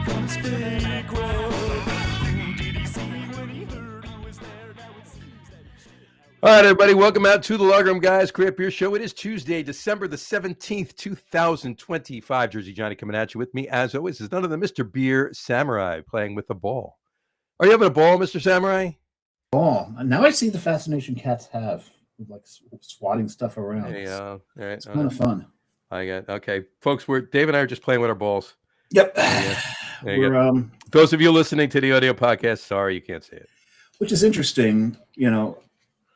from his fake road. Who did he see when he heard who was there? Now it seems that he should. All right, everybody, welcome out to the Locker Room Guys Craft Beer Show. It is Tuesday, December the 17th, 2025. Jersey Johnny coming at you with me, as always, is none other than Mr. Beer Samurai playing with the ball. Are you having a ball, Mr. Samurai? Ball. Now I see the fascination cats have with like swatting stuff around. Hey, all right, It's kind of fun. Okay, folks. Dave and I are just playing with our balls. Yep. There you go. Those of you listening to the audio podcast, sorry you can't see it. Which is interesting, you know.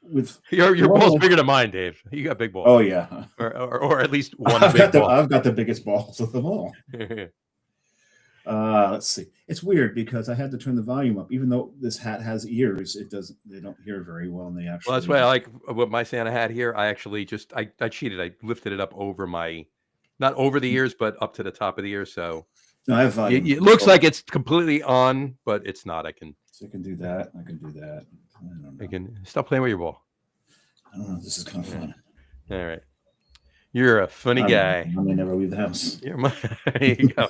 With your ball's bigger than mine, Dave. You got big balls. Oh yeah, or at least one I've big ball. I've got the biggest balls of them all. Let's see. It's weird because I had to turn the volume up, even though this hat has ears. It doesn't. They don't hear very well, and they actually. Well, that's why I like what my Santa hat here. I actually I cheated. I lifted it up over not over the ears, but up to the top of the ear. So no, I have volume. It looks like it's completely on, but it's not. I can do that. I can do that. I can stop playing with your ball. I don't know. This is kind of fun. All right. You're a funny guy. I may never leave the house. There you go.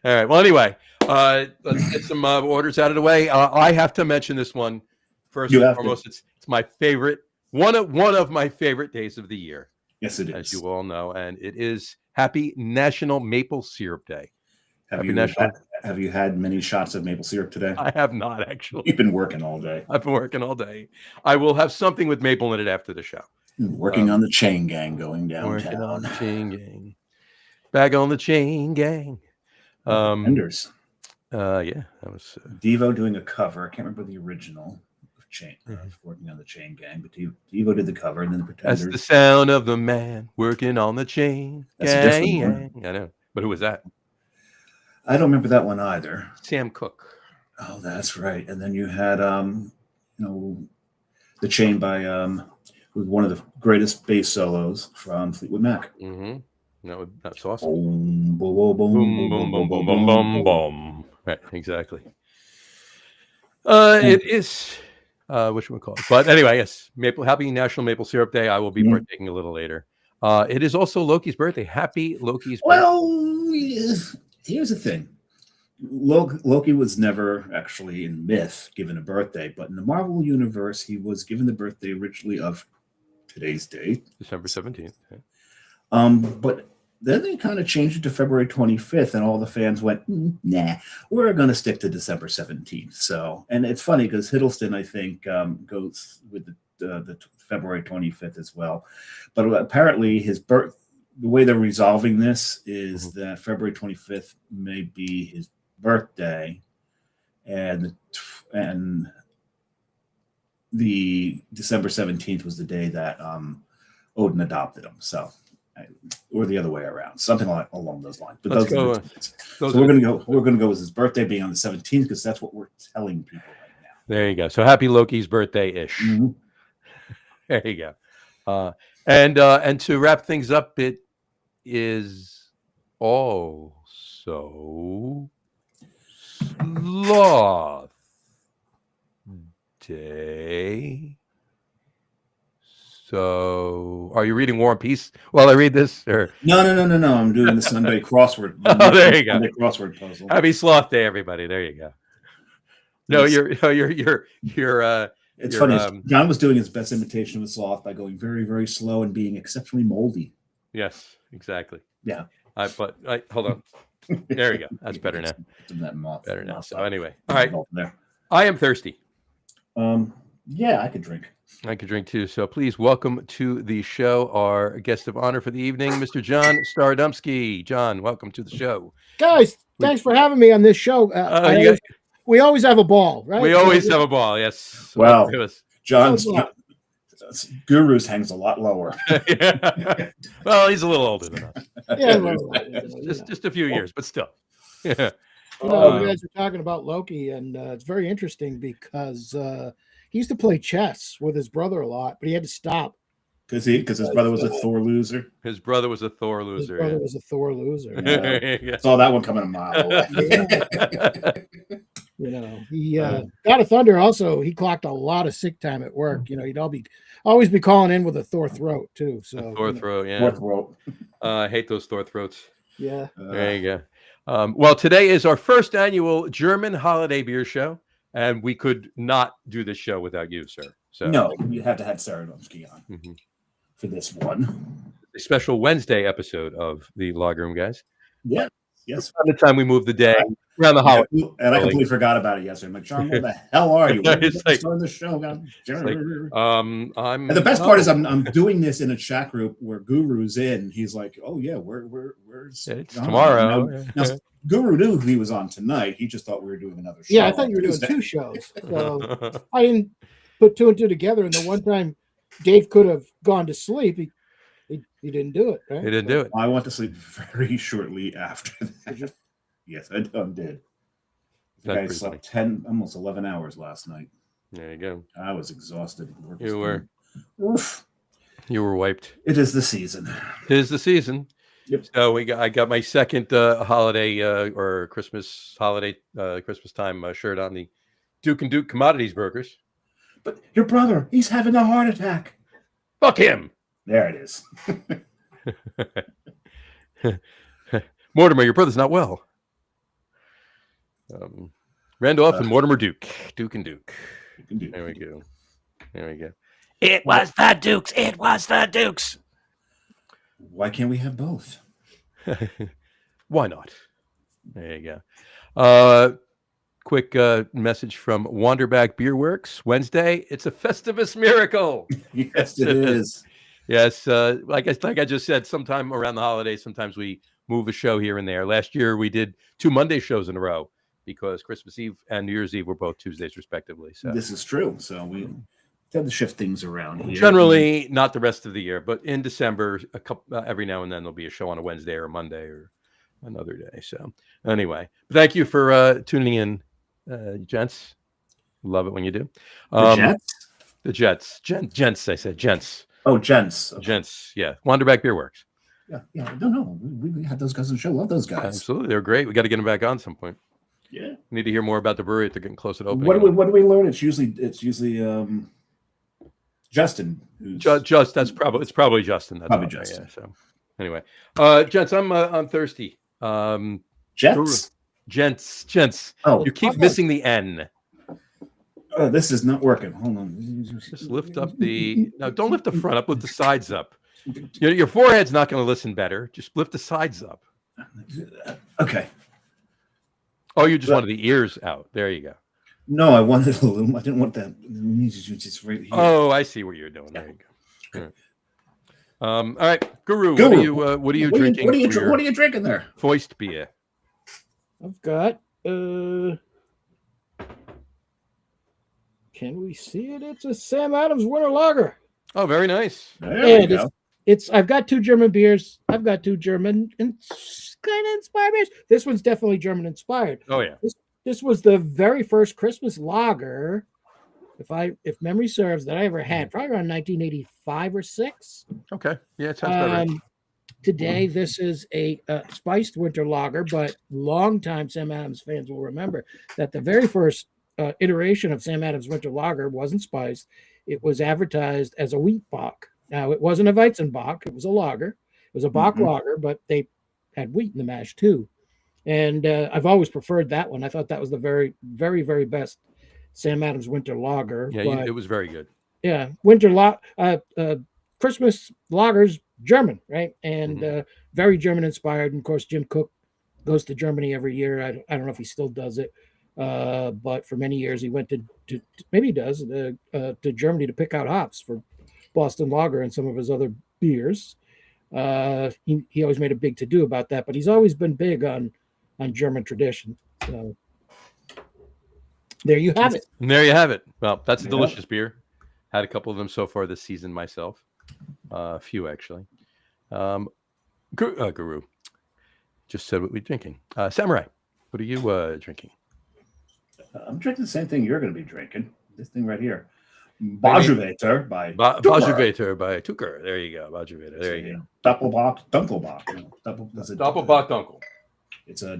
All right. Well, anyway, let's get some orders out of the way. I have to mention this one first and foremost. It's my favorite, one of my favorite days of the year. Yes, it is. As you all know, and it is Happy National Maple Syrup Day. Have you had many shots of maple syrup today? I have not, actually. You've been working all day. I've been working all day. I will have something with maple in it after the show. Working on the chain gang going downtown. Working on the chain gang. Back on the chain gang. Pretenders. Yeah, that was Devo doing a cover. I can't remember the original of Chain. Working on the chain gang, but Devo did the cover, and then the Pretenders. That's the sound of the man working on the chain gang. I know, but who was that? I don't remember that one either. Sam Cooke. Oh, that's right. And then you had the Chain by with one of the greatest bass solos from Fleetwood Mac. No, that's awesome. Boom, boom, boom, boom, boom, boom, boom, boom, boom, boom. Right, exactly. It is what should we call it? But anyway, yes, Happy National Maple Syrup Day. I will be partaking a little later. It is also Loki's birthday. Happy Loki's birthday. Well, here's the thing. Loki was never actually in myth given a birthday, but in the Marvel universe, he was given the birthday originally of today's date, December 17th. Okay. But then they kind of changed it to February 25th, and all the fans went, nah, we're going to stick to December 17th. So, and it's funny because Hiddleston, I think, goes with the February 25th as well. But apparently the way they're resolving this is that February 25th may be his birthday, and the December 17th was the day that Odin adopted him. So, or the other way around, something along those lines. But we're going to go with his birthday being on the 17th because that's what we're telling people right now. There you go. So happy Loki's birthday ish. There you go. And to wrap things up, it is also Sloth Day. So, are you reading War and Peace while I read this? Or no. I'm doing the Sunday crossword. Oh, there you go. Sunday crossword puzzle. Happy Sloth Day, everybody. There you go. No, you're. It's funny. John was doing his best imitation of a sloth by going very, very slow and being exceptionally moldy. Yes, exactly. Yeah. Hold on. There we go. That's better now. Better now. So anyway, all right. I am thirsty. Yeah, I could drink. I could drink too. So please welcome to the show our guest of honor for the evening, Mr. John Staradumsky. John, welcome to the show. Guys, thanks for having me on this show. We always have a ball, right? We always have a ball, yes. Well, John's Guru's hangs a lot lower. Yeah. Well, he's a little older than us. Yeah, just a few years, but still. Yeah. You guys are talking about Loki, and it's very interesting because he used to play chess with his brother a lot, but he had to stop. Because his brother was a Thor loser? His brher was a Thor loser. His brother was a Thor loser. Yeah. Saw that one coming a mile away. He God of Thunder also, he clocked a lot of sick time at work. He'd always be calling in with a Thor throat too. So Thor throat, yeah. Thor throat. I hate those Thor throats. Yeah. There you go. Well, today is our first annual German holiday beer show, and we could not do this show without you, sir. So No, you have to have Staradumsky on Mhm. for this one. A special Wednesday episode of the Log Room Guys. Yeah. Yes. By the time we move the day around the holiday. And I completely forgot about it yesterday. I'm like, John, where the hell are you? When It's like- starting the show? I'm. And the best part is I'm doing this in a chat group where Guru's in. He's like, "Oh yeah, where's It's John?" tomorrow. Now, Guru knew he was on tonight. He just thought we were doing another show. Yeah, I thought you were doing 2 shows. So I didn't put 2 and 2 together. And the one time Dave could have gone to sleep, he didn't do it. Right? He didn't do it. I went to sleep very shortly after that. Yes, I did. I slept 10, almost 11 hours last night. There you go. I was exhausted. You were. Oof. You were wiped. It is the season. It is the season. Yep. So I got my second holiday or Christmas holiday Christmas time shirt on, the Duke and Duke Commodities Brokers. But your brother, he's having a heart attack. Fuck him. There it is. Mortimer, your brother's not well. Randolph and Mortimer Duke. Duke and Duke. There we go. There we go. It was the Dukes. It was the Dukes. Why can't we have both? Why not? There you go. Quick message from Wanderback Beer Works. Wednesday, it's a Festivus miracle. Yes, it is. Yes, like I just said, sometime around the holidays, sometimes we move a show here and there. Last year, we did 2 Monday shows in a row because Christmas Eve and New Year's Eve were both Tuesdays, respectively. So This is true. So we have to shift things around here. generally, not the rest of the year, but in December, a couple every now and then there'll be a show on a Wednesday or a Monday or another day. So anyway, thank you for tuning in, gents. Love it when you do. The Jets? The Jets. Gents, I said gents. Oh, Gents. Okay. Gents, yeah. Wanderback Beer Works. Yeah. No. We had those guys on the show. Love those guys. Absolutely. They're great. We got to get them back on some point. Yeah. We need to hear more about the brewery if they're getting close to opening. What do we learn? It's usually Justin. Who's It's probably Justin. That's Probably out there, Justin. yeah, so anyway, gents, I'm thirsty. Jets. Gents. Oh, You keep missing the N. This is not working. Hold on. Just lift up the. No, don't lift the front up. Lift the sides up. Your forehead's not going to listen better. Just lift the sides up. Okay. Oh, you just wanted the ears out. There you go. No, I wanted a little. I didn't want that. Just right here. Oh, I see what you're doing. There you go. Okay. All right, Guru. Guru, What are you drinking? What for are you drinking there? Foist beer. I've got can we see it? It's a Sam Adams Winter Lager. Oh, very nice. There you go. I've got 2 German beers. I've got 2 German and kind of inspired beers. This one's definitely German inspired. Oh yeah. This was the very first Christmas lager, if memory serves, that I ever had, probably around 1985 or 6. Okay. Yeah, it sounds about right. Today, this is a spiced winter lager, but longtime Sam Adams fans will remember that the very first iteration of Sam Adams Winter Lager wasn't spiced. It was advertised as a wheat bock. Now, it wasn't a Weizenbock. It was a lager. It was a Bock lager, but they had wheat in the mash too. And I've always preferred that one. I thought that was the very, very, very best Sam Adams Winter Lager. Yeah, it was very good. Yeah, Christmas lagers, German, right? And very German inspired. And of course, Jim Cook goes to Germany every year. I don't know if he still does it, but for many years he went to maybe he does to Germany to pick out hops for Boston Lager and some of his other beers. He always made a big to do about that, but he's always been big on German tradition. So there you have it. And there you have it. Well, that's a delicious beer. Had a couple of them so far this season myself. A few actually. Guru just said what we're drinking. Samurai, what are you drinking? I'm drinking the same thing you're going to be drinking. This thing right here. Bajuvator by Bajuvator by Tucker. There you go. Bajuvator. There you go. Doppelbock. Doppelbock Dunkel. It's a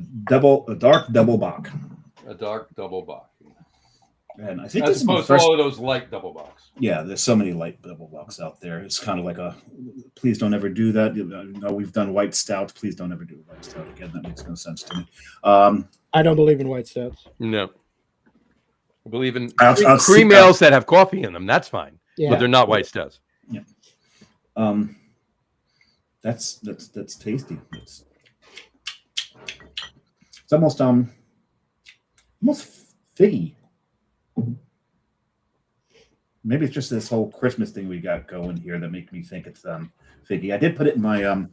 dark double bock. A dark double bock. And I think As this is my opposed first. to all of those light double box. Yeah, there's so many light double box out there. It's kind of like please don't ever do that. No, we've done white stouts. Please don't ever do a white stout again. That makes no sense to me. I don't believe in white stouts. No. I believe in cream ales that have coffee in them. That's fine. Yeah. But they're not white stouts. Yeah. That's tasty. It's almost figgy. Maybe it's just this whole Christmas thing we got going here that make me think it's figgy. I did put it in my in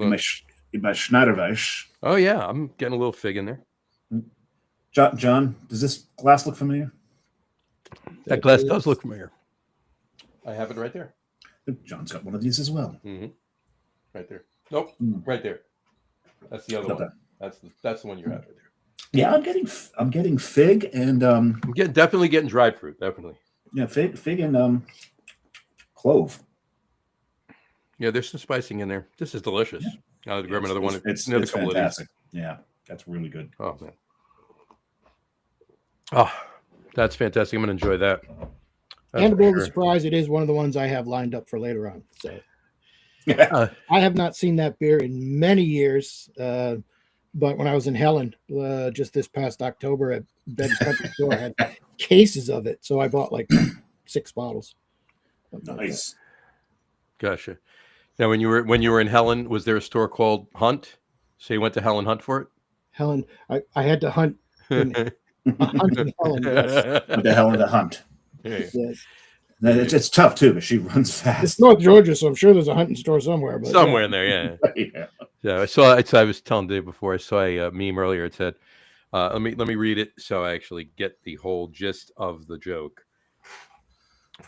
my Schneiderweiss. Oh yeah, I'm getting a little fig in there. John, does this glass look familiar? That glass does look familiar. I have it right there. John's got one of these as well. Mm-hmm. Right there. Nope, right there. That's the other one. That's the one you have right there. Yeah, I'm getting fig and I'm definitely getting dried fruit. Definitely. Yeah, fig and clove. Yeah, there's some spicing in there. This is delicious. Yeah. I'll grab another one. It's another couple fantastic. Of these. Yeah, that's really good. Oh man. Oh, that's fantastic. I'm gonna enjoy that. And to the surprise, it is one of the ones I have lined up for later on. So I have not seen that beer in many years. But when I was in Helen just this past October at Ben's Country Store, I had cases of it. So I bought like 6 bottles. Nice. Gotcha. Now, when you were in Helen, was there a store called Hunt? So you went to Helen Hunt for it? Helen, I had to hunt in Helen. Yes. What the hell in the hunt? Hey. Yes. It's tough too, but she runs fast. It's North Georgia, so I'm sure there's a hunting store somewhere. But Somewhere in there, yeah. Yeah. Yeah, I was telling Dave before, I saw a meme earlier. It said, let me read it so I actually get the whole gist of the joke.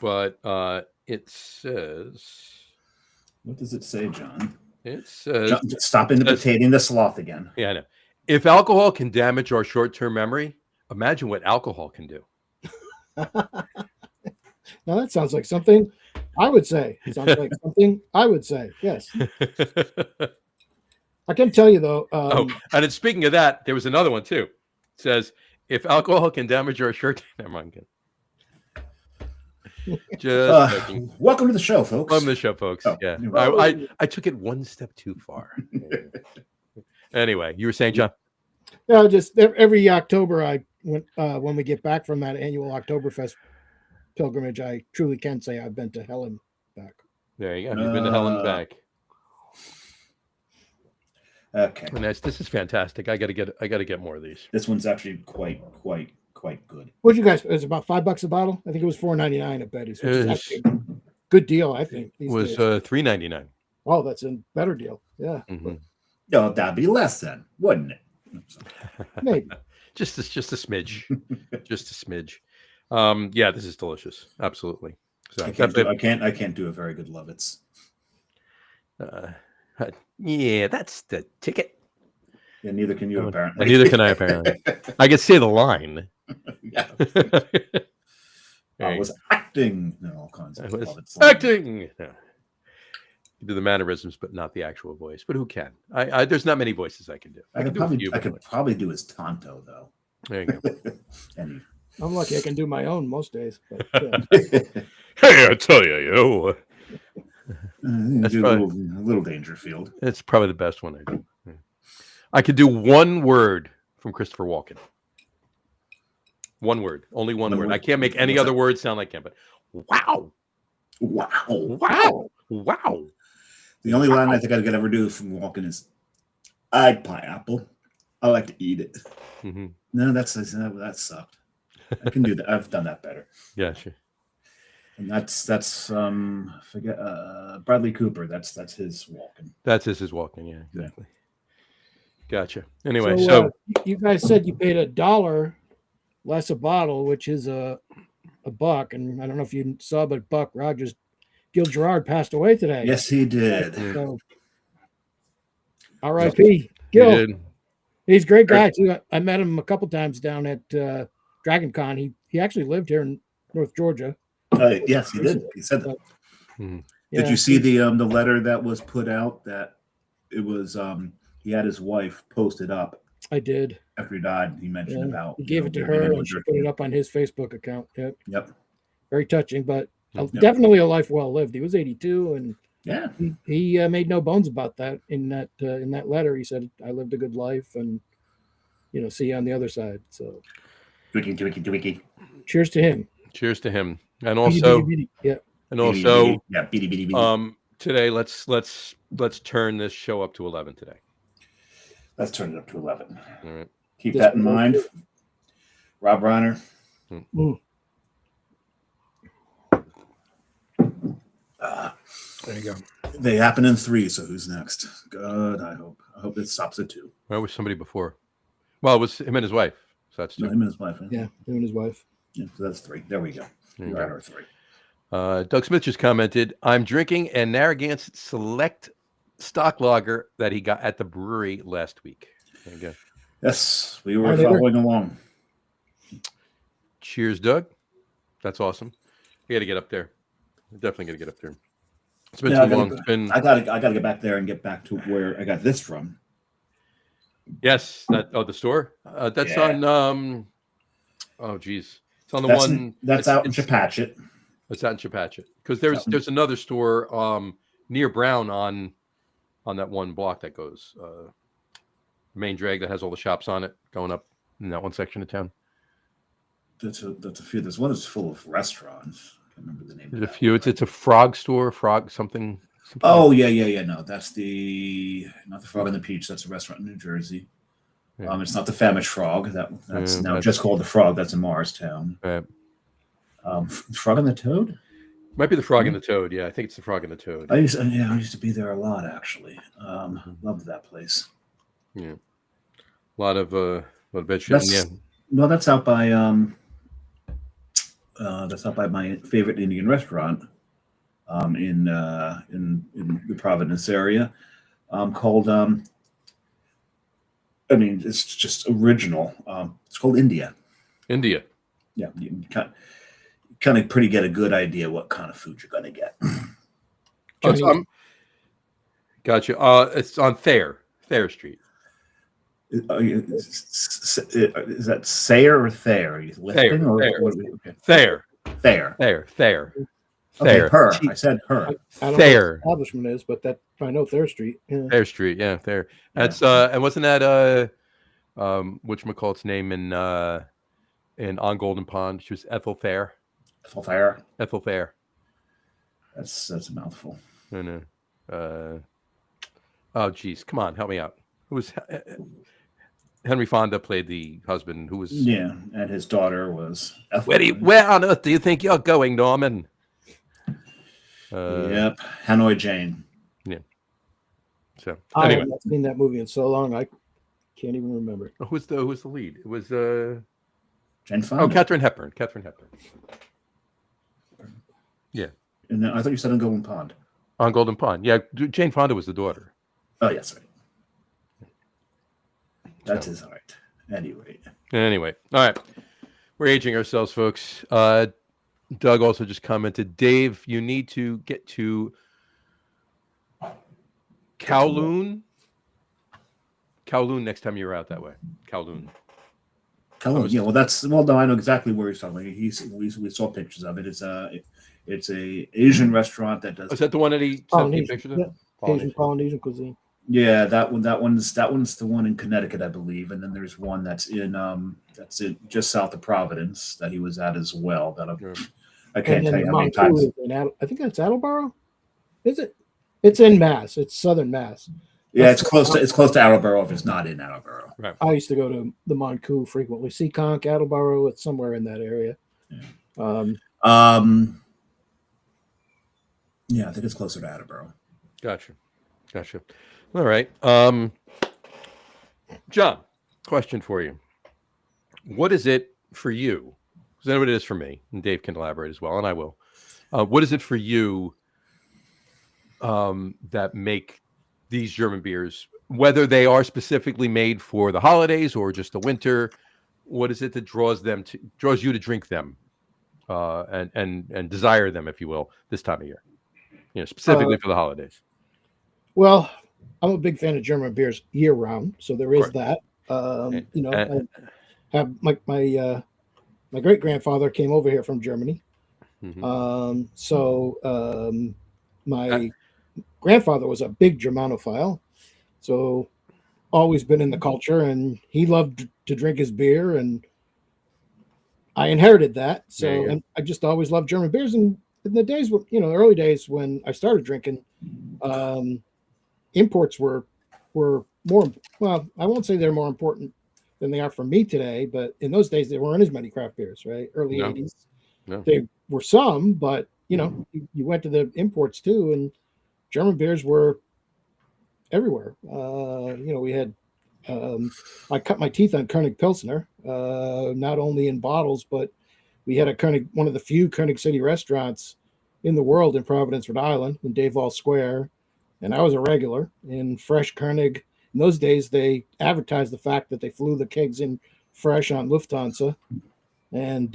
But it says, What does it say, John? It says, John, stop imitating the sloth again. Yeah, I know. If alcohol can damage our short-term memory, imagine what alcohol can do. Now that sounds like something I would say. It sounds like something I would say. Yes. I can tell you though. And then speaking of that, there was another one too. It says, if alcohol can damage our short, never mind. Just welcome to the show, folks. Welcome to the show, folks. Oh, yeah, right. I took it one step too far. Anyway, you were saying, John? No, just every October I went when we get back from that annual Oktoberfest pilgrimage, I truly can say I've been to Helen back. There you go. You've been to Helen back. Okay. And this is fantastic. I gotta get more of these. This one's actually quite good. What'd you guys? It was about $5 a bottle. I think it was $4.99 at Betty's, which is actually a good deal. I think it was $3.99. Oh, that's a better deal. Yeah. Mm-hmm. Oh, that'd be less then, wouldn't it? Maybe. just a smidge. Just a smidge. Yeah, this is delicious. Absolutely. So I can't do a very good Lovitz. Yeah, that's the ticket. Yeah, neither can you apparently. Neither can I apparently. I can say the line. Yeah. I was acting. No, all kinds of Lovitz acting. No. You do the mannerisms, but not the actual voice. But who can? I there's not many voices I can do. I could probably do his Tonto though. There you go. And I'm lucky I can do my own most days. But, hey, I tell you, that's do probably, a little Dangerfield. It's probably the best one I do. I could do one word from Christopher Walken. One word, only one word. I can't make any other word sound like him. But wow. The only line I think I could ever do from Walken is, "I pineapple. I like to eat it." Mm-hmm. No, that sucked. I can do that. I've done that better. Yeah, sure. And that's forget Bradley Cooper. That's his Walken. That's his Walken. Yeah, exactly. Gotcha. Anyway, so you guys said you paid $1 less a bottle, which is a buck. And I don't know if you saw, but Buck Rogers, Gil Gerard passed away today. Yes, he did. So, R.I.P. Gil. He's a great guy too. I met him a couple times down at Dragon Con. He actually lived here in North Georgia. Yes, he did. He said that. Yeah. Did you see the letter that was put out? That it was he had his wife posted up I did. after he died. He mentioned Yeah. about He gave it to being her, able and to she drink. put it up on his Facebook account. Yep. Yep. Very touching, but Yep. definitely a life well lived. He was 82, and Yeah. he made no bones about that. In that letter, he said, "I lived a good life, and see you on the other side." So, Twiki. cheers to him. Cheers to him. And Beady, also, beady, beady. Yeah. Yeah, beady. today let's turn this show up to 11 today. Let's turn it up to 11. All right. Keep that in mind. Rob Reiner. Mm. There you go. They happen in 3, so who's next? God, I hope it stops at 2. Where was somebody before? Well, it was him and his wife. So that's 2. No, him and his wife. Yeah, him and his wife. Yeah, so that's 3. There we go. There you We're at go. our 3. Doug Smith just commented, I'm drinking a Narragansett Select stock lager that he got at the brewery last week. There you go. Yes, we were following along. Cheers, Doug. That's awesome. We got to get up there. Definitely got to get up there. It's been too long. I gotta get back there and get back to where I got this from. Yes. The store. That's on. Oh, geez. It's on the one. That's out in Chepachet. It's out in Chepachet because there's another store near Brown on that one block that goes main drag that has all the shops on it going up in that one section of town. That's a few. There's one that's full of restaurants. I can't remember the name. There's a few. It's a frog store. Frog something. Oh yeah. No, that's not the Frog and the Peach. That's a restaurant in New Jersey. Yeah. It's not the Famished Frog. That's just called the Frog. That's in Morristown. Right. Frog and the Toad. Might be the Frog and the Toad. Yeah, I think it's the Frog and the Toad. I used to be there a lot actually. Loved that place. Yeah, a lot of vegetables. Yeah. No, that's out by my favorite Indian restaurant in the Providence area called it's just original. It's called India. India. Yeah, you kind of pretty get a good idea what kind of food you're going to get. Gotcha. It's on Thayer Street. Is that Sayer or Thayer? Are you lifting Thayer. Thayer. Okay, her. I said her. I don't know what Thayer. the establishment is, but that I know Thayer Street. Yeah. Thayer Street. Yeah, Thayer. That's and wasn't that whatchamacallit's name in On Golden Pond? She was Ethel Thayer. Ethel Thayer. That's a mouthful. I know. Oh, geez. Come on, help me out. Who was Henry Fonda played the husband? Who was? Yeah, and his daughter was. Where on earth do you think you're going, Norman? Yep, Hanoi Jane. Yeah. So I anyway, have not seen that movie in so long I can't even remember. who's the lead? It was Jane Fonda. Oh, Katharine Hepburn. Yeah. And then I thought you said on Golden Pond. On Golden Pond. Yeah, Jane Fonda was the daughter. Oh yes, right. That is all right. Anyway, all right. We're aging ourselves, folks. Doug also just commented, Dave, you need to get to Kowloon next time you're out that way. Kowloon. Yeah, no, I know exactly where he's talking. We saw pictures of it. It's a Asian restaurant that does. Is that the one that he sent me pictures of? Yeah. Asian Polynesian cuisine. Yeah, that one's the one in Connecticut, I believe, and then there's one that's in just south of Providence that he was at as well. I can't tell you how many times. I think that's Attleboro. Is it? It's in Mass. It's southern Mass. Yeah, it's close to Attleboro if it's not in Attleboro. Right. I used to go to the Moncou frequently. Seekonk, Attleboro, it's somewhere in that area. Yeah. Yeah, I think it's closer to Attleboro. Gotcha. All right. John, question for you. What is it for you? Because I know what it is for me, and Dave can elaborate as well, and I will. What is it for you that make these German beers, whether they are specifically made for the holidays or just the winter? What is it that draws you to drink them, and desire them, if you will, this time of year? Specifically for the holidays. Well, I'm a big fan of German beers year round, so there is that. You know, And- I have my great grandfather came over here from Germany. Mhm. My grandfather was a big Germanophile, so always been in the culture, and he loved to drink his beer, and I inherited that. There you So, go. and I just always loved German beers. And in the days, the early days when I started drinking, um, imports were more. Well, I won't say they're more important than they are for me today, but in those days there weren't as many craft beers. Right, early No. '80s, No. they were some, but you went to the imports too, and German beers were everywhere. We had. I cut my teeth on Koenig Pilsner, not only in bottles, but we had one of the few Koenig City restaurants in the world in Providence, Rhode Island, in Davall Square, and I was a regular in fresh Koenig. In those days, they advertised the fact that they flew the kegs in fresh on Lufthansa, and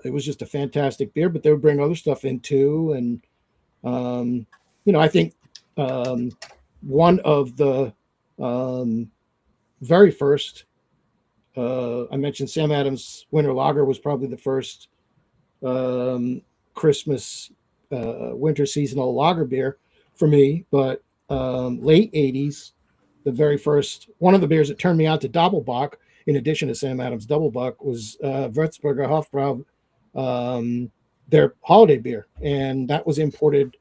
it was just a fantastic beer. But they would bring other stuff in too, and I think one of the um, very first. I mentioned Sam Adams Winter Lager was probably the first Christmas winter seasonal lager beer for me, but late 80s, the very first one of the beers that turned me on to Doppelbock, in addition to Sam Adams Doppelbock, was Würzburger Hofbrau, their holiday beer. And that was imported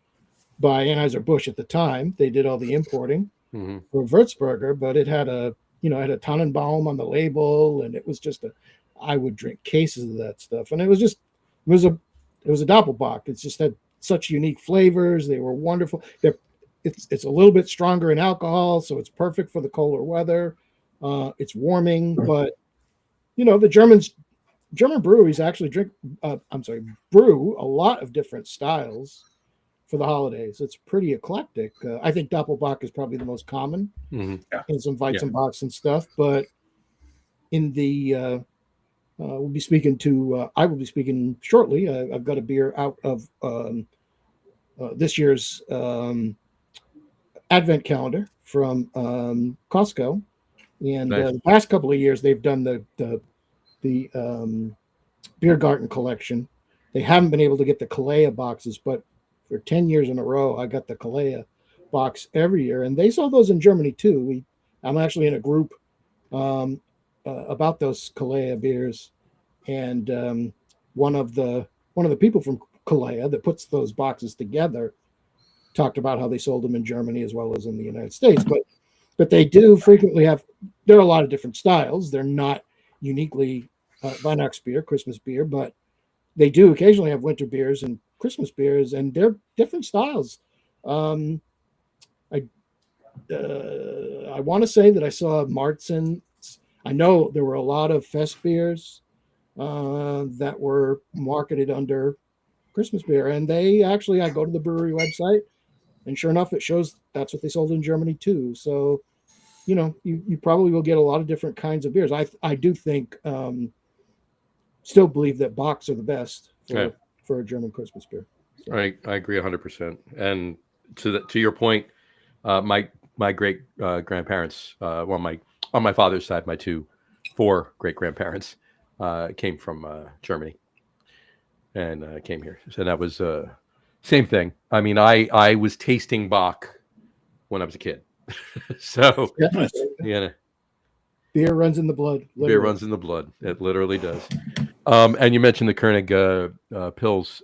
by Anheuser-Busch at the time. They did all the importing Mhm. for Würzburger, but it had a Tannenbaum on the label, and it was just I would drink cases of that stuff, and it was a Doppelbock. It just had such unique flavors. They were wonderful. It's a little bit stronger in alcohol, so it's perfect for the colder weather. It's warming, but the German breweries actually brew a lot of different styles for the holidays. It's pretty eclectic. I think Doppelbock is probably the most common, Mhm. and some Yeah. Weizenbocks and stuff. But in the we'll be speaking to. I will be speaking shortly. I've got a beer out of this year's Advent calendar from Costco, and Nice. the past couple of years they've done the beer garden collection. They haven't been able to get the Kalea boxes, but for 10 years in a row, I got the Kalea box every year, and they sell those in Germany too. I'm actually in a group about those Kalea beers, and one of the people from Kalea that puts those boxes together talked about how they sold them in Germany as well as in the United States. But they do frequently have. There are a lot of different styles. They're not uniquely Weihnachtsbier, Christmas beer, but they do occasionally have winter beers and Christmas beers, and they're different styles. Um, I I want to say that I saw Martzen. I know there were a lot of fest beers that were marketed under Christmas beer, and I go to the brewery website, and sure enough, it shows that's what they sold in Germany too. So you probably will get a lot of different kinds of beers. I do think still believe that Bocks are the best Yeah. for a German Christmas beer. So. I agree 100%. And to your point, my great grandparents, on my father's side, my four great grandparents came from Germany and came here. So that was same thing. I mean, I was tasting Bach when I was a kid, so Yeah. yeah, Beer runs in the blood. beer Literally. runs in the blood. It literally does. And you mentioned the Koenig pills.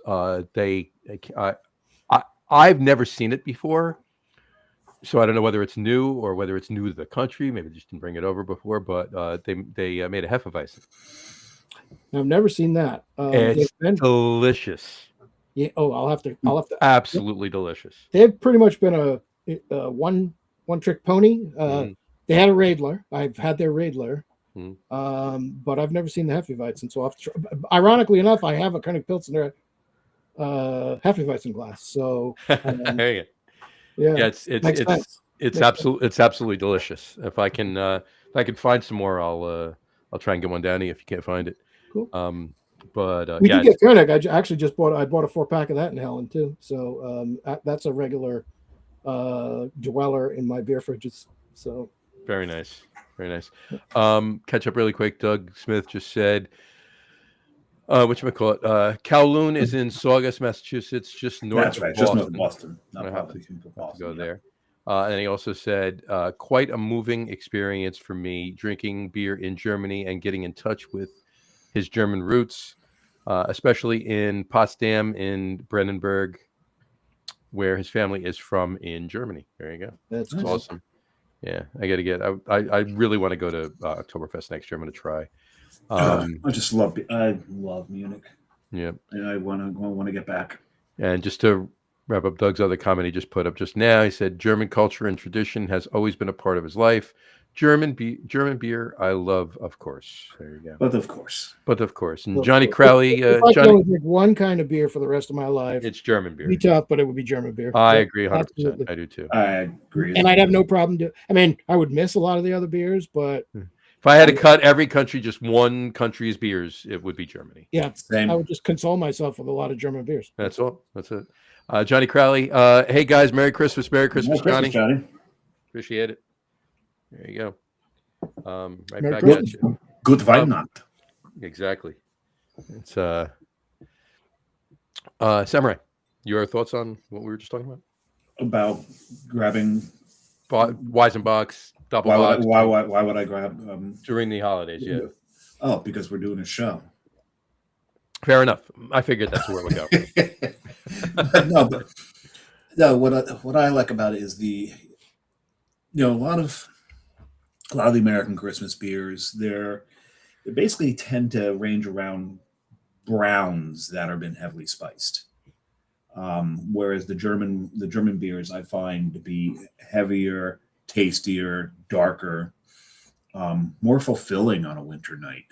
I've never seen it before, so I don't know whether it's new or whether it's new to the country. Maybe they just didn't bring it over before, but they made a Hefeweizen. I've never seen that. It's delicious. Yeah. Oh, I'll have to. Absolutely delicious. They've pretty much been a one trick pony. Mhm. They had a Radler. I've had their Radler, Mhm. but I've never seen the Hefeweizen. So ironically enough, I have a Koenig Pilsner Hefeweizen glass. So There you go. yeah, Yeah, makes sense. it's absolutely delicious. If I can find some more, I'll try and get one down to you if you can't find it. Cool. But We yeah, did get Koenig. I actually just bought a 4-pack of that in Helen too. So that's a regular dweller in my beer fridges. So very nice. Very nice. Catch up really quick. Doug Smith just said, whatchamacallit, Kowloon is in Saugus, Massachusetts, just north That's of right, Boston. just north of Boston. Not I have to, Providence, but have to Boston. go Yeah. there. And he also said, quite a moving experience for me drinking beer in Germany and getting in touch with his German roots, especially in Potsdam, in Brandenburg, where his family is from in Germany. There you go. That's It's Nice. cool. awesome. Yeah, I got to get. I really want to go to Oktoberfest next year. I'm going to try. I love Munich. Yeah, And I want to get back. and just to wrap up Doug's other comment he just put up just now, he said German culture and tradition has always been a part of his life. German beer, I love, of course. There you go. But of course, And Well, Johnny Crowley, if I could Johnny, only drink one kind of beer for the rest of my life, it's German it'd beer. be tough, but it would be German beer. I Yeah, agree 100%. absolutely. I do too. I agree. And I'd have no problem I mean, I would miss a lot of the other beers, but If I had to cut every country just one country's beers, it would be Germany. yeah, Same. I would just console myself with a lot of German beers. That's all. That's it. Johnny Crowley, hey guys, Merry Christmas, Johnny. Appreciate it. There you go. Right Merry back Christmas. at you. Good Weihnacht. Exactly. It's Samurai. Your thoughts on what we were just talking about? About grabbing. Weizenbach's double Why box would I grab? during the holidays? Yeah, Oh, because we're doing a show. fair enough. I figured that's where we go. No. What I like about it is a lot of the American Christmas beers. They basically tend to range around browns that have been heavily spiced. Whereas the German beers I find to be heavier, tastier, darker, more fulfilling on a winter night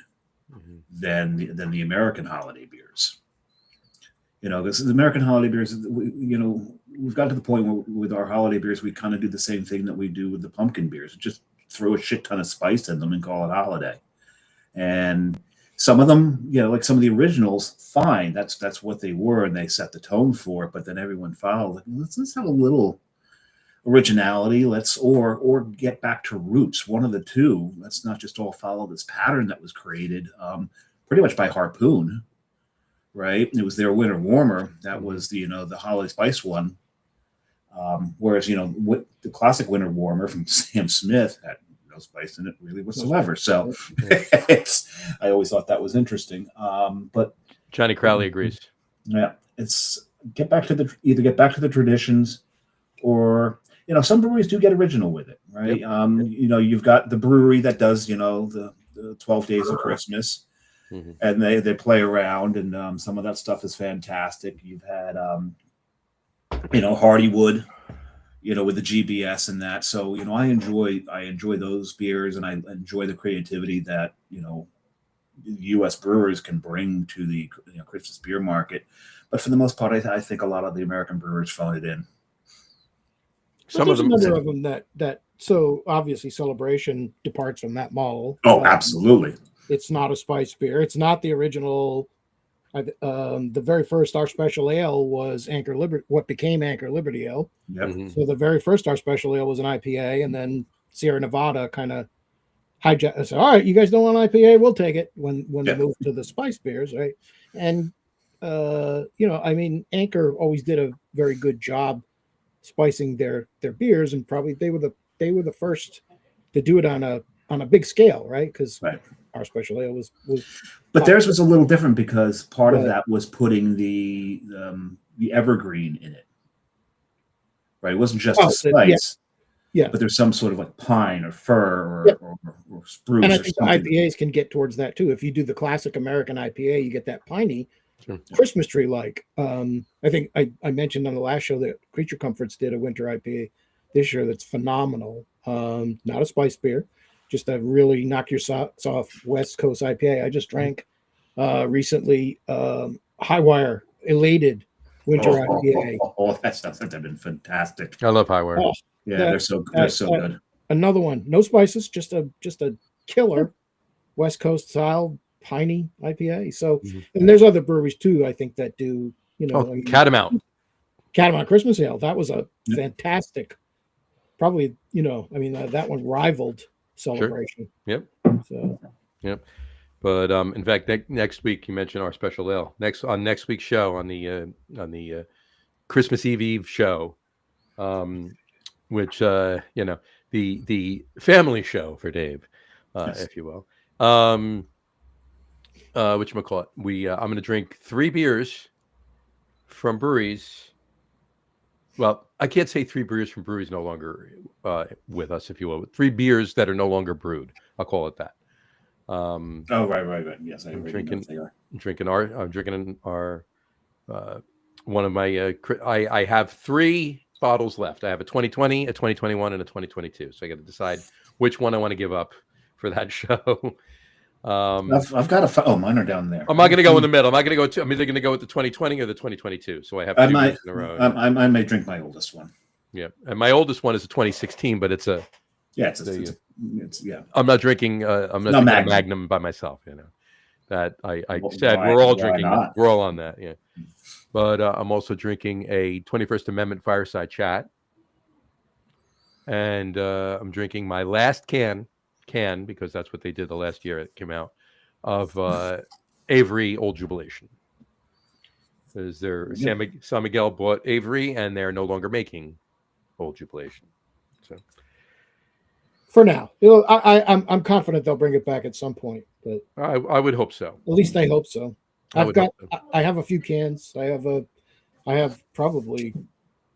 than the American holiday beers. Because the American holiday beers, we've got to the point where with our holiday beers, we kind of do the same thing that we do with the pumpkin beers. Just throw a shit ton of spice in them and call it holiday. And some of them, like some of the originals, fine. That's what they were, and they set the tone for it. But then everyone followed. Like, let's have a little originality. Or get back to roots. One of the two. Let's not just all follow this pattern that was created, pretty much by Harpoon, right? It was their Winter Warmer. That was the Holiday Spice one. Whereas what the classic Winter Warmer from Sam Smith had no spice in it really whatsoever. So I always thought that was interesting. But Johnny Crowley agrees. Yeah, it's get back to the traditions, or some breweries do get original with it, right? Yep. You've got the brewery that does the 12 Days of Christmas, and they play around, and some of that stuff is fantastic. You've had Hardywood, with the GBS and that. So, I enjoy those beers, and I enjoy the creativity that, U.S. brewers can bring to the Christmas beer market. But for the most part, I think a lot of the American brewers phone it in. Some of them, number of them that so obviously Celebration departs from that model. Oh, absolutely. It's not a spice beer. It's not the original. The very first Our Special Ale was Anchor Liberty, what became Anchor Liberty Ale. Yep. So the very first Our Special Ale was an IPA, and then Sierra Nevada kind of hijacked. Said, "All right, you guys don't want IPA? We'll take it." When they moved to the spice beers, right? And Anchor always did a very good job spicing their beers, and probably they were the first to do it on a big scale, right? Because Our Special Ale was. But theirs was a little different because part of that was putting the evergreen in it, right? It wasn't just a spice, but there's some sort of like pine or fir or spruce. And I or think something. IPAs can get towards that too. If you do the classic American IPA, you get that piney Christmas tree like. I think I mentioned on the last show that Creature Comforts did a winter IPA this year that's phenomenal. Not a spice beer. Just a really knock your socks off West Coast IPA. I just drank recently Highwire Elated Winter IPA. That stuff would have been fantastic. I love Highwire. Oh, they're so good. Another one, no spices, just a killer West Coast style piney IPA. So, and there's other breweries too. I think that do Catamount Christmas Ale. That was a fantastic. Probably that one rivaled celebration. Yep. So Yep. But in fact, next week you mentioned our special ale. Next week's show on the Christmas Eve show, which the family show for Dave, Yes. if you will. Whatchamacallit? I'm going to drink 3 beers from breweries. Well, I can't say 3 beers from breweries no longer with us, if you will. 3 beers that are no longer brewed. I'll call it that. Oh, right. Yes, I'm already know what they are. drinking our one of my. I have 3 bottles left. I have a 2020, a 2021, and a 2022. So I got to decide which one I want to give up for that show. I've got mine are down there. I'm not going to go in the middle. I'm either going to go with the 2020 or the 2022. So I have 2 beers in a row. I may drink my oldest one. Yeah, and my oldest one is a 2016, but it's a. Yeah, it's yeah. I'm not drinking. I'm not drinking a Magnum by myself. That I said we're all drinking. Not? We're all on that. Yeah, but I'm also drinking a 21st Amendment Fireside Chat, and I'm drinking my last can because that's what they did the last year it came out of Avery Old Jubilation. Is there San Miguel bought Avery and they're no longer making Old Jubilation. So for now, I'm confident they'll bring it back at some point. But I would hope so. At least I hope so. I have a few cans. I have probably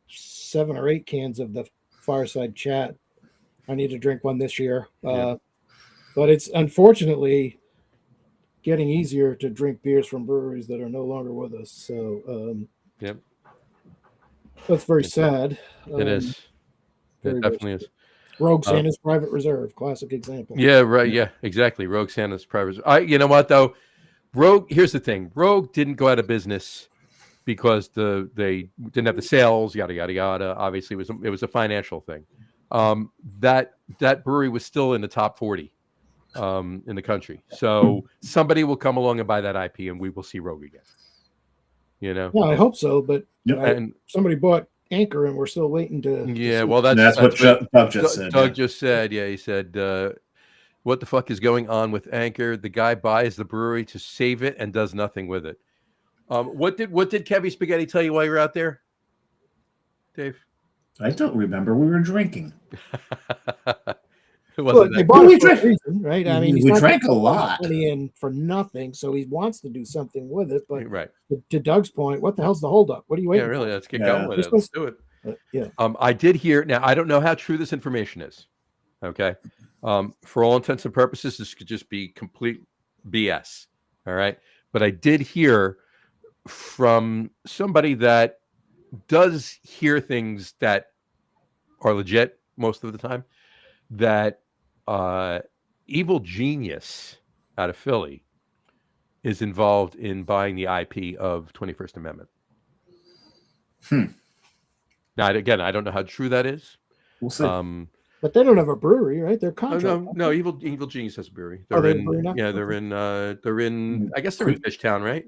7 or 8 cans of the Fireside Chat. I need to drink one this year. But it's unfortunately getting easier to drink beers from breweries that are no longer with us. So that's very sad. It is. It definitely is. Rogue Santa's Private Reserve, classic example. Yeah, right. Yeah, exactly. Rogue Santa's Private Reserve. You know what though? Rogue. Here's the thing. Rogue didn't go out of business because they didn't have the sales. Yada yada yada. Obviously, it was a financial thing. That brewery was still in the top 40 in the country. So somebody will come along and buy that IP, and we will see Rogue again. Yeah, I hope so. But and somebody bought Anchor, and we're still waiting to. Yeah, well, that's what Doug just said. Doug just said. Yeah, he said, "What the fuck is going on with Anchor? The guy buys the brewery to save it and does nothing with it." What did Kevy Spaghetti tell you while you were out there, Dave? I don't remember. We were drinking. They bought it for a reason, right? I mean, we drank a lot. Money in for nothing, so he wants to do something with it. But right. To Doug's point, what the hell's the holdup? What are you waiting? Yeah, really. For? Let's get going with it. Let's do it. Yeah. I did hear. Now, I don't know how true this information is. Okay. For all intents and purposes, this could just be complete BS. All right. But I did hear from somebody that does hear things that are legit most of the time, that Evil Genius out of Philly is involved in buying the IP of 21st Amendment. Now, again, I don't know how true that is. We'll see. But they don't have a brewery, right? They're contract. No, Evil Genius has a brewery. They're in. I guess they're in Fishtown, right?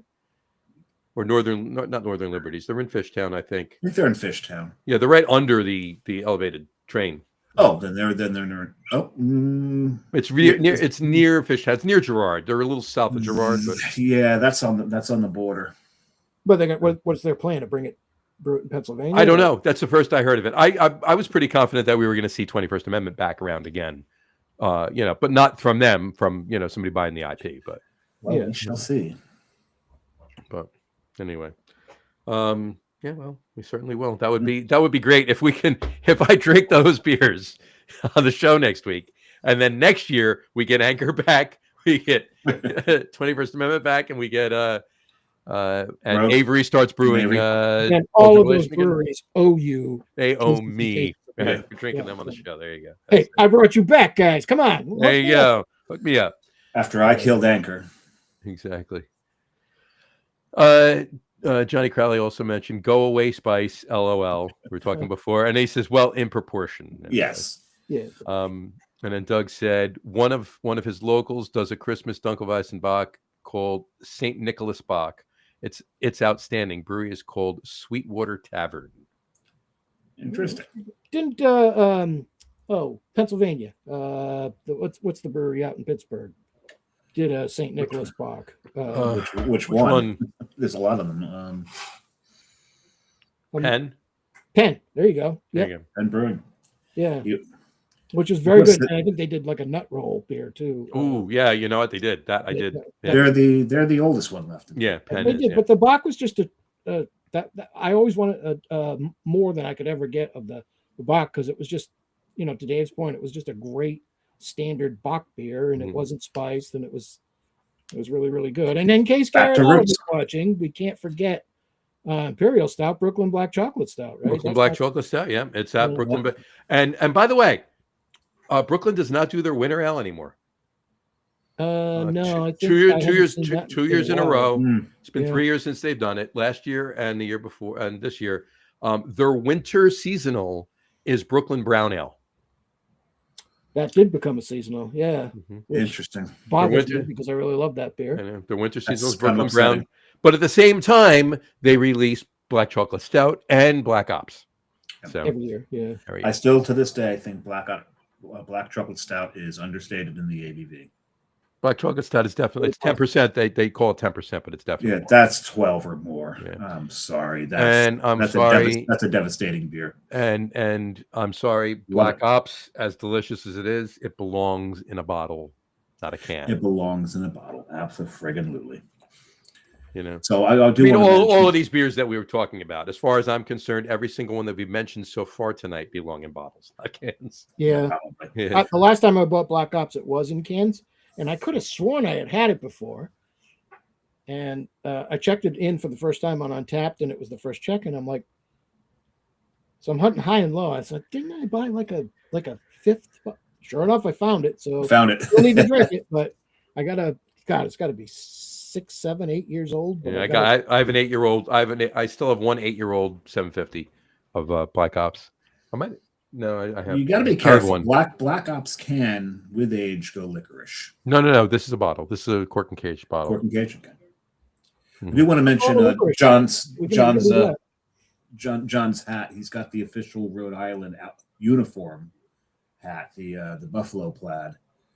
Or not Northern Liberties. They're in Fishtown, I think. I think they're in Fishtown. Yeah, they're right under the elevated train. Oh, then they're near. Oh, it's near Fishtown. It's near Girard. They're a little south of Girard, but yeah, that's on the border. But they got what's their plan to bring it? Brew it in Pennsylvania? I don't know. That's the first I heard of it. I was pretty confident that we were going to see 21st Amendment back around again. But not from them, from somebody buying the IP. But we shall see. But anyway, yeah, well, we certainly will. That would be great if I drink those beers on the show next week, and then next year we get Anchor back, we get 21st Amendment back, and we get and Avery starts brewing. And all of those breweries owe you. They owe me for drinking them on the show. There you go. Hey, I brought you back, guys. Come on. There you go. Hook me up. After I killed Anchor. Exactly. Johnny Crowley also mentioned "Go Away Spice." LOL. We were talking before, and he says, "Well, in proportion." Yes. Yeah. And then Doug said one of his locals does a Christmas Dunkelweizen Bock called St. Nicholas Bock. It's outstanding. Brewery is called Sweetwater Tavern. Interesting. Didn't Pennsylvania. What's the brewery out in Pittsburgh? Did a St. Nicholas Bach. Which one? There's a lot of them. Penn. Penn. There you go. There Yeah. you go. And brewing. Yeah. You- Which was very What's good. And I think they did like a nut roll beer too. Ooh, yeah, you know what they did? That I did. Yeah, They're the oldest one left. yeah, Penn they is, did, yeah. but the Bach was just that I always wanted more than I could ever get of the Bach, because it was just, to Dave's point, it was just a great standard Bach beer, and it wasn't spiced, and it was really, really good. And in case Back to Garrett roots. is watching, we can't forget Imperial Stout, Brooklyn Black Chocolate Stout, right? Brooklyn That's Black not- Chocolate Stout, yeah. It's at Yeah. Brooklyn. And by the way, Brooklyn does not do their winter ale anymore. No, I think 2 years, I 2 haven't years, seen that 2 years in a while. row. Mm. It's been Yeah. 3 years since they've done it. Last year and the year before, and this year, their winter seasonal is Brooklyn Brown Ale. That did become a seasonal, yeah. Which Interesting. bothers winter- me because I really love that beer. And their winter That's seasonal is kind of Brooklyn Brown. upsetting. But at the same time, they release Black Chocolate Stout and Black Ops. So Every year, yeah. there you I go. still, to this day, think Black Chocolate Stout is understated in the ABV. Black Chocolate Stout is definitely, it's 10%. They call it 10%, but it's definitely Yeah, more. that's 12 or more. Yeah. I'm sorry. And I'm that's sorry. that's a devastating beer. And I'm sorry, Love Black it. Ops, as delicious as it is, it belongs in a bottle, not a can. It belongs in a bottle. Absolutely. You know, So I do I mean, want to all mention- of these beers that we were talking about, as far as I'm concerned, every single one that we've mentioned so far tonight belong in bottles, not cans. Yeah. probably. Yeah. The last time I bought Black Ops, it was in cans, and I could have sworn I had it before. And I checked it in for the first time on Untapped, and it was the first check, and I'm like, so I'm hunting high and low. I said, didn't I buy like a fifth? Sure enough, I found it. So Found it. still need to drink it, but it's got to be 6, 7, 8 years old. But Yeah, I have an 8-year-old. I still have one 8-year-old 750 of Black Ops. I have. You got to be a third careful. one. Black Ops can, with age, go licorice. No. This is a bottle. This is a cork and cage bottle. Cork and cage. Okay. Mhm. I do want to mention licorice. John's We can do that. John's hat. He's got the official Rhode Island uniform hat, the buffalo plaid.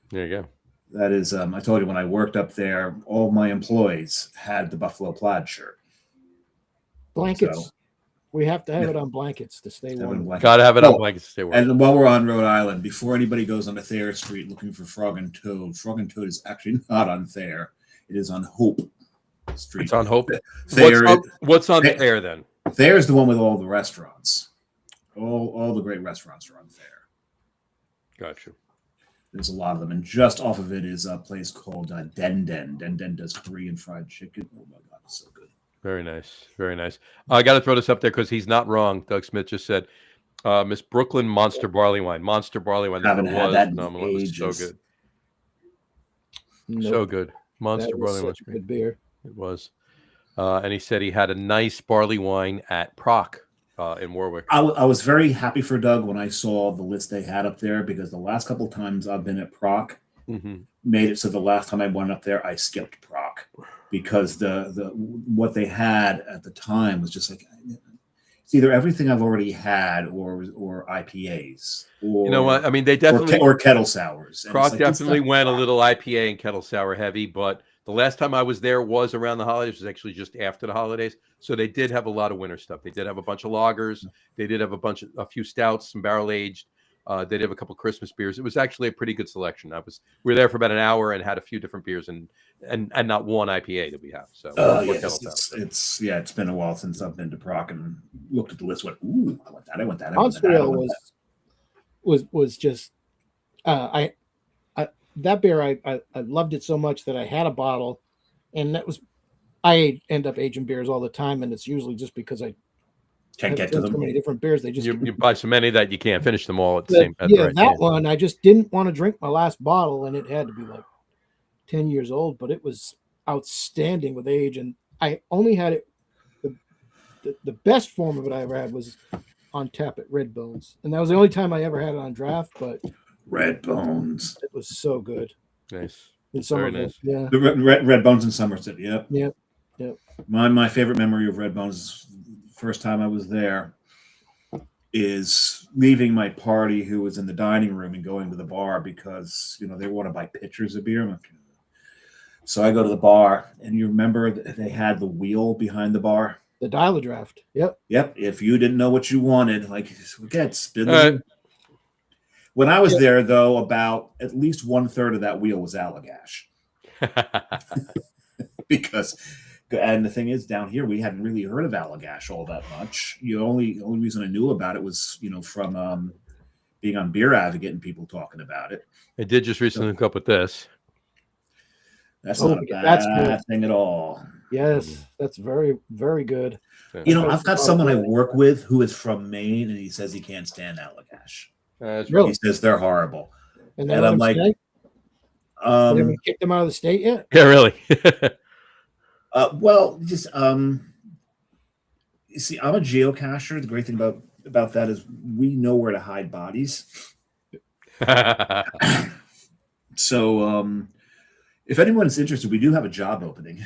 There you go. That is, I told you when I worked up there, all my employees had the buffalo plaid shirt. Blankets. So- We have to have Yeah. it on blankets to stay Having warm. blanket- Got to have it on Oh, blankets to stay warm. And while we're on Rhode Island, before anybody goes onto Thayer Street looking for Frog and Toad is actually not on Thayer. It is on Hope Street. It's on Hope. Thayer, What's on the Thayer- air then? Thayer's the one with all the restaurants. All the great restaurants are on Thayer. Gotcha. There's a lot of them, and just off of it is a place called Den Den. Den Den does Korean fried chicken. Oh my god, it's so good. Very nice. Very nice. I got to throw this up there because he's not wrong. Doug Smith just said, Miss Brooklyn Monster Barley Wine. Monster Barley Wine. Haven't That had was that in phenomenal. It was so ages. good. Nope. So good. Monster That was Barley Wine. such a good beer. It was. And he said he had a nice barley wine at Proc in Warwick. I was very happy for Doug when I saw the list they had up there, because the last couple times I've been at Proc made it so the last time I went up there, I skipped Proc, because the what they had at the time was just like, it's either everything I've already had or IPAs, or You know what? I mean, they definitely or kettle sours. And Proc it's like, this definitely stuff- went a little IPA and kettle sour heavy, but the last time I was there was around the holidays. It was actually just after the holidays. So they did have a lot of winter stuff. They did have a bunch of lagers. They did have a few stouts, some barrel aged. They did have a couple Christmas beers. It was actually a pretty good selection. We were there for about an hour and had a few different beers and not one IPA that we have. So or Yeah, kettle sour. it's been a while since I've been to Proc and looked at the list. Went, ooh, I want that. I want that. I want that. I Montreal want that. was just that beer I loved it so much that I had a bottle, and I end up aging beers all the time, and it's usually just because I Can't have get to so them. many different beers. They just You buy so many that you can't finish them all at the But, same time. that one I just didn't want to drink my last bottle, and it had to be like 10 years old, but it was outstanding with age, and I only had it the best form of it I ever had was on tap at Red Bones, and that was the only time I ever had it on draft, but Red Bones. it was so good. Nice. In some Very of it, nice. yeah. The Red Bones in Somerset. Yep. Yep. My favorite memory of Red Bones is the first time I was there. is leaving my party who was in the dining room and going to the bar because they want to buy pitchers of beer. I'm like, so I go to the bar, and you remember they had the wheel behind the bar. The dial a draft. Yep. Yep. If you didn't know what you wanted, like, forget spin the wheel. When I was there, though, about at least 1/3 of that wheel was Allagash. And the thing is, down here, we hadn't really heard of Allagash all that much. The only reason I knew about it was, from being on Beer Advocate and people talking about it. I did just recently hook up with this. That's not a bad thing at all. Yes, that's very, very good. I've got someone I work with who is from Maine, and he says he can't stand Allagash. Really? He says they're horrible. And I'm like, they haven't kicked them out of the state yet? Yeah, really. Well, just you see, I'm a geocacher. The great thing about that is we know where to hide bodies. So, if anyone is interested, we do have a job opening.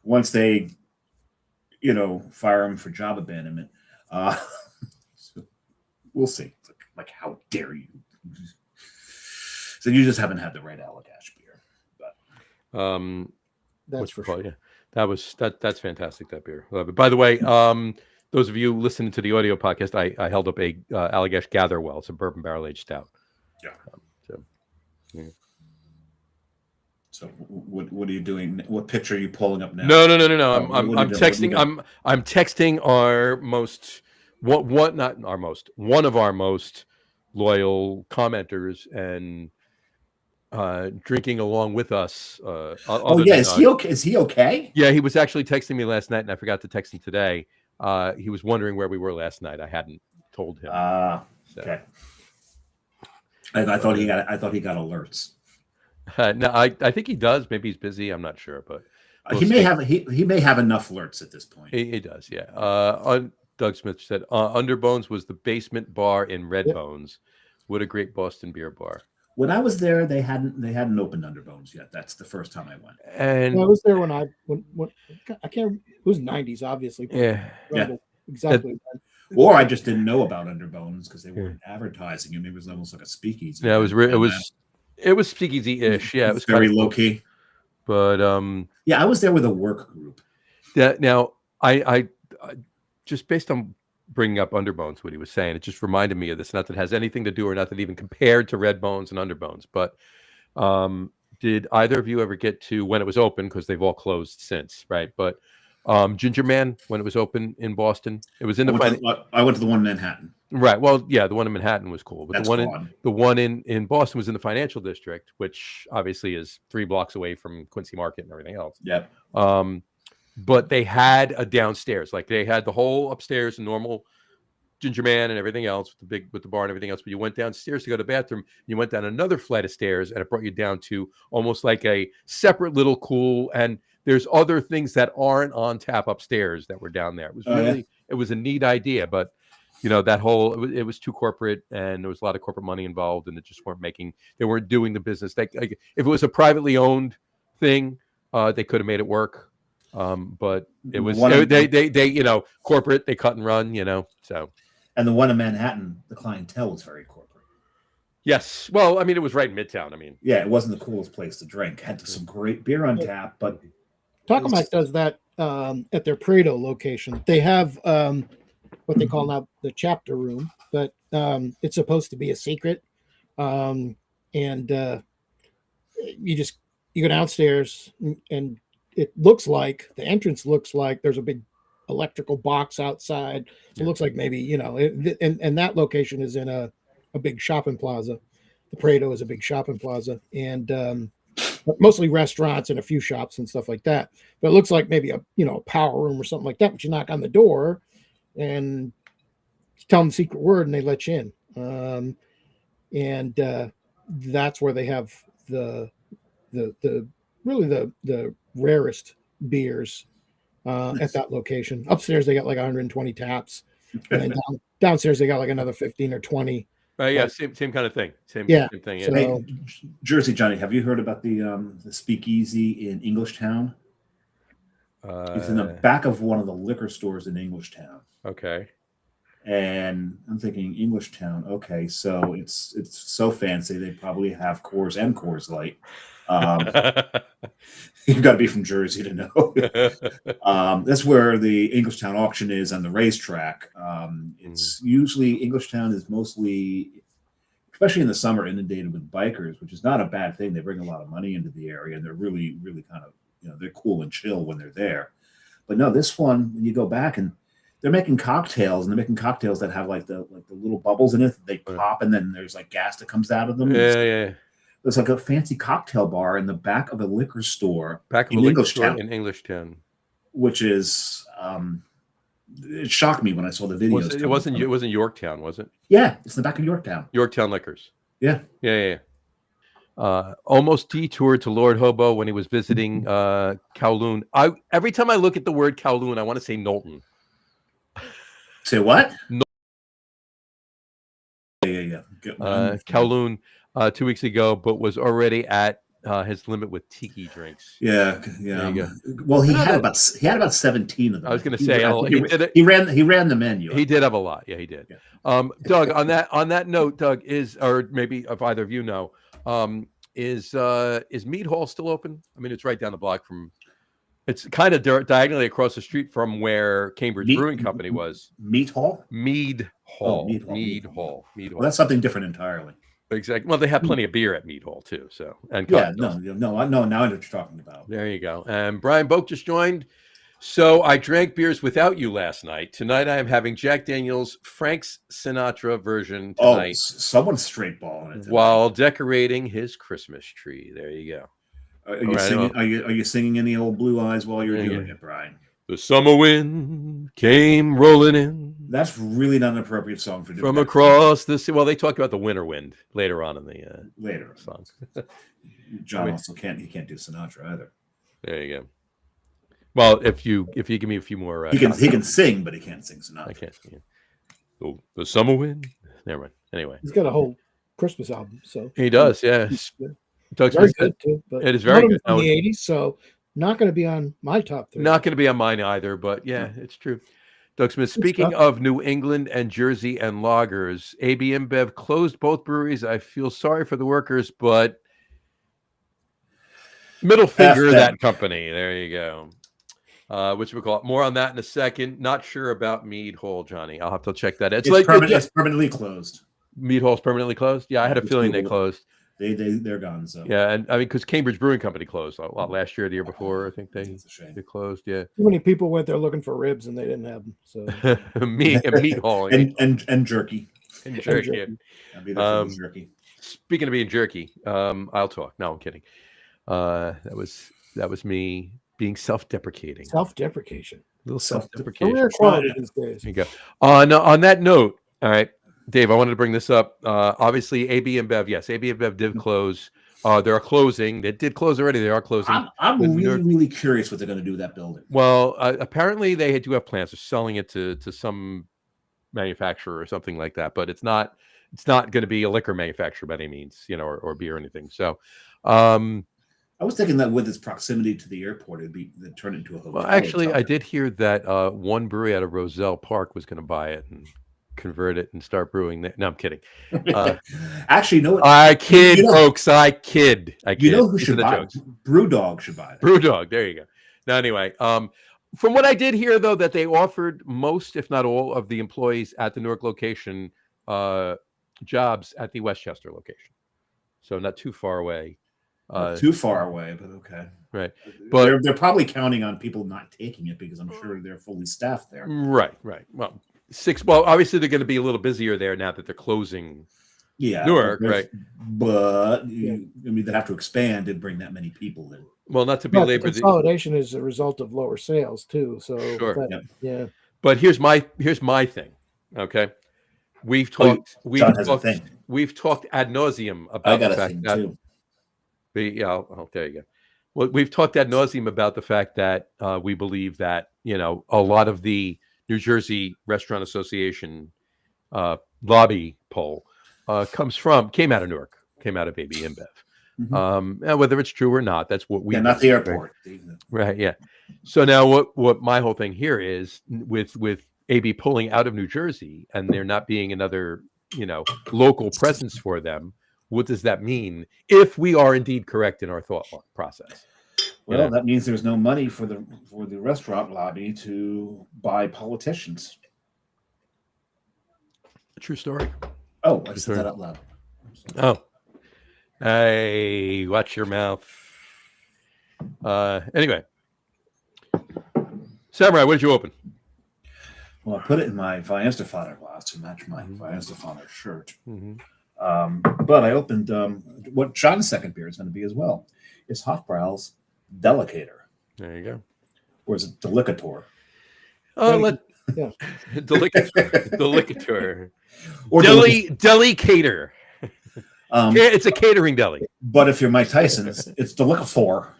Once they, fire them for job abandonment, so we'll see. Like, how dare you? So you just haven't had the right Allagash beer. That's for sure. Yeah. That's fantastic, that beer. Love it. By the way, those of you listening to the audio podcast, I held up a Allagash Gatherwell. It's a bourbon barrel aged stout. Yeah. Yeah. So what are you doing? What picture are you pulling up now? No. I'm texting. I'm texting one of our most loyal commenters and drinking along with us. Is he okay? Is he okay? Yeah, he was actually texting me last night, and I forgot to text him today. He was wondering where we were last night. I hadn't told him. Okay. I thought he got alerts. No, I think he does. Maybe he's busy. I'm not sure, but he may have enough alerts at this point. He does. Yeah. Doug Smith said Underbones was the basement bar in Redbones. What a great Boston beer bar. When I was there, they hadn't opened Underbones yet. That's the first time I went. And I was there when I can't. It was 90s, obviously. Yeah. Exactly. Or I just didn't know about Underbones because they weren't advertising it. Maybe it was almost like a speakeasy. Yeah, it was speakeasy-ish. Yeah, it was very low key. But I was there with a work group. Yeah. Now I just based on bringing up Underbones, what he was saying, it just reminded me of this. Not that it has anything to do or not that even compared to Redbones and Underbones, but did either of you ever get to when it was open? Because they've all closed since, right? But Ginger Man, when it was open in Boston, it was in the I went to the one in Manhattan. Right. Well, yeah, the one in Manhattan was cool, but That's the one in Boston was in the financial district, which obviously is 3 blocks away from Quincy Market and everything else. Yep. But they had a downstairs, like they had the whole upstairs and normal Ginger Man and everything else with the bar and everything else. But you went downstairs to go to the bathroom. You went down another flight of stairs, and it brought you down to almost like a separate little cool. And there's other things that aren't on tap upstairs that were down there. It was it was a neat idea, but that whole it was too corporate, and there was a lot of corporate money involved, and they weren't doing the business. Like if it was a privately owned thing, they could have made it work. But it was they corporate, they cut and run, so. And the one in Manhattan, the clientele was very corporate. Yes. Well, I mean, it was right in Midtown. I mean, yeah, it wasn't the coolest place to drink. Had some great beer on tap, but Taco Mac does that at their Prado location. They have what they call now the chapter room, but it's supposed to be a secret. And you go downstairs, and it looks like the entrance looks like there's a big electrical box outside. So it looks like maybe, and that location is in a big shopping plaza. The Prado is a big shopping plaza, and mostly restaurants and a few shops and stuff like that. But it looks like maybe a power room or something like that. But you knock on the door and tell them the secret word, and they let you in. And that's where they have the rarest beers at that location. Upstairs they got like 120 taps, and then downstairs they got like another 15 or 20. Yeah, same kind of thing. Same thing. Yeah. So, hey, Jersey Johnny, have you heard about the speakeasy in Englishtown? It's in the back of one of the liquor stores in Englishtown. Okay. And I'm thinking Englishtown. Okay, so it's so fancy. They probably have Coors and Coors Light. You've got to be from Jersey to know. That's where the Englishtown auction is on the racetrack. It's usually Englishtown is mostly, especially in the summer, inundated with bikers, which is not a bad thing. They bring a lot of money into the area, and they're really, really kind of, they're cool and chill when they're there. But no, this one, when you go back and they're making cocktails, and they're making cocktails that have like the little bubbles in it that they pop, and then there's like gas that comes out of them. Yeah. There's like a fancy cocktail bar in the back of a liquor store in Englishtown, which is it shocked me when I saw the videos. It wasn't Yorktown, was it? Yeah, it's in the back of Yorktown. Yorktown Liquors. Yeah. Almost detoured to Lord Hobo when he was visiting Kowloon. Every time I look at the word Kowloon, I want to say Knowlton. Say what? Kowloon 2 weeks ago, but was already at his limit with tiki drinks. Yeah. Well, he had about 17 of them. I was going to say he ran the menu. He did have a lot. Yeah, he did. Yeah. Doug, on that note, Doug, or maybe if either of you know, is Mead Hall still open? I mean, it's right down the block from. It's kind of diagonally across the street from where Cambridge Brewing Company was. Mead Hall. Mead Hall. Well, that's something different entirely. Exactly. Well, they have plenty of beer at Mead Hall too. So no. Now I know what you're talking about. There you go. And Brian Boak just joined. So I drank beers without you last night. Tonight I am having Jack Daniel's Frank Sinatra version tonight. Oh, someone's straight balling it tonight. While decorating his Christmas tree. There you go. Are you singing any old Blue Eyes while you're doing it, Brian? The summer wind came rolling in. That's really not an appropriate song for doing from across the sea. Well, they talk about the winter wind later on in the song. John also can't do Sinatra either. There you go. Well, if you give me a few more, he can sing, but he can't sing Sinatra. I can't. Yeah. The summer wind. Never mind. Anyway, he's got a whole Christmas album, so he does. Yeah. Doug's very good too. But it is very good. From the '80s, so not going to be on my top 3. Not going to be on mine either, but yeah, it's true. Doug Smith, speaking of New England and Jersey and lagers, AB InBev closed both breweries. I feel sorry for the workers, but middle finger that company. There you go. Which we call it. More on that in a second. Not sure about Mead Hall, Johnny. I'll have to check that. It's permanently closed. Mead Hall's permanently closed? Yeah, I had a feeling they closed. They're gone. So yeah, and I mean, because Cambridge Brewing Company closed a lot last year, the year before. I think they closed. Yeah, too many people went there looking for ribs and they didn't have them. So Meat Hall and jerky. And jerky. I'll be there for the jerky. Speaking of being jerky, I'll talk. No, I'm kidding. That was me being self-deprecating. Self-deprecation. A little self-deprecation. There you go. On that note, all right. Dave, I wanted to bring this up. Obviously, AB InBev, yes, AB InBev did close. They're closing. They did close already. They are closing. I'm really curious what they're going to do with that building. Well, apparently they do have plans. They're selling it to some manufacturer or something like that. But it's not going to be a liquor manufacturer by any means, or beer or anything. So, I was thinking that with its proximity to the airport, it'd turn into a hotel. Well, actually, I did hear that one brewery out of Roselle Park was going to buy it and convert it and start brewing that. No, I'm kidding. Actually, no. I kid, folks. I kid. You know who should buy it? Brewdog should buy it. Brewdog. There you go. Now, anyway, from what I did hear, though, that they offered most, if not all, of the employees at the Newark location jobs at the Westchester location. So not too far away. Too far away, but okay. Right. But they're probably counting on people not taking it because I'm sure they're fully staffed there. Right. Well, obviously they're going to be a little busier there now that they're closing Newark, right? But they have to expand and bring that many people in. Well, not to belabor the consolidation is a result of lower sales too. So sure. Yeah. But here's my thing. Okay. We've talked ad nauseum about the fact that too. There you go. Well, we've talked ad nauseum about the fact that we believe that a lot of the New Jersey Restaurant Association lobby poll came out of Newark, came out of AB InBev. Mhm. Whether it's true or not, that's what we Yeah, not the believe, right? airport. Right. Yeah. So now what my whole thing here is with AB pulling out of New Jersey and there not being another, local presence for them, what does that mean if we are indeed correct in our thought process? Well, that means there's no money for the restaurant lobby to buy politicians. True story. Oh, I said that out loud. Oh. Hey, watch your mouth. Anyway. Samurai, what did you open? Well, I put it in my Weihenstephaner glass to match my Weihenstephaner shirt. But I opened what John's second beer is going to be as well. It's Hofbrau's Delicator. There you go. Or is it Delicator? Yeah. Delicator. Or Delicator. It's a catering deli. But if you're Mike Tyson, it's Delicafor.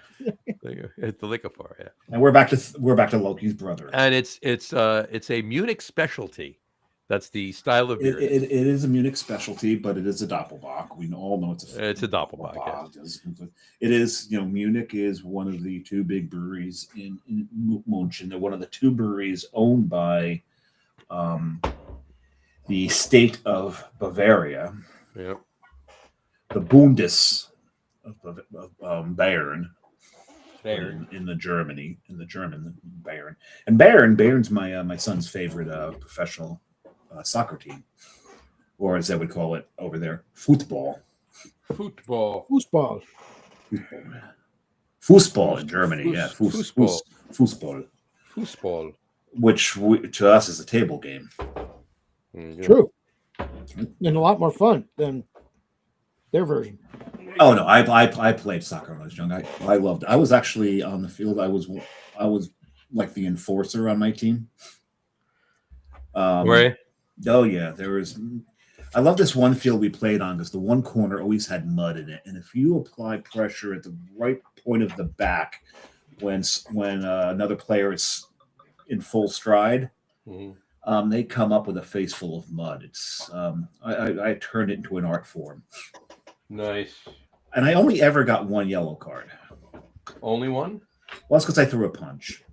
It's Delicafor, yeah. And we're back to Loki's brother. And it's a Munich specialty. That's the style of beer. It is a Munich specialty, but it is a Doppelbock. We all know it's a Doppelbock. Yeah. It is, Munich is one of the two big breweries in München. They're one of the two breweries owned by the state of Bavaria. Yeah. The Bundes of Bayern. In the German Bayern. And Bayern's my son's favorite professional soccer team, or as they would call it over there, football. Football in Germany, yeah. Fußball. Which to us is a table game. True. And a lot more fun than their version. Oh no, I played soccer when I was young. I loved it. I was actually on the field. I was like the enforcer on my team. Right. Oh yeah, there was. I love this one field we played on because the one corner always had mud in it, and if you apply pressure at the right point of the back, when another player is in full stride, they come up with a face full of mud. It's I turned it into an art form. Nice. And I only ever got one yellow card. Only one? Well, that's because I threw a punch.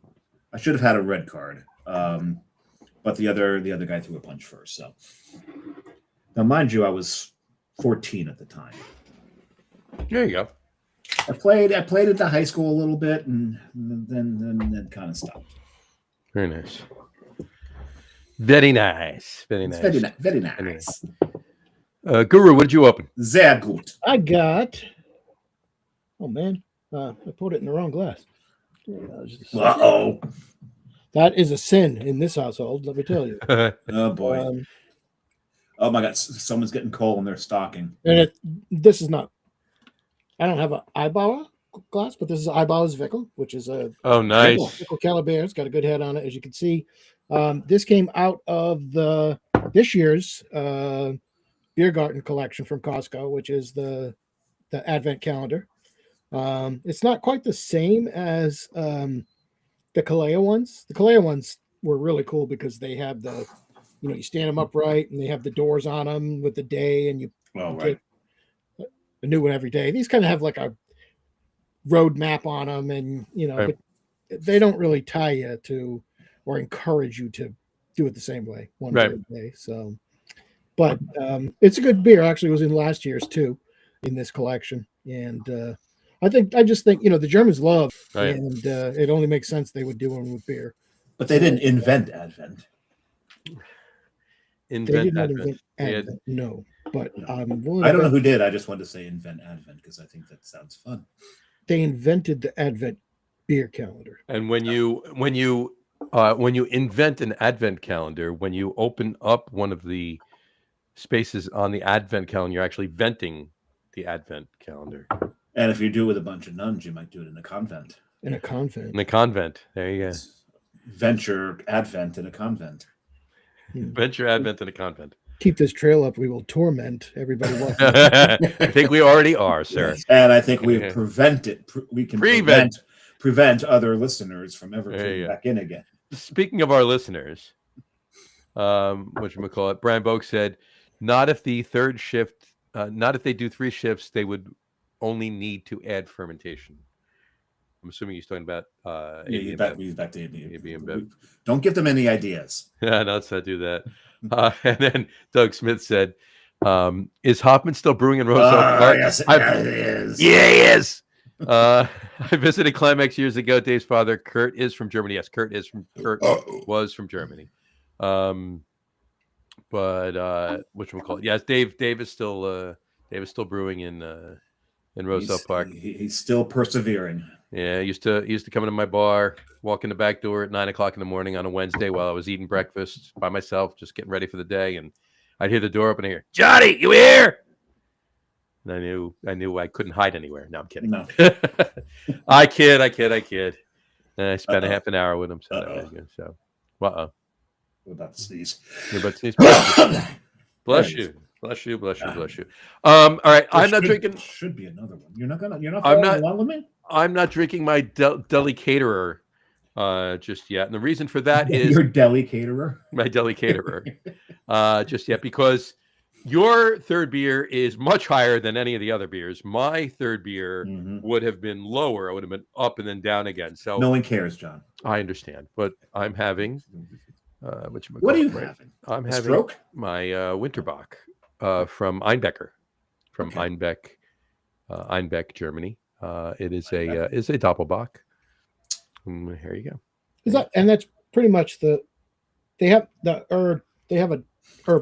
I should have had a red card. But the other guy threw a punch first. So now, mind you, I was 14 at the time. There you go. I played at the high school a little bit, and then kind of stopped. Very nice. Very nice. Very nice. Very nice. Guru, what did you open? Sehr gut. I got. Oh man, I put it in the wrong glass. Uh-oh. That is a sin in this household. Let me tell you. Oh boy. Oh my God! Someone's getting coal in their stocking. And this is not. I don't have an Eibauer glass, but this is Eibauer's Vickel, which is a nice Vickel Caliber. It's got a good head on it, as you can see. This came out of this year's Beer Garden collection from Costco, which is the Advent calendar. It's not quite the same as the Kalea ones. The Kalea ones were really cool because they have you stand them upright and they have the doors on them with the day, and you get a new one every day. These kind of have like a road map on them, and right. But they don't really tie you to or encourage you to do it the same way one day. So, but it's a good beer. Actually, it was in last year's too in this collection, and I just think the Germans love, and it only makes sense they would do one with beer. But they didn't invent Advent. They did not invent Advent, no. But I don't know who did. I just wanted to say invent Advent because I think that sounds fun. They invented the Advent beer calendar. And when you invent an Advent calendar, when you open up one of the spaces on the Advent calendar, you're actually venting the Advent calendar. And if you do it with a bunch of nuns, you might do it in a convent. In a convent. In a convent. There you go. Venture Advent in a convent. Venture Advent in a convent. Keep this trail up. We will torment everybody. I think we already are, sir. Yes. And I think we prevent it. We can prevent other listeners from ever getting back in again. Speaking of our listeners, Brian Boak said, not if the third shift, not if they do 3 shifts, they would only need to add fermentation. I'm assuming he's talking about Yeah, AB he's back to AB AB. InBev. Don't give them any ideas. Yeah, no, let's not do that. And then Doug Smith said, "Is Hoffman still brewing in Roselle Park?" Yes, it is. Yeah, he is. I visited Climax years ago. Dave's father, Kurt, is from Germany. Yes, Kurt was from Germany. But which we'll call it. Yes, Dave is still brewing in Roselle Park. He's still persevering. Yeah, he used to come into my bar, walk in the back door at 9:00 in the morning on a Wednesday while I was eating breakfast by myself, just getting ready for the day, and I'd hear the door open and hear, "Johnny, you here?" And I knew I couldn't hide anywhere. No, I'm kidding. No. I kid. And I spent a half an hour with him. So that was good. So, We're about to sneeze. you're about to sneeze. Bless you. All right. I'm not drinking. Should be another one. You're not following along with me? I'm not drinking my deli caterer just yet. And the reason for that is your deli caterer. My deli caterer. Just yet, because your third beer is much higher than any of the other beers. My third beer would have been lower. I would have been up and then down again. So no one cares, John. I understand, but I'm having. What are you having? I'm having stroke? My Winterbach from Einbecker, from Einbeck, Germany. It is a Doppelbock. Here you go. That's pretty much they have a herb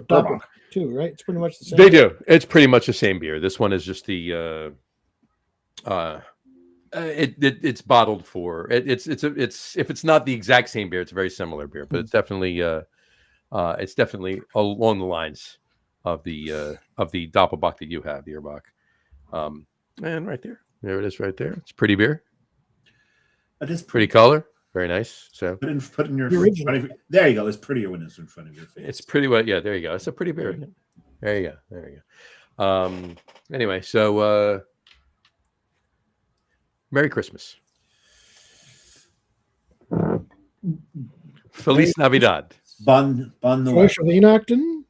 Doppelbock too, right? It's pretty much the same. They do. It's pretty much the same beer. This one is just the it's bottled for it's if it's not the exact same beer, it's a very similar beer, but it's definitely along the lines of the Doppelbock that you have, the Erbach. And right there it is, right there. It's a pretty beer. It is pretty color, very nice. So put in your front of, there you go. It's prettier when it's in front of your face. It's pretty well. Yeah, there you go. It's a pretty beer. There you go. Anyway, so Merry Christmas. Feliz Navidad. Bon Noel. Feliz Weihnachten.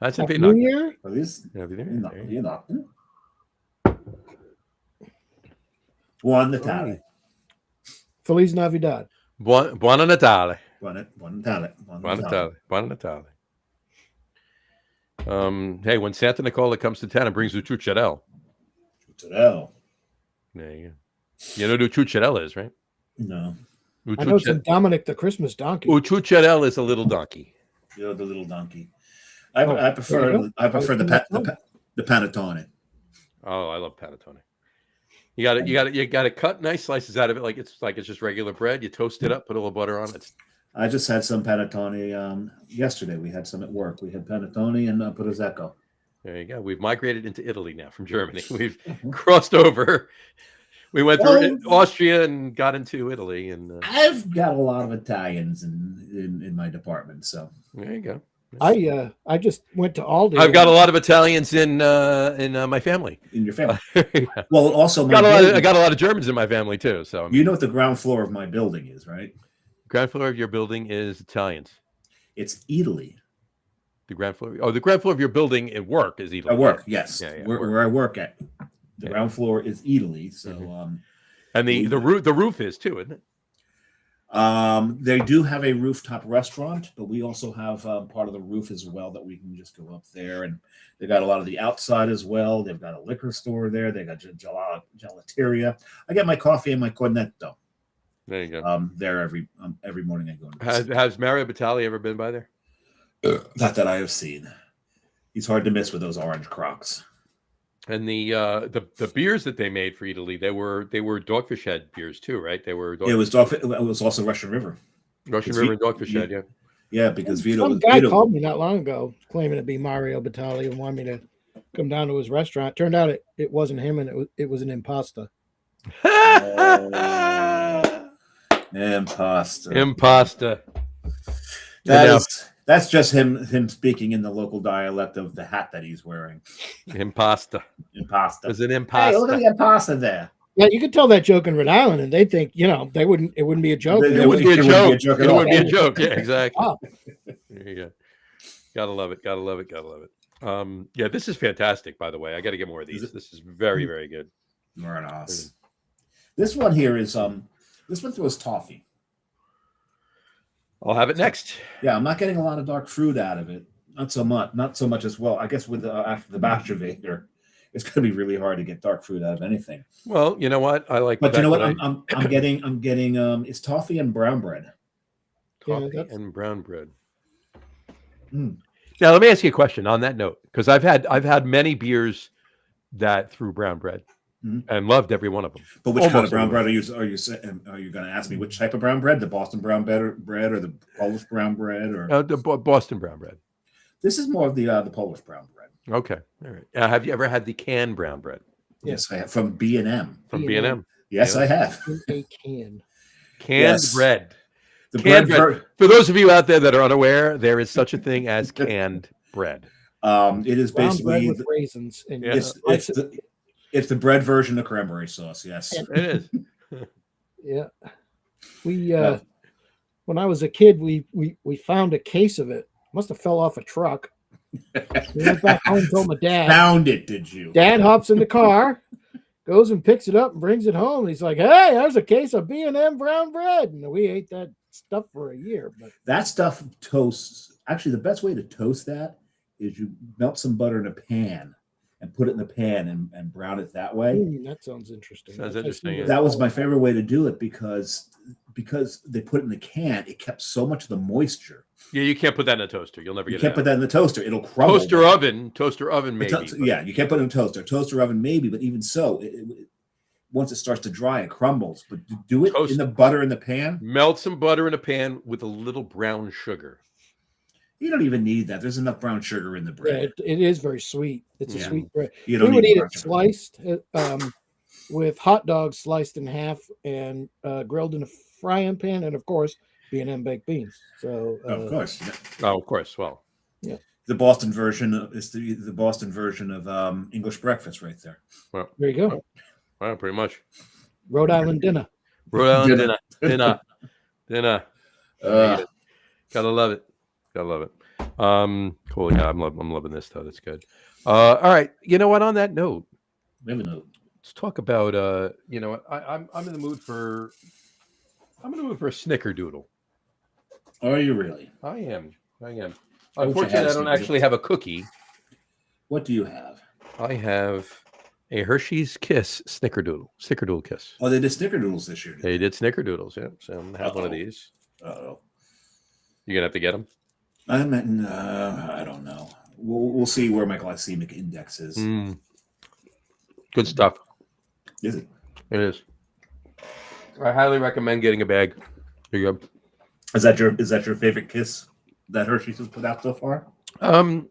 That's in New Year. Feliz Navidad. Buon Natale. Feliz Navidad. Buon Natale. Buon Natale. Buon Natale. Hey, when Santa Nicola comes to town and brings you Chucharel. Chucharel. There you go. You know who Chucharel is, right? No. I know it's Dominic the Christmas donkey. Chucharel is a little donkey. You're the little donkey. I prefer the panettone. Oh, I love panettone. You got to cut nice slices out of it, like it's just regular bread. You toast it up, put a little butter on it. I just had some panettone yesterday. We had some at work. We had panettone and prosecco. There you go. We've migrated into Italy now from Germany. We've crossed over. We went through Austria and got into Italy. And I've got a lot of Italians in my department. So there you go. I just went to Aldi. I've got a lot of Italians in my family. In your family. Well, also I got a lot of Germans in my family too. So you know what the ground floor of my building is, right? Ground floor of your building is Italians. It's Italy. The ground floor. Oh, the ground floor of your building at work is Italy. At work, yes. Yeah, where I work at. The ground floor is Italy. So and the roof is too, isn't it? They do have a rooftop restaurant, but we also have part of the roof as well that we can just go up there, and they got a lot of the outside as well. They've got a liquor store there. They got gelateria. I get my coffee and my cornetto. There you go. There every morning I go. Has Mario Batali ever been by there? Not that I have seen. He's hard to miss with those orange Crocs. And the beers that they made for Italy, they were Dogfish Head beers too, right? They were. It was also Russian River. Russian River and Dogfish Head, yeah. Yeah, because Vito. Some guy called me not long ago claiming to be Mario Batali and wanted me to come down to his restaurant. Turned out it wasn't him, and it was an impasta. Impasta. That's just him speaking in the local dialect of the hat that he's wearing. Impasta. There's an impasta. Hey, look at the impasta there. Yeah, you could tell that joke in Rhode Island, and they think it wouldn't be a joke. It wouldn't be a joke. It wouldn't be a joke. Yeah, exactly. Oh. There you go. Gotta love it. Yeah, this is fantastic. By the way, I got to get more of Is these. it? This is very, very good. Very nice. This one here is this one throws toffee. I'll have it next. Yeah, I'm not getting a lot of dark fruit out of it. Not so much as well. I guess with after the Bachelor, it's going to be really hard to get dark fruit out of anything. Well, you know what? I like. But the you know what? fact I'm getting it's toffee and brown bread. Yeah, coffee that's- and brown bread. Mm. Now, let me ask you a question on that note, because I've had many beers that threw brown bread Mhm. and loved every one of them. But which kind of Almost brown every bread are you going to ask me which type of brown bread? The Boston brown bread or the Polish brown bread or The Boston brown bread. this is more of the Polish brown bread. Okay, all right. Have you ever had the canned brown bread Yeah. Yes, I have from B&M. from B&M. B&M? Yes, Yeah. I have. in a can. Canned Yes. bread. The Canned bread. bread. For those of you out there that are unaware, there is such a thing as canned bread. It is Brown bread basically with raisins. And Yeah. it's the bread version of cranberry sauce. Yes. It is. yeah. We Yeah. when I was a kid, we found a case of it. Must have fell off a truck. We went back home, told my dad. Found it, did you? Dad hops in the car, goes and picks it up and brings it home. He's like, "Hey, there's a case of B&M brown bread." And we ate that stuff for a year. But That stuff toasts. Actually, the best way to toast that is you melt some butter in a pan and put it in the pan and brown it that way. that sounds interesting. Sounds I interesting, see yeah. That was my favorite way to do it because they put it in the can, it kept so much of the moisture. Yeah, you can't put that in a toaster. You'll never You get can't it put out. that in the toaster; it'll crumble. Toaster oven, maybe. Yeah, you can't put it in a toaster oven, maybe. But even so, once it starts to dry, it crumbles. But do it Toast. in the butter in the pan. Melt some butter in a pan with a little brown sugar. You don't even need that. There's enough brown sugar in the Yeah, bread. it is very sweet. It's a Yeah. sweet bread. You We don't would need eat brown it sugar. sliced with hot dogs sliced in half and grilled in a frying pan, and of course B&M baked beans. So Of course, Oh, of course. Well, the Boston version is the Boston version of English breakfast right there. there you go. well, pretty much. Rhode Island dinner. Rhode Island dinner. Uh, Gotta love it. Cool. Yeah, I'm loving this though. That's good. All right. You know what? On that note, we have a note. let's talk about. You know what? I'm in the mood for. I'm in the mood for a snickerdoodle. Are you really? I am. I wish I had Unfortunately, a I don't snickerdoodle. actually have a cookie. What do you have? I have a Hershey's Kiss Snickerdoodle Kiss. Oh, they did snickerdoodles this year. They did snickerdoodles, yeah. So I'm gonna have one of Uh-oh. these. Oh, You're gonna have to get them. I don't know. We'll see where my glycemic index is. Good stuff. Is it? It is. I highly recommend getting a bag. Here you go. Is that your favorite kiss that Hershey's has put out so far?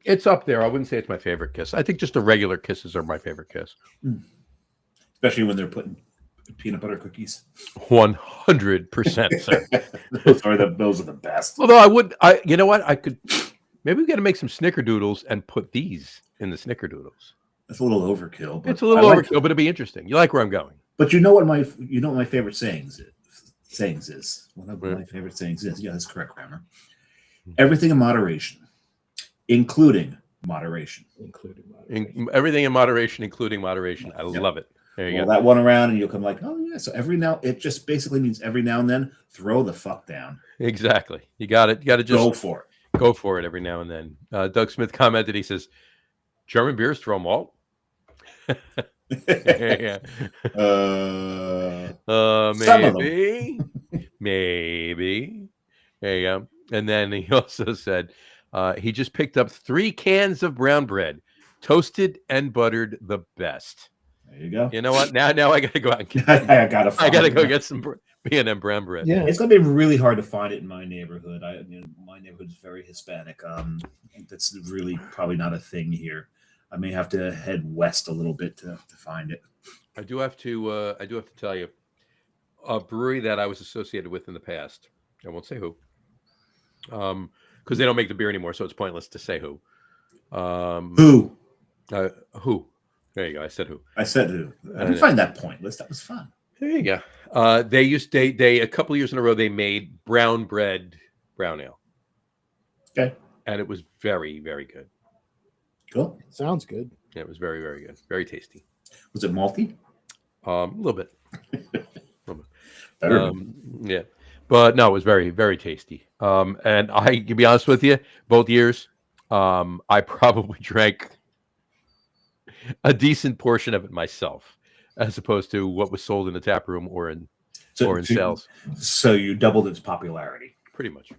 It's up there. I wouldn't say it's my favorite kiss. I think just the regular kisses are my favorite kiss. Especially when they're putting peanut butter cookies. 100%, sir. those are the best. Although you know what? I could maybe we got to make some snickerdoodles and put these in the snickerdoodles. It's a little overkill. But It's a little I like overkill, but it'll be interesting. You like where I'm going? But you know what my favorite sayings is. One of Right. my favorite sayings is. Yeah, that's correct grammar. Everything in moderation, including moderation. Including moderation. Everything in moderation, including moderation. I love it. There you Roll go. that one around, and you'll come like, oh yeah. So it just basically means every now and then, throw the fuck down. Exactly. You got it. You got to just Go for it. go for it every now and then. Doug Smith commented. He says, "German beers throw malt." Yeah. Some of them. Maybe. There you go. And then he also said he just picked up 3 cans of brown bread, toasted and buttered, the best. There you go. You know what? Now I got to go out and get. I gotta. I got to find go it. get some B&M brown bread. Yeah. It's gonna be really hard to find it in my neighborhood. My neighborhood is very Hispanic. That's really probably not a thing here. I may have to head west a little bit to find it. I do have to tell you a brewery that I was associated with in the past. I won't say who. Because they don't make the beer anymore, so it's pointless to say who. Who? Who? There you go. I said who. I said who. I didn't find that pointless. That was fun. There you go. They a couple years in a row they made brown bread brown ale. Okay. And it was very, very good. Cool. Sounds good. Yeah, it was very, very good. Very tasty. Was it malty? A little bit. Better. Yeah. But no, it was very, very tasty. And I can be honest with you, both years, I probably drank a decent portion of it myself, as opposed to what was sold in the tap room or in sales. So you doubled its popularity. Pretty much.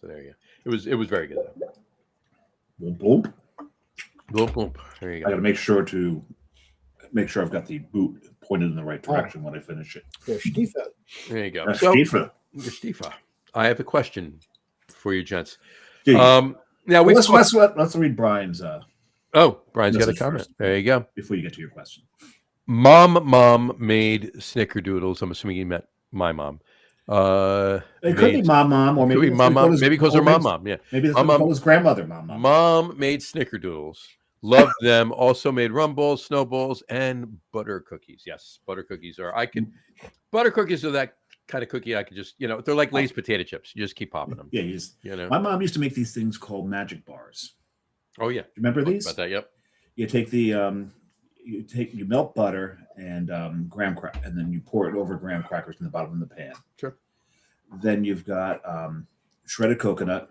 So there you go. It was very good though. Boom, boom. Bloop, bloop. There you I go. got to make sure I've got the boot pointed in the right direction when I finish it. Der Stiefel. There you go. That's So, Stiefel. Mr. Stiefel, I have a question for you, gents. Dude, Now let's read Brian's Brian's got a message comment. first. There you go. before you get to your question. Mom made snickerdoodles. I'm assuming he meant my mom. It could be mom, or Could maybe be mom. Maybe because her mom. Yeah. Maybe that's what his grandmother, mom. Mom made snickerdoodles. Loved them. Also made rum balls, snowballs, and butter cookies. Yes, butter cookies are. Butter cookies are that kind of cookie. I could just, they're like Lay's potato chips. You just keep popping them. Yeah, My mom used to make these things called magic bars. Oh yeah. Remember these? About that, yep. You take you melt butter and graham cracker, and then you pour it over graham crackers in the bottom of the pan. Sure. Then you've got shredded coconut,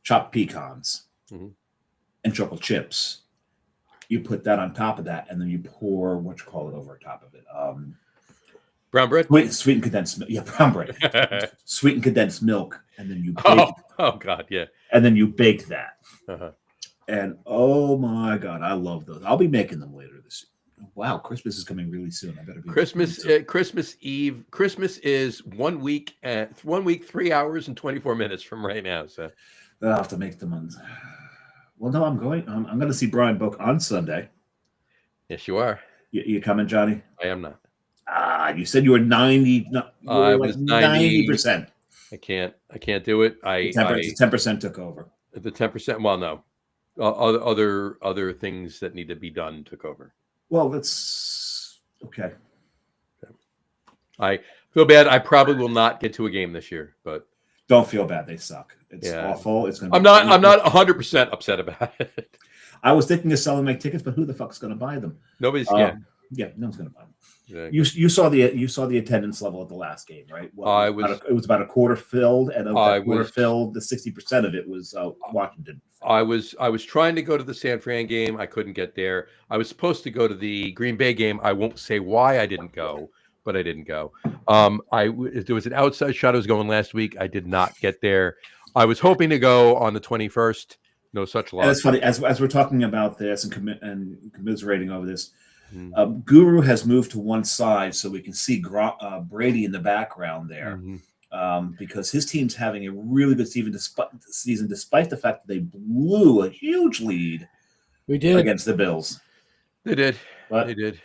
chopped pecans, and chocolate chips. You put that on top of that, and then you pour over top of it. Brown bread. Sweet and condensed milk. Yeah, brown bread. Sweet and condensed milk, and then you bake oh God, yeah. And then you bake that. Uh-huh. And oh my God, I love those. I'll be making them later this year. Wow, Christmas is coming really soon. I better be Christmas Eve. Christmas is 1 week, 3 hours and 24 minutes from right now. So I'll have to make them on. Well, no, I'm going to see Brian Book on Sunday. Yes, you are. You coming, Johnny? I am not. You said you were 90. I was 90%. I can't do it. 10% took over. The 10%. Well, no. Other things that need to be done took over. Well, that's okay. I feel bad. I probably will not get to a game this year, but don't feel bad. They suck. It's awful. It's gonna. I'm not 100% upset about it. I was thinking of selling my tickets, but who the fuck's going to buy them? Nobody's. No one's going to buy them. Yeah. You saw the attendance level at the last game, right? It was about a quarter filled, and of that quarter filled, the 60% of it was Washington. I was trying to go to the San Fran game. I couldn't get there. I was supposed to go to the Green Bay game. I won't say why I didn't go, but I didn't go. There was an outside shot I was going last week. I did not get there. I was hoping to go on the 21st. No such luck. And it's funny as we're talking about this and commiserating over this. Guru has moved to one side so we can see Brady in the background there, because his team's having a really good season despite the fact that they blew a huge lead. We did against the Bills. They did. But they did.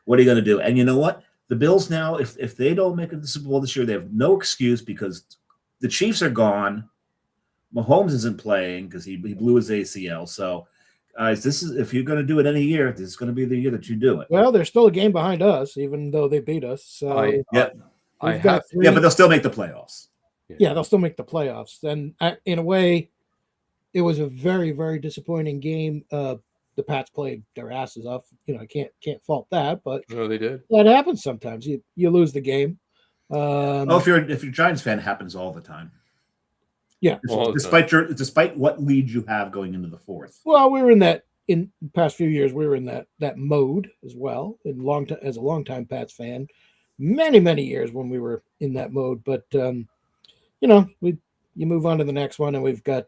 What are you going to do? And you know what? The Bills now, if they don't make it to the Super Bowl this year, they have no excuse because the Chiefs are gone. Mahomes isn't playing because he blew his ACL. So. Guys, if you're going to do it any year, this is going to be the year that you do it. Well, they're still a game behind us, even though they beat us. So but they'll still make the playoffs. Yeah, they'll still make the playoffs. And in a way, it was a very, very disappointing game. The Pats played their asses off. I can't fault that, but no, they did. That happens sometimes. You lose the game. If you're a Giants fan, it happens all the time. Yeah, despite what lead you have going into the fourth. Well, we were in the past few years. We were in that mode as well. As a longtime Pats fan, many years when we were in that mode. But you move on to the next one, and we've got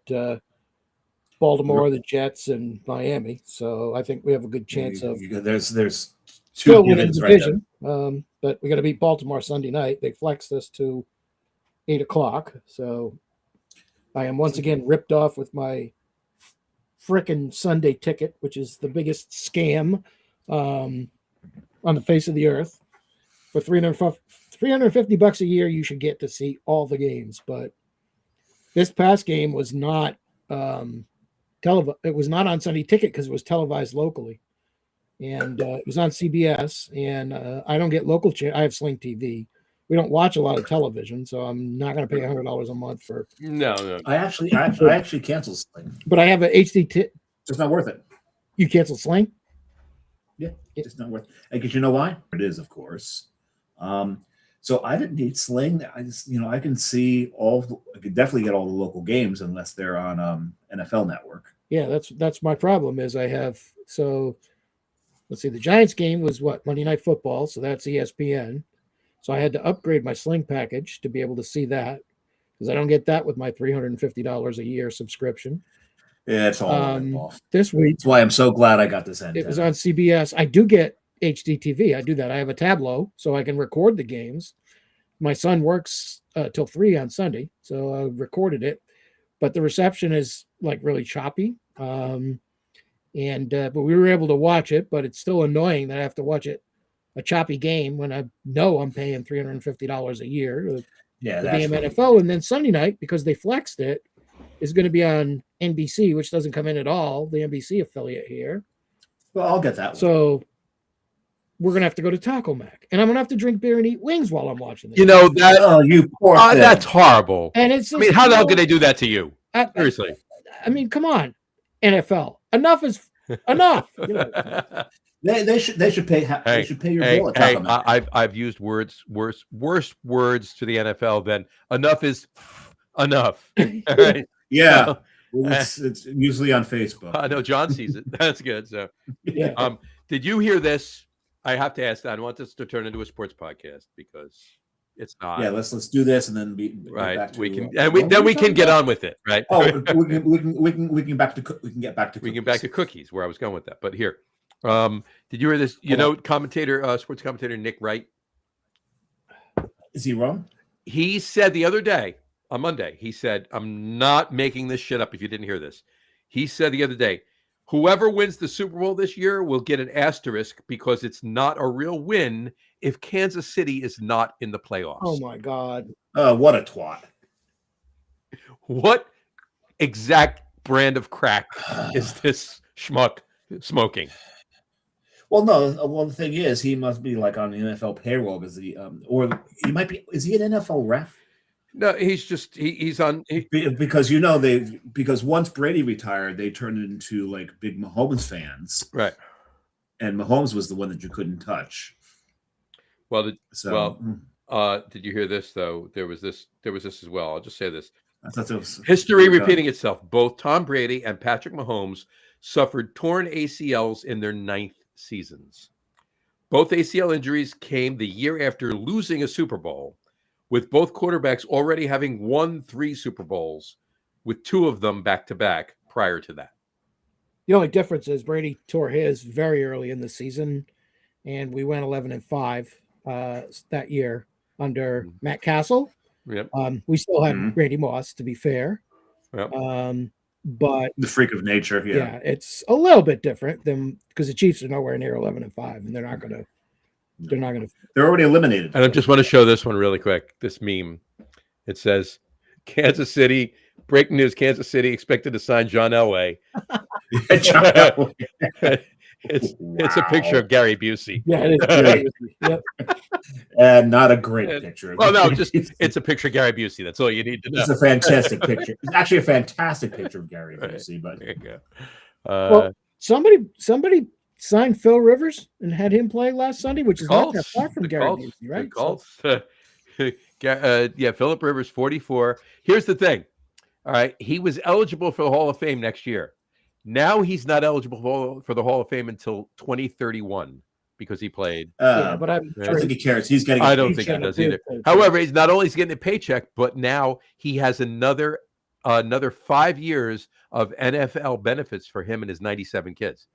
Baltimore, the Jets, and Miami. So I think we have a good chance of there's still winning the division. Right, but we got to beat Baltimore Sunday night. They flexed us to 8:00. So. I am once again ripped off with my frickin' Sunday ticket, which is the biggest scam on the face of the earth. For $350 a year, you should get to see all the games. But this past game was not televised. It was not on Sunday Ticket because it was televised locally, and it was on CBS. And I don't get local channel. I have Sling TV, we don't watch a lot of television, so I'm not going to pay $100 a month for. No. I actually canceled Sling. But I have a HD. It's not worth it. You canceled Sling? Yeah, it's not worth it. Because you know why? It is, of course. So I didn't need Sling. I just, I can see I could definitely get all the local games unless they're on NFL Network. Yeah, that's my problem. Is I have let's see, the Giants game was Monday Night Football, so that's ESPN. So I had to upgrade my Sling package to be able to see that because I don't get that with my $350 a year subscription. Yeah, it's all off. This week. That's why I'm so glad I got this antenna. It was on CBS. I do get HD TV. I do that. I have a Tableau, so I can record the games. My son works till 3 on Sunday, so I recorded it. But the reception is like really choppy. But we were able to watch it, but it's still annoying that I have to watch a choppy game when I know I'm paying $350 a year to be in NFL. And then Sunday night, because they flexed it, is going to be on NBC, which doesn't come in at all, the NBC affiliate here. Well, I'll get that one. So we're going to have to go to Taco Mac. And I'm going to have to drink beer and eat wings while I'm watching this. You know that. Oh, you poor thing. That's horrible. And it's just, how the hell could they do that to you? Seriously. I mean, come on, NFL. Enough is enough. They should pay. They should pay your bill at Taco Mac. I've used worse words to the NFL than enough is enough. All right. Yeah. It's usually on Facebook. I know John sees it. That's good. So, yeah. Did you hear this? I have to ask that. I want this to turn into a sports podcast because it's not. Yeah, let's do this and then right. Back to, we can we can get on with it. Right. Oh, we can get back to cookies. We can get back to cookies where I was going with that. But here, did you hear this? Sports commentator Nick Wright. Is he wrong? He said the other day on Monday. He said, "I'm not making this shit up." If you didn't hear this, he said the other day, whoever wins the Super Bowl this year will get an asterisk because it's not a real win if Kansas City is not in the playoffs. Oh, my God. What a twat. What exact brand of crack is this schmuck smoking? Well, no. Well, the thing is, he must be like on the NFL payroll because or he might be. Is he an NFL ref? No, he's just he's on because because once Brady retired, they turned into like big Mahomes fans, right? And Mahomes was the one that you couldn't touch. Well, did you hear this though? There was this as well. I'll just say this: I thought it was history repeating itself. Both Tom Brady and Patrick Mahomes suffered torn ACLs in their 9th seasons. Both ACL injuries came the year after losing a Super Bowl, with both quarterbacks already having won 3 Super Bowls, with 2 of them back-to-back prior to that. The only difference is Brady tore his very early in the season, and we went 11-5 that year under Matt Castle. Yep. We still had Randy Moss, to be fair. Yep. But the freak of nature, yeah, it's a little bit different than because the Chiefs are nowhere near 11-5, and they're not going to. They're already eliminated. And I just want to show this one really quick. This meme. It says, Kansas City, breaking news, Kansas City expected to sign John Elway. It's a picture of Gary Busey. Yeah, it is. Yep. And not a great picture. Well, no, it's a picture of Gary Busey. That's all you need to know. It's a fantastic picture. It's actually a fantastic picture of Gary Busey. But there you go. Well, somebody signed Phil Rivers and had him play last Sunday, which is not that far from Gary Busey, right? Philip Rivers, 44. Here's the thing. All right, he was eligible for the Hall of Fame next year. Now he's not eligible for the Hall of Fame until 2031 because he played. But I don't think he cares. He's getting. I don't think he does either. However, he's not only getting a paycheck, but now he has another 5 years of NFL benefits for him and his 97 kids.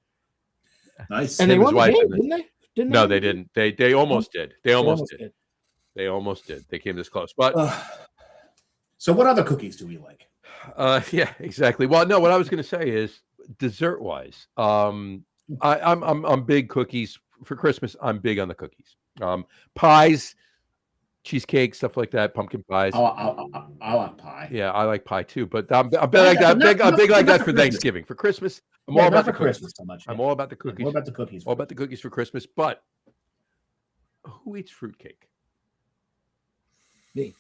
Nice. And they won the game, didn't they? No, they didn't. They almost did. They almost did. They almost did. They came this close. But so, what other cookies do we like? Yeah, exactly. Well, no, what I was going to say is dessert wise. I'm big cookies for Christmas. I'm big on the cookies. Pies, cheesecake, stuff like that. Pumpkin pies. I like pie. Yeah, I like pie too. But I'm big like that for Thanksgiving. For Christmas, I'm all about the Christmas so much. I'm all about the cookies. What about the cookies? All about the cookies for Christmas. But who eats fruitcake? Me.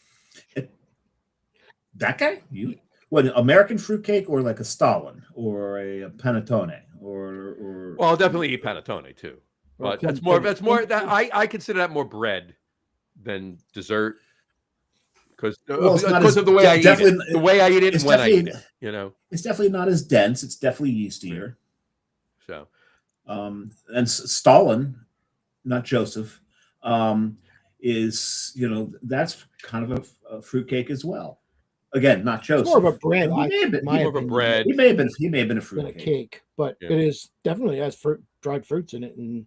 That guy? You what? American fruitcake or like a Stalin or a panettone or Well, I'll definitely eat panettone too, Or but plum that's more. pudding. That's more. That I consider that more bread than dessert because well, it's not because as of the way I eat definitely it, the way I eat it, it's and when I eat definitely it. You know, it's definitely not as dense. It's definitely yeastier. so And Stalin, not Joseph, is that's kind of a fruitcake as well. Again, not It's more of a Joseph. bread, He may have been. in my more of a opinion, bread. He may have been a than a fruitcake. cake, but Yeah. it is definitely has dried fruits in it, and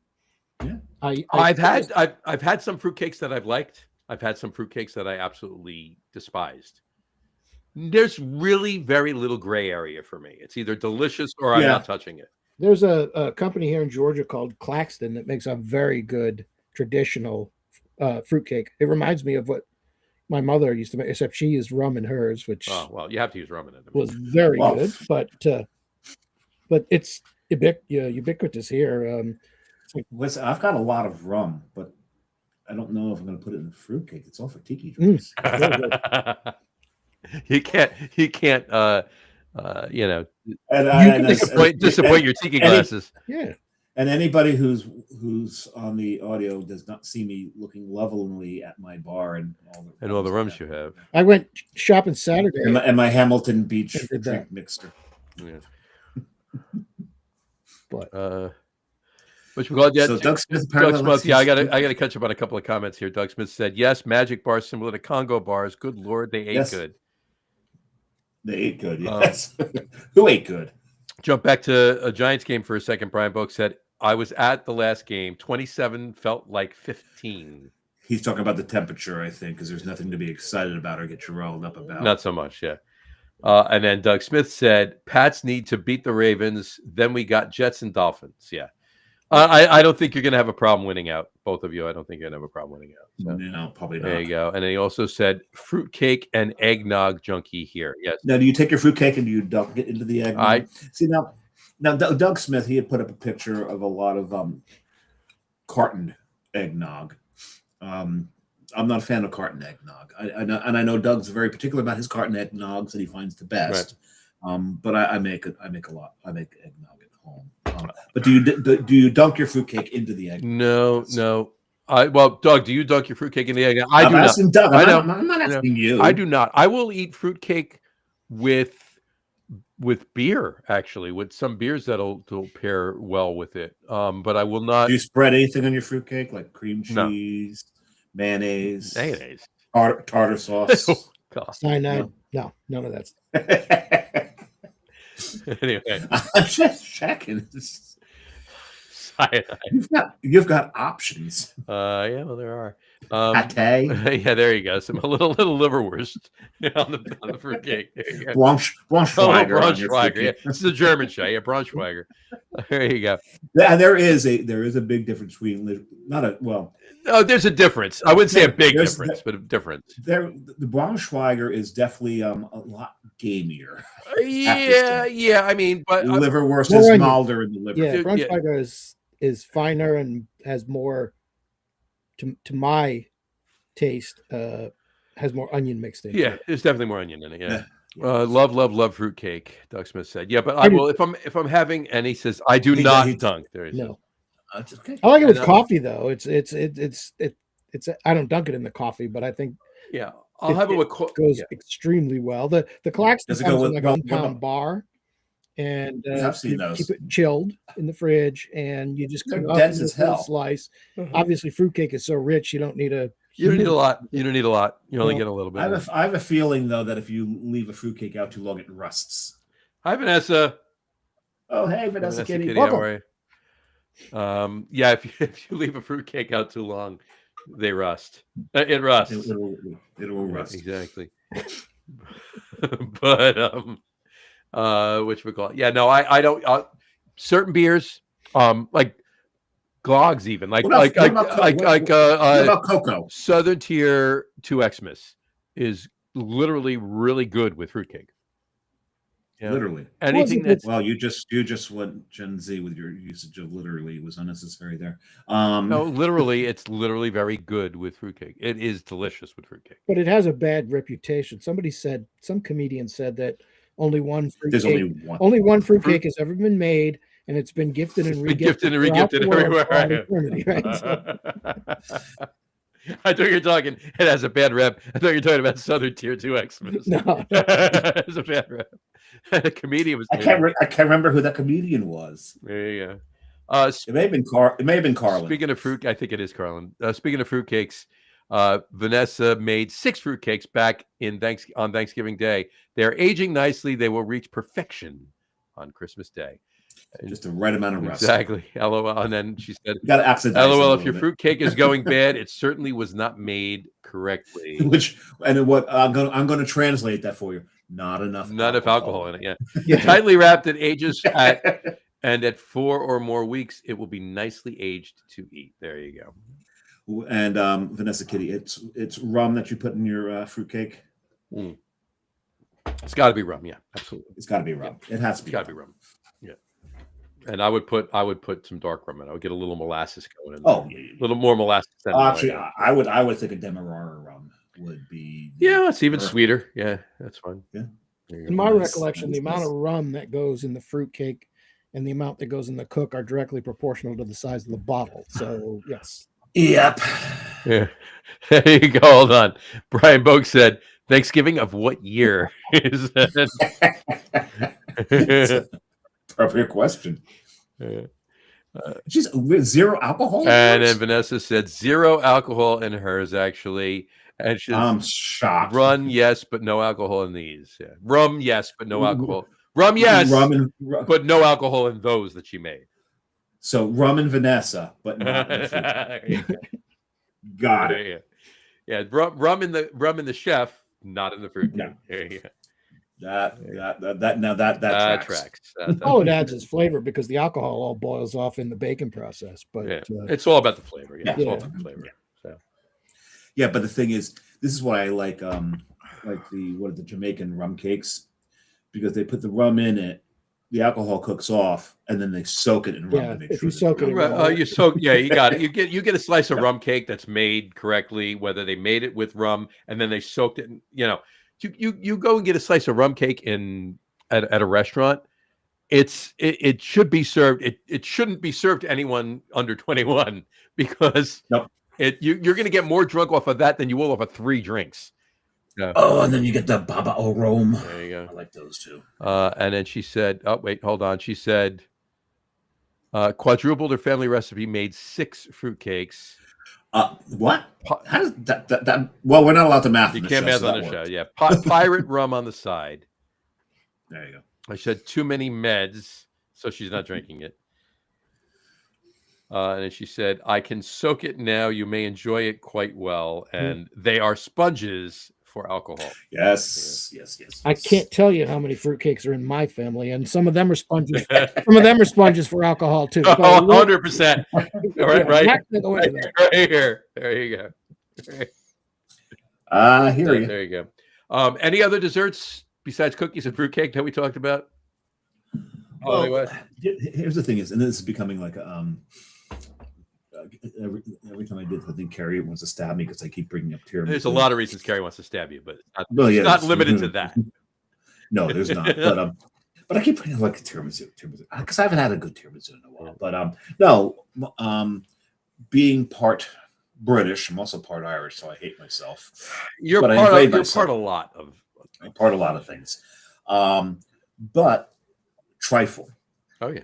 Yeah. I've had some fruitcakes that I've liked. I've had some fruitcakes that I absolutely despised. There's really very little gray area for me. It's either delicious or I'm Yeah. not touching it. There's a company here in Georgia called Claxton that makes a very good traditional fruitcake. It reminds me of what my mother used to make, except she used rum in hers, which Oh well, you have to use rum in it. I mean, was very Well, good. But it's ubiquitous here. Listen, I've got a lot of rum, but I don't know if I'm going to put it in a fruitcake. It's all for tiki drinks. Very good. you can't. You know, And disappoint your tiki any- glasses. Yeah, And anybody who's on the audio does not see me looking levelingly at my bar and all the rums you have. I went shopping Saturday. and my Hamilton Beach I did drink that. mixer. Yeah. But Which we call it? Yeah, So Doug Smith. Doug apparently Smith. likes Yeah, I his- got to catch up on a couple of comments here. Doug Smith said, "Yes, Magic bars similar to Congo bars. Good Lord, they ate Yes. good." They ate good. Yes. Who ate good? Jump back to a Giants game for a second. Brian Boak said, "I was at the last game. 27 felt like 15." He's talking about the temperature, I think, because there's nothing to be excited about or get you riled up about. Not so much, yeah. And then Doug Smith said, "Pats need to beat the Ravens. Then we got Jets and Dolphins." Yeah. I don't think you're going to have a problem winning out. Both of you, I don't think you're going to have a problem winning out. So, No, probably not. there you go. And then he also said, "Fruitcake and eggnog junkie here." Yes. Now, do you take your fruitcake and do you dunk it into the egg? See now Doug Smith, he had put up a picture of a lot of cartoned eggnog. I'm not a fan of carton eggnog. I know Doug's very particular about his carton eggnogs that he finds the best. Right. But I make a lot. I make eggnog at home. But do you dunk your fruitcake into the egg? No. Well, Doug, do you dunk your fruitcake in the egg? I do asking not. Doug. I'm not asking you. I do not. I will eat fruitcake with beer, actually, with some beers that'll pair well with it. But I will not. Do you spread anything on your fruitcake, like cream cheese, mayonnaise, tartar sauce? Cyanide? No, none of that. Anyway, I'm just checking. You've got options. Yeah, well, there are. Pate. Yeah, there you go. Some a little liverwurst on the fruitcake. Braunschweiger. Braunschweiger. Yeah, this is a German show. Yeah, Braunschweiger. There you go. Yeah, there is a big difference between Oh, there's a difference. I wouldn't say a big difference, but a difference. The Braunschweiger is definitely a lot gamier. Yeah. I mean, but liverwurst is milder in the liver. Yeah, Braunschweiger is finer and has more, to my taste, has more onion mixed in. Yeah, there's definitely more onion in it. Yeah. Love fruitcake. Doug Smith said, "Yeah, but I will if I'm having." And he says, "I do not dunk." There he no. It's okay. I like it with coffee though. It's I don't dunk it in the coffee, but I think I'll have it with goes extremely well. The Claxton comes in like a 1 pound bar, and seen those. keep it chilled in the fridge, and you just cut it dense up as in a hell. Slice. Obviously, fruitcake is so rich, you don't need a. You don't need a lot. You only get a little bit. I have a feeling though that if you leave a fruitcake out too long, it rusts. Hi, Vanessa. Oh, hey, Vanessa Kitty. How are you? Yeah, if you leave a fruitcake out too long, they rust. It rusts. It will rust. Exactly. But which we call it. Yeah, no, I don't. Certain beers, like Glogs, even like what about cocoa? Southern Tier 2 Xmas is literally really good with fruitcake. Yeah. Literally. Anything Well, that's Well, you just went Gen Z with your usage of literally. It was unnecessary there. no, literally, it's literally very good with fruitcake. It is delicious with fruitcake. but it has a bad reputation. Some comedian said that only one There's fruitcake, only one. only one Fruit- fruitcake has ever been made, and it's been gifted and It's been regifted gifted and throughout regifted the world everywhere. for all eternity, right? So, I thought you were talking. It has a bad rep. I thought you were talking about Southern Tier 2 Xmas. no, It's a bad rep. The comedian was. I can't remember who that comedian was. There you go. It may have been Carlin. Speaking of fruit, I think it is Carlin. Speaking of fruitcakes, Vanessa made 6 fruitcakes back on Thanksgiving Day. They're aging nicely. They will reach perfection on Christmas Day. Just the right amount of rust. Exactly. LOL. And then she said, You got to oxidize. LOL, if your fruitcake is going bad, it certainly was not made correctly. What I'm gonna translate that for you. Not enough Alcohol in it. Yeah. yeah. Tightly wrapped and ages at 4 or more weeks, it will be nicely aged to eat. There you go. And Vanessa Kitty, it's rum that you put in your fruitcake. Mm. It's got to be rum. Yeah, absolutely. It's got to be rum. Yeah. It has to be. It's got to be rum. Yeah. And I would put some dark rum in. I would get a little molasses going in. Oh, yeah. A little more molasses. Actually, I would think a Demerara rum would be. Yeah, it's even sweeter. Yeah, that's fine. Yeah. In my recollection, the amount of rum that goes in the fruitcake and the amount that goes in the cook are directly proportional to the size of the bottle. So yes. Yep. Yeah. There you go. Hold on. Brian Bogue said, Thanksgiving of what year is that? Appropriate question. Yeah. She's with 0 alcohol. And then Vanessa said 0 alcohol in hers, actually. And she's I'm shocked. Rum, yes, but no alcohol in these. Yeah. Rum, yes, but no alcohol. Rum, yes, but no alcohol in those that she made. So rum and Vanessa, but not in the fruit. Got it. Yeah, rum in the chef, not in the fruit. No. There you go. That tracks. All it adds is flavor because the alcohol all boils off in the baking process. But yeah. It's all about the flavor. Yeah, it's all about the flavor. Yeah. So. Yeah, but the thing is, this is why I like the Jamaican rum cakes, because they put the rum in it, the alcohol cooks off, and then they soak it in rum to make if sure. you soak it in rum. You soak. Yeah, you got it. You get a slice of rum cake that's made correctly, whether they made it with rum and then they soaked it. You go and get a slice of rum cake at a restaurant. It should be served. It shouldn't be served to anyone under 21 because you're going to get more drunk off of that than you will off of 3 drinks. Yeah. Oh, and then you get the Baba O'Rome. There you go. I like those too. And then she said, "Oh wait, hold on." She said, "Quadrupled her family recipe, made 6 fruitcakes." What? How does that? Well, we're not allowed to math. You can't math on the show. Yeah, pirate rum on the side. There you go. I said too many meds, so she's not drinking it. And then she said, "I can soak it now. You may enjoy it quite well, and they are sponges for alcohol." Yes. I can't tell you how many fruitcakes are in my family, and some of them are sponges. Some of them are sponges for alcohol too. 100%. Right Right here. There you go. There you go. Any other desserts besides cookies and fruitcake that we talked about? Well, here's the thing is, and this is becoming like every time I did, I think Carrie wants to stab me because I keep bringing up tiramisu. There's a lot of reasons Carrie wants to stab you, but it's not limited to that. No, there's not. But I keep bringing like tiramisu because I haven't had a good tiramisu in a while. But being part British, I'm also part Irish, so I hate myself. You're part a lot of things. But trifle. Oh yeah.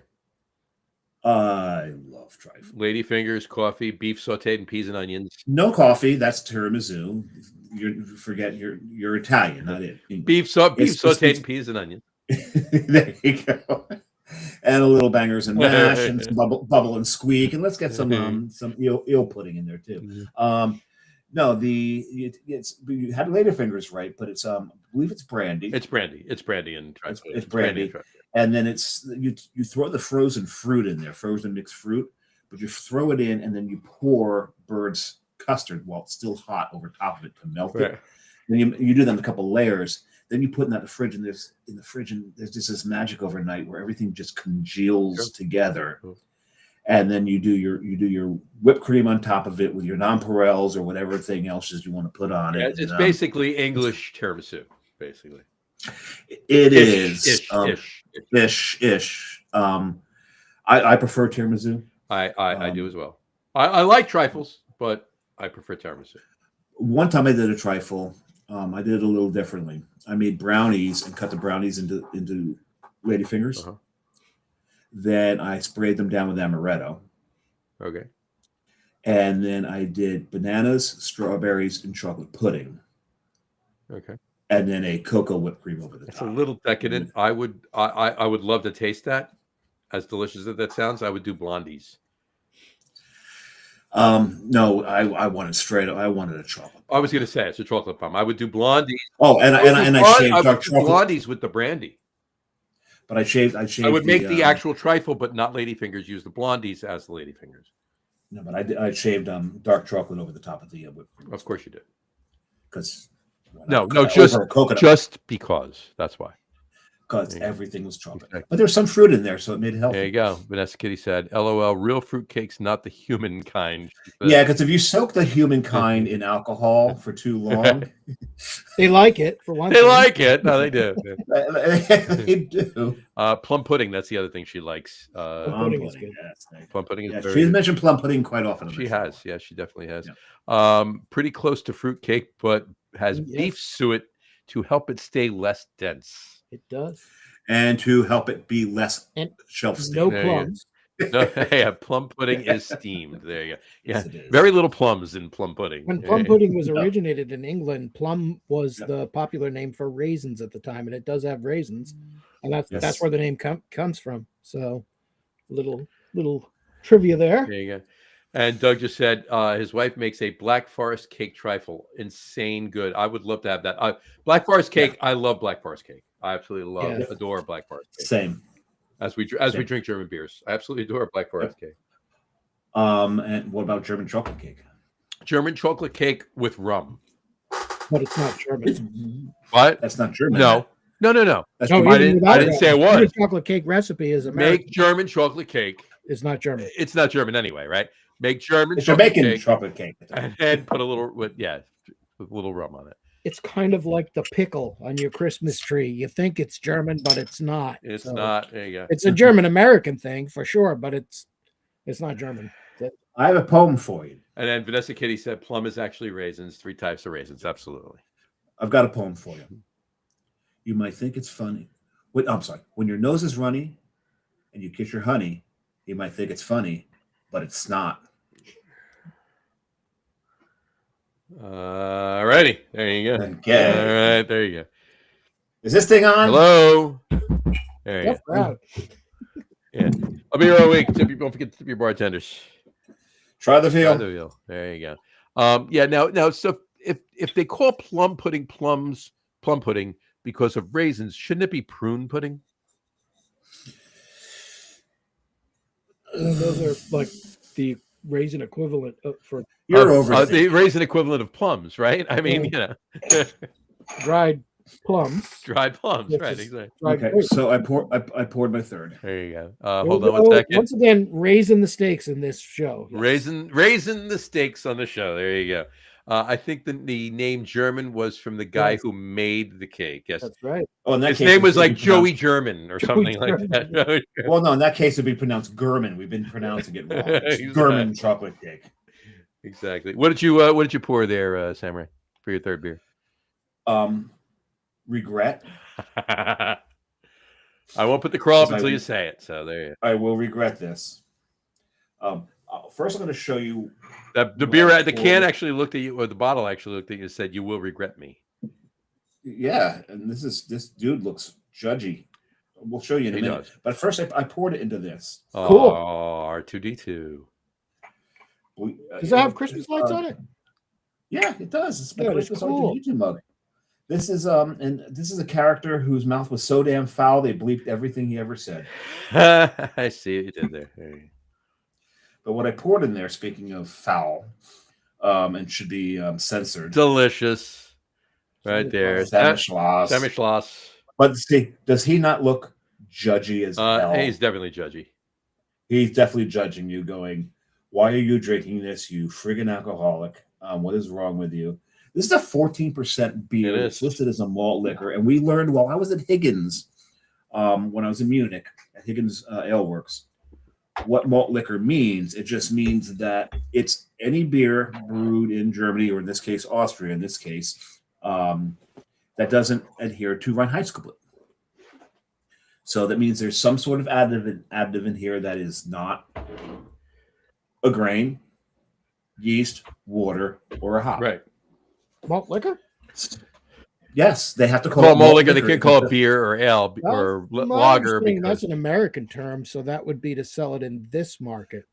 I love trifle. Lady fingers, coffee, beef sautéed in peas and onions. No coffee. That's tiramisu. You're Italian, not it. Beef sautéed in peas and onions. There you go. And a little bangers and mash and some bubble and squeak, and let's get some eel pudding in there too. No, you had ladyfingers right, but it's I believe it's brandy. It's brandy and trifle. It's brandy. And then you throw the frozen fruit in there, frozen mixed fruit, but you throw it in and then you pour bird's custard while it's still hot over top of it to melt it. And you do them a couple layers. Then you put in that in the fridge, and there's just this magic overnight where everything just congeals together. Sure. And then you do your whipped cream on top of it with your nonpareils or whatever thing else is you want to put on it. It's basically English tiramisu, basically. It is ish. I prefer tiramisu. I do as well. I like trifles, but I prefer tiramisu. One time I did a trifle. I did it a little differently. I made brownies and cut the brownies into ladyfingers. Uh-huh. Then I sprayed them down with amaretto. Okay. And then I did bananas, strawberries, and chocolate pudding. Okay. And then a cocoa whipped cream over the top. It's a little decadent. I would love to taste that. As delicious as that sounds, I would do blondies. No, I wanted straight up. I wanted a chocolate. I was going to say it's a chocolate palm. I would do blondies. Oh, and I shaved dark chocolate. Blondies with the brandy. But I shaved. I would make the actual trifle, but not ladyfingers. Use the blondies as the ladyfingers. No, but I shaved dark chocolate over the top of the whipped cream. Of course you did. Because just because. That's why. Because everything was chocolate. Exactly. But there's some fruit in there, so it made it healthy. There you go. Vanessa Kitty said, LOL, real fruit cakes, not the human kind. Yeah, because if you soak the humankind in alcohol for too long, they like it for one thing. They like it. No, they do. They do. Plum pudding, that's the other thing she likes. Plum pudding is good. Plum pudding is very She's good. mentioned plum pudding quite often. She has. Yeah, she definitely has. Yeah. Pretty close to fruit cake, but has beef suet to help it stay less dense. It does. And to help it be less shelf stable. No plums. Yeah, plum pudding is steamed. There you go. Yeah, Yes, very little plums in plum pudding. When plum pudding was originated in England, plum was the popular name for raisins at the time, and it does have raisins, and that's where the name comes from. So, little trivia there. There you go. And Doug just said his wife makes a Black Forest cake trifle. Insane good. I would love to have that. Black Forest cake. I love Black Forest cake. I absolutely adore Black Forest cake. Same. As we drink German beers, I absolutely adore Black Forest cake. And what about German chocolate cake? German chocolate cake with rum. But it's not German. What? That's not German. No. That's I didn't say it was. German chocolate cake recipe is American. Make German chocolate cake. It's not German. It's not German anyway, right? Make German chocolate cake, and then put a little with a little rum on it. It's kind of like the pickle on your Christmas tree. You think it's German, but it's not. It's not. There you go. It's a German American thing for sure, but it's not German. I have a poem for you. And then Vanessa Kitty said plum is actually raisins, 3 types of raisins. Absolutely. I've got a poem for you. You might think it's funny. I'm sorry. When your nose is runny and you kiss your honey, you might think it's funny, but it's not. Alrighty, there you go. Okay. All right, there you go. Is this thing on? Hello. There you go. Yeah, I'll be here all week. Don't forget to tip your bartenders. Try the veal. There you go. Yeah. Now, so if they call plum pudding plum pudding because of raisins, shouldn't it be prune pudding? Those are like the raisin equivalent for the raisin equivalent of plums, right? I mean, dried plums. Dried plums, right? Exactly. Okay, so I poured my third. There you go. Hold on one second. Once again, raising the stakes in this show. Yes. Raising the stakes on the show. There you go. I think the name German was from the guy who made the cake. Yes, that's right. Oh, in that his name was like Joey German or something like that. Well, no, in that case it'd be pronounced German. We've been pronouncing it wrong. It's German chocolate cake. Exactly. What did you pour there, Samurai, for your third beer? Regret. I won't put the crawl up until you say it. So there you go. I will regret this. First, I'm going to show you the beer. The can actually looked at you, or the bottle actually looked at you and said, "You will regret me." Yeah, and this dude looks judgy. We'll show you in a minute. Does. But first, I poured it into this. Cool. R2D2. Does it have Christmas lights on it? Yeah, it does. It's my Christmas R2D2 mug. This is this is a character whose mouth was so damn foul they bleeped everything he ever said. I see what you did there. But what I poured in there, speaking of foul, and should be censored. Delicious. Right there. Stanislaus. Stanislaus. But see, does he not look judgy as hell? He's definitely judgy. He's definitely judging you, going, "Why are you drinking this, you friggin' alcoholic? What is wrong with you?" This is a 14% beer. It It's is. listed as a malt liquor, and we learned while I was at Higgins, when I was in Munich at Higgins Ale Works, what malt liquor means. It just means that it's any beer brewed in Germany, or in this case, Austria. In this case, that doesn't adhere to Reinheitsgebot. So that means there's some sort of additive in here that is not a grain, yeast, water, or a hop. Right. Malt liquor? Yes, they have to Call call it it malt malt liquor. They liquor. can't call it beer or ale or My lager understanding, because that's an American term, so that would be to sell it in this market.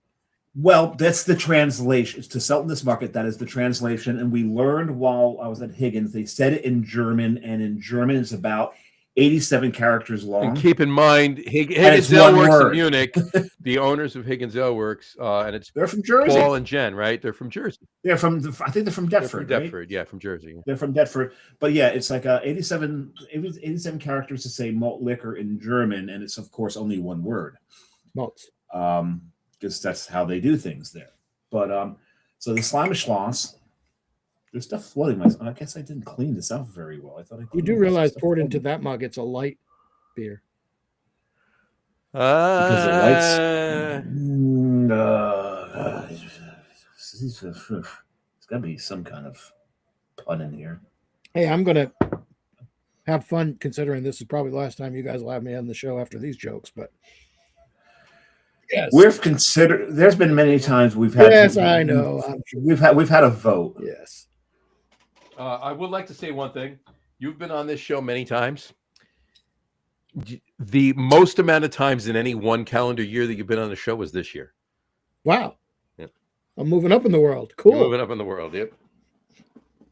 Well, that's the translation. To sell in this market, that is the translation. And we learned while I was at Higgins, they said it in German, and in German it's about 87 characters long. And keep in mind, Higgins it's Ale one Works in word. Munich, the owners of Higgins Ale Works, and it's They're from Jersey. Paul and Jen, right? They're from Jersey. I think they're from Deptford. They're from right? Deptford, yeah, from Jersey. They're from Deptford. But yeah, it's like 87 characters to say malt liquor in German, and it's of course only one word. Malts. Because that's how they do things there. But so the Slimischloss, there's stuff floating. I guess I didn't clean this out very well. I thought I You cleaned do this realize stuff poured out. into that mug, it's a light beer. Because the lights. There's got to be some kind of pun in here. Hey, I'm going to have fun considering this is probably the last time you guys will have me on the show after these jokes, but yes. We've considered. There's been many times we've had. Yes, I know. I'm sure. We've had a vote. Yes. I would like to say one thing. You've been on this show many times. The most amount of times in any one calendar year that you've been on the show was this year. Wow. Yep. I'm moving up in the world. Cool. You're moving up in the world. Yep.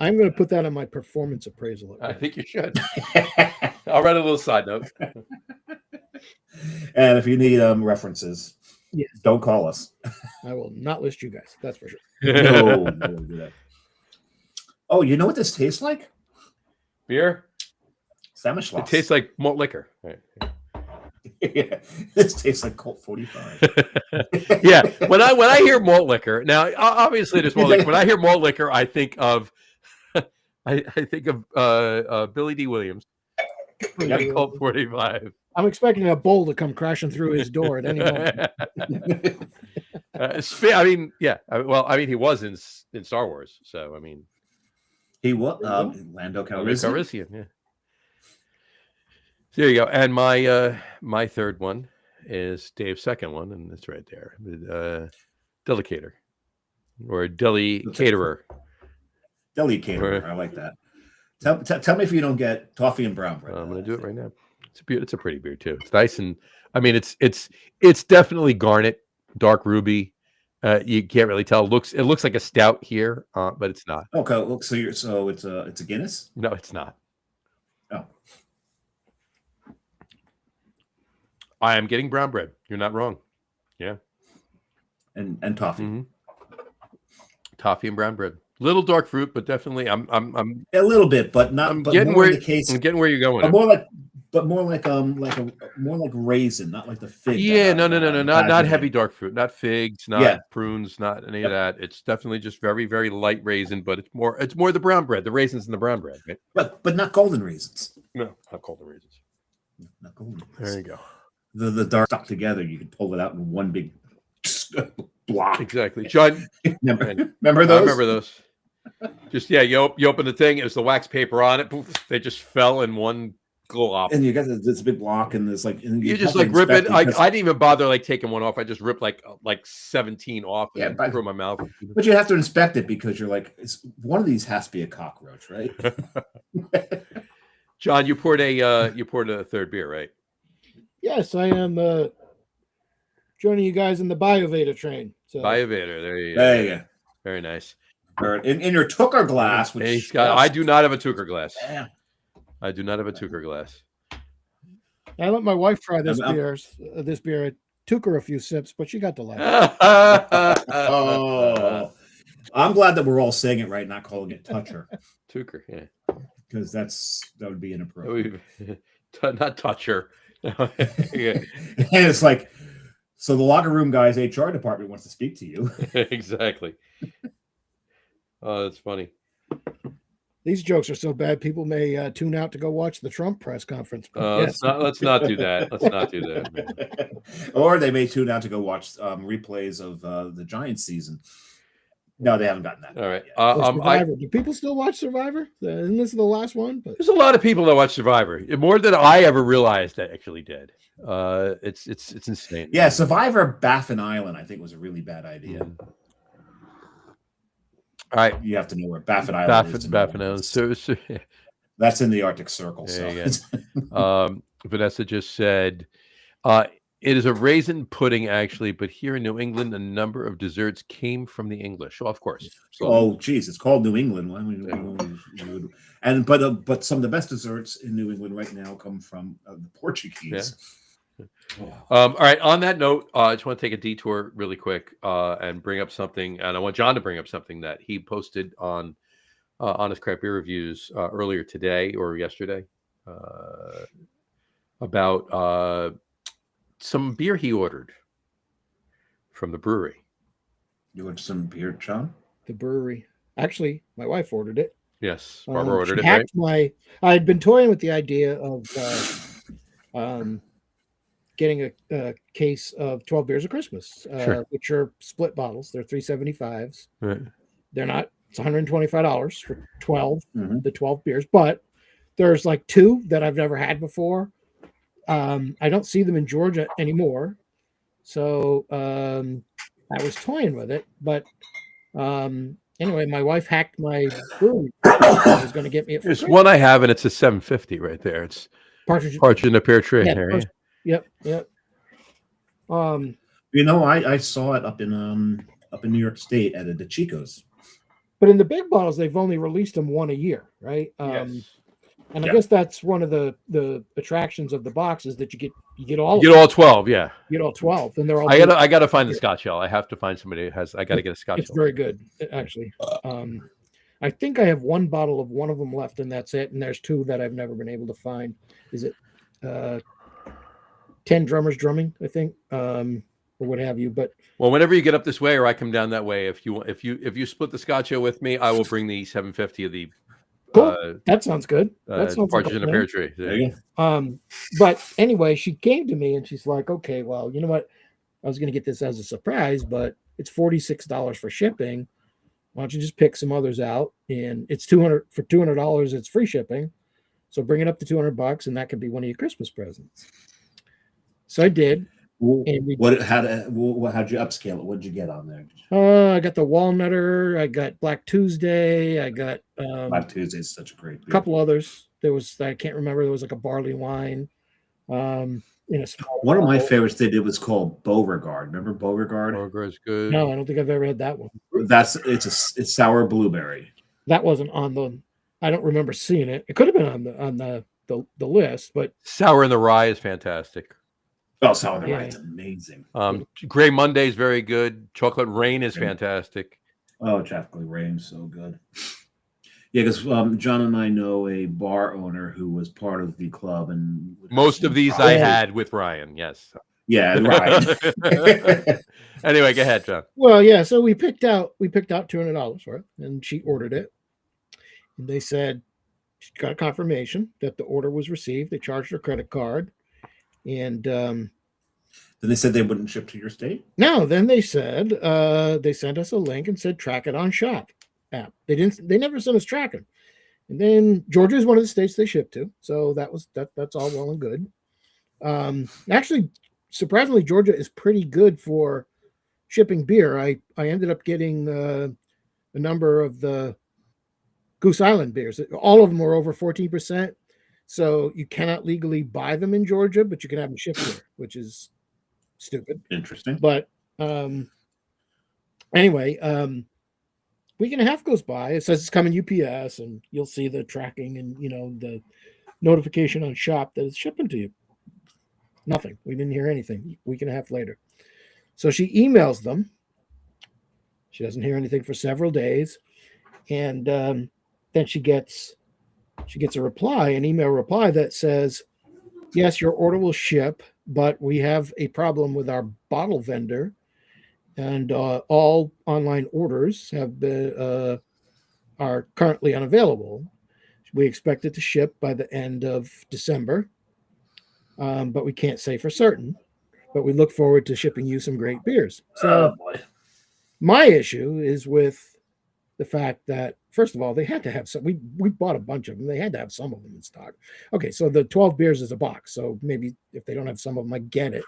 I'm going to put that on my performance appraisal. I think you should. I'll write a little side note. And if you need references, Yes. don't call us. I will not list you guys. That's for sure. No, don't do that. Oh, you know what this tastes like? Beer? Stanislaus. It tastes like malt liquor. Right. Yeah, this tastes like Colt 45. Yeah. When I hear malt liquor, now obviously there's malt liquor. When I hear malt liquor, I think of Billy D. Williams. Colt 45. I'm expecting a bull to come crashing through his door at any moment. I mean, yeah. Well, I mean, he was in Star Wars, so I mean, He was Lando Calrissian. Calrissian, yeah. So there you go. And my third one is Dave's second one, and it's right there. Delicator or Deli Caterer. Deli caterer. I like that. Tell me if you don't get toffee and brown bread. I'm going to do it right now. It's a pretty beer too. It's nice, and I mean it's definitely garnet, dark ruby. You can't really tell. It looks like a stout here, but it's not. Okay, look. So it's a Guinness. No, it's not. Oh, I am getting brown bread. You're not wrong. Yeah, and toffee. Mm-hmm. Toffee and brown bread. Little dark fruit, but definitely I'm A little bit, but not. I'm but getting more where in the case. I'm getting where you're going. More like raisin, not like the fig. Yeah, no, not heavy dark fruit, not figs, not prunes, not any of that. It's definitely just very, very light raisin, but it's more the brown bread, the raisins in the brown bread, right? But not golden raisins. No, not golden raisins. Not golden raisins. There you go. The dark stuck together, you can pull it out in one big block. Exactly, John. Remember those? I remember those. Just you open the thing. It was the wax paper on it. Poof, they just fell in one glop. And you got this big block, and there's like you just like rip it. I didn't even bother like taking one off. I just ripped like 17 off and threw my mouth. But you have to inspect it because you're like, one of these has to be a cockroach, right? John, you poured a third beer, right? Yes, I am joining you guys in the BioVeda train. So BioVeda, there you go. Very nice. In your Tucker glass, which I do not have a Tucker glass. Damn. I do not have a Tucker glass. I let my wife try this beer. It took her a few sips, but she got the laugh. Oh, I'm glad that we're all saying it right, not calling it Toucher. Tucker, yeah. because that would be inappropriate. Not touch her. Yeah. And it's like, so the locker room guy's HR department wants to speak to you. Exactly. Oh, that's funny. These jokes are so bad, people may tune out to go watch the Trump press conference. But yes. Let's not do that. Let's not do that, man. Or they may tune out to go watch replays of the Giants season. No, they haven't gotten that. All right. Or Survivor. Do people still watch Survivor? Isn't this the last one? But there's a lot of people that watch Survivor, more than I ever realized I actually did. It's insane. Yeah, Survivor Baffin Island, I think, was a really bad idea. Mm-hmm. All right. You have to know where Baffin Island is. Baffin Island. So, that's in the Arctic Circle. So. Vanessa just said, it is a raisin pudding, actually, but here in New England, a number of desserts came from the English. Oh, of course. So, geez, it's called New England. But some of the best desserts in New England right now come from the Portuguese. Yeah. All right. On that note, I just want to take a detour really quick and bring up something, and I want John to bring up something that he posted on Honest Craft Beer Reviews earlier today or yesterday about some beer he ordered from the brewery. You ordered some beer, John? The brewery. Actually, my wife ordered it. Yes, Barbara ordered it. Right? I had been toying with the idea of getting a case of 12 beers of Christmas, Sure. which are split bottles. They're 375s. Right. They're not. It's $125 for 12, Mm-hmm. the 12 beers. But there's like two that I've never had before. I don't see them in Georgia anymore. So I was toying with it. But anyway, my wife hacked my brewery. I was going to get me it for There's free. one I have, and it's a 750 right there. It's Partridge in the Pear Tree. Yeah, Yep. I saw it up in New York State at the Chico's. But in the big bottles, they've only released them one a year, right? Yes. And I guess that's one of the attractions of the box is that you get all You get all 12, yeah. You get all 12, and they're all. I gotta find the Scotch ale. I have to find somebody who has. I gotta get a Scotch. It's very good, actually. I think I have one bottle of one of them left, and that's it. And there's two that I've never been able to find. Is it 10 Drummers Drumming? I think, or what have you. But well, whenever you get up this way, or I come down that way, if you split the Scotch ale with me, I will bring the 750 of the. Cool. That sounds good. That sounds Partridge in a Pear Tree. There you go. But anyway, she came to me and she's like, "Okay, well, you know what? I was going to get this as a surprise, but it's $46 for shipping. Why don't you just pick some others out? And it's $200. It's free shipping, so bring it up to $200, and that could be one of your Christmas presents." So I did. How'd you upscale it? What did you get on there? I got the Walnutter. I got Black Tuesday. I got Black Tuesday is such a great beer. A couple others. There was, I can't remember. There was like a barley wine. In a small One of my bottle. favorites they did was called Beauregard. Remember Beauregard? Beauregard's good. No, I don't think I've ever had that one. It's sour blueberry. That wasn't on the. I don't remember seeing it. It could have been on the list, but Sour in the Rye is fantastic. Oh, sour in the rye is amazing. Gray Monday is very good. Chocolate Rain is fantastic. Oh, Chocolate Rain, so good. Yeah, because John and I know a bar owner who was part of the club, and most of these I had with Ryan. Yes. Yeah, right. Anyway, go ahead, John. Well, yeah. So we picked out $200 for it, and she ordered it. And they said she got a confirmation that the order was received. They charged her credit card, and then they said they wouldn't ship to your state. No, then they said they sent us a link and said track it on Shop app. They never sent us tracking. And then Georgia is one of the states they ship to, so that's all well and good. Actually, surprisingly, Georgia is pretty good for shipping beer. I ended up getting a number of the Goose Island beers. All of them were over 14%. So you cannot legally buy them in Georgia, but you can have them shipped here, which is stupid. Interesting. But anyway, week and a half goes by. It says it's coming UPS, and you'll see the tracking and the notification on Shop that it's shipping to you. Nothing. We didn't hear anything. Week and a half later. So she emails them. She doesn't hear anything for several days. And then she gets she gets a reply, an email reply that says, yes, your order will ship, but we have a problem with our bottle vendor, and all online orders have been are currently unavailable. We expect it to ship by the end of December, but we can't say for certain. But we look forward to shipping you some great beers. So Oh boy. my issue is with the fact that, first of all, they had to have some. We bought a bunch of them. They had to have some of them in stock. Okay, so the 12 beers is a box. So maybe if they don't have some of them, I get it.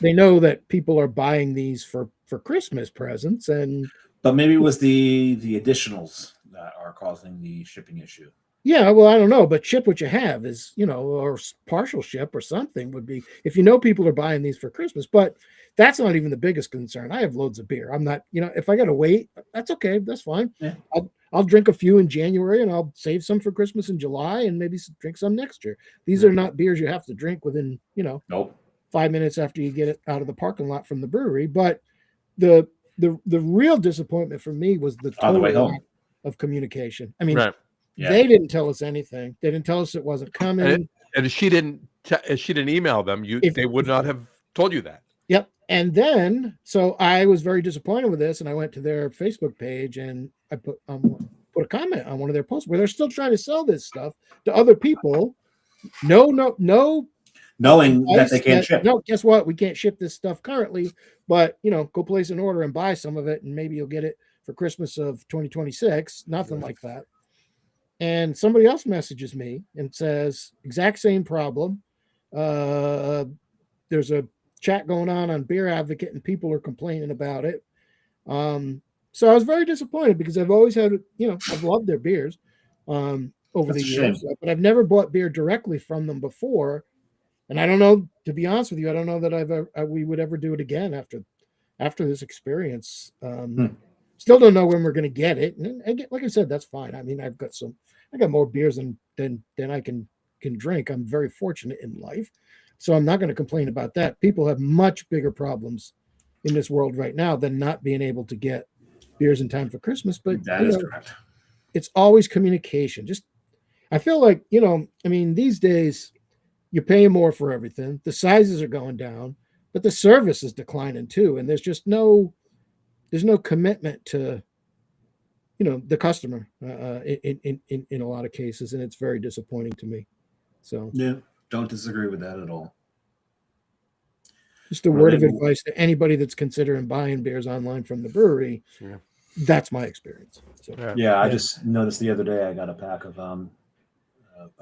They know that people are buying these for Christmas presents, and But maybe it was the additionals that are causing the shipping issue. yeah, well, I don't know, but ship what you have is, or partial ship or something would be, if you know people are buying these for Christmas. But that's not even the biggest concern. I have loads of beer. I'm not, if I got to wait, that's okay. That's fine. Yeah. I'll drink a few in January, and I'll save some for Christmas in July, and maybe drink some next year. These are not beers you have to drink within, Nope. 5 minutes after you get it out of the parking lot from the brewery. But the real disappointment for me was the On the way total home. lack of communication. I mean, Right. Yeah. they didn't tell us anything. They didn't tell us it wasn't coming. And if she didn't email them, they would not have told you that. Yep. And then, so I was very disappointed with this, and I went to their Facebook page and I put a comment on one of their posts where they're still trying to sell this stuff to other people. No, Knowing that they can't ship. No, guess what? We can't ship this stuff currently, but go place an order and buy some of it, and maybe you'll get it for Christmas of 2026. Nothing like that. And somebody else messages me and says, exact same problem. There's a chat going on Beer Advocate, and people are complaining about it. So I was very disappointed because I've always had, I've loved their beers over That's the a years, shame. but I've never bought beer directly from them before. And I don't know, to be honest with you, I don't know that we would ever do it again after this experience. Still don't know when we're going to get it. And like I said, that's fine. I mean, I got more beers than I can drink. I'm very fortunate in life, so I'm not going to complain about that. People have much bigger problems in this world right now than not being able to get beers in time for Christmas. But That is correct. it's always communication. I feel like, these days you're paying more for everything. The sizes are going down, but the service is declining too. And there's just there's no commitment to, the customer in a lot of cases. And it's very disappointing to me. So Yeah, don't disagree with that at all. just a word of advice to anybody that's considering buying beers online from the brewery. Yeah. That's my experience. So, I just noticed the other day I got a pack of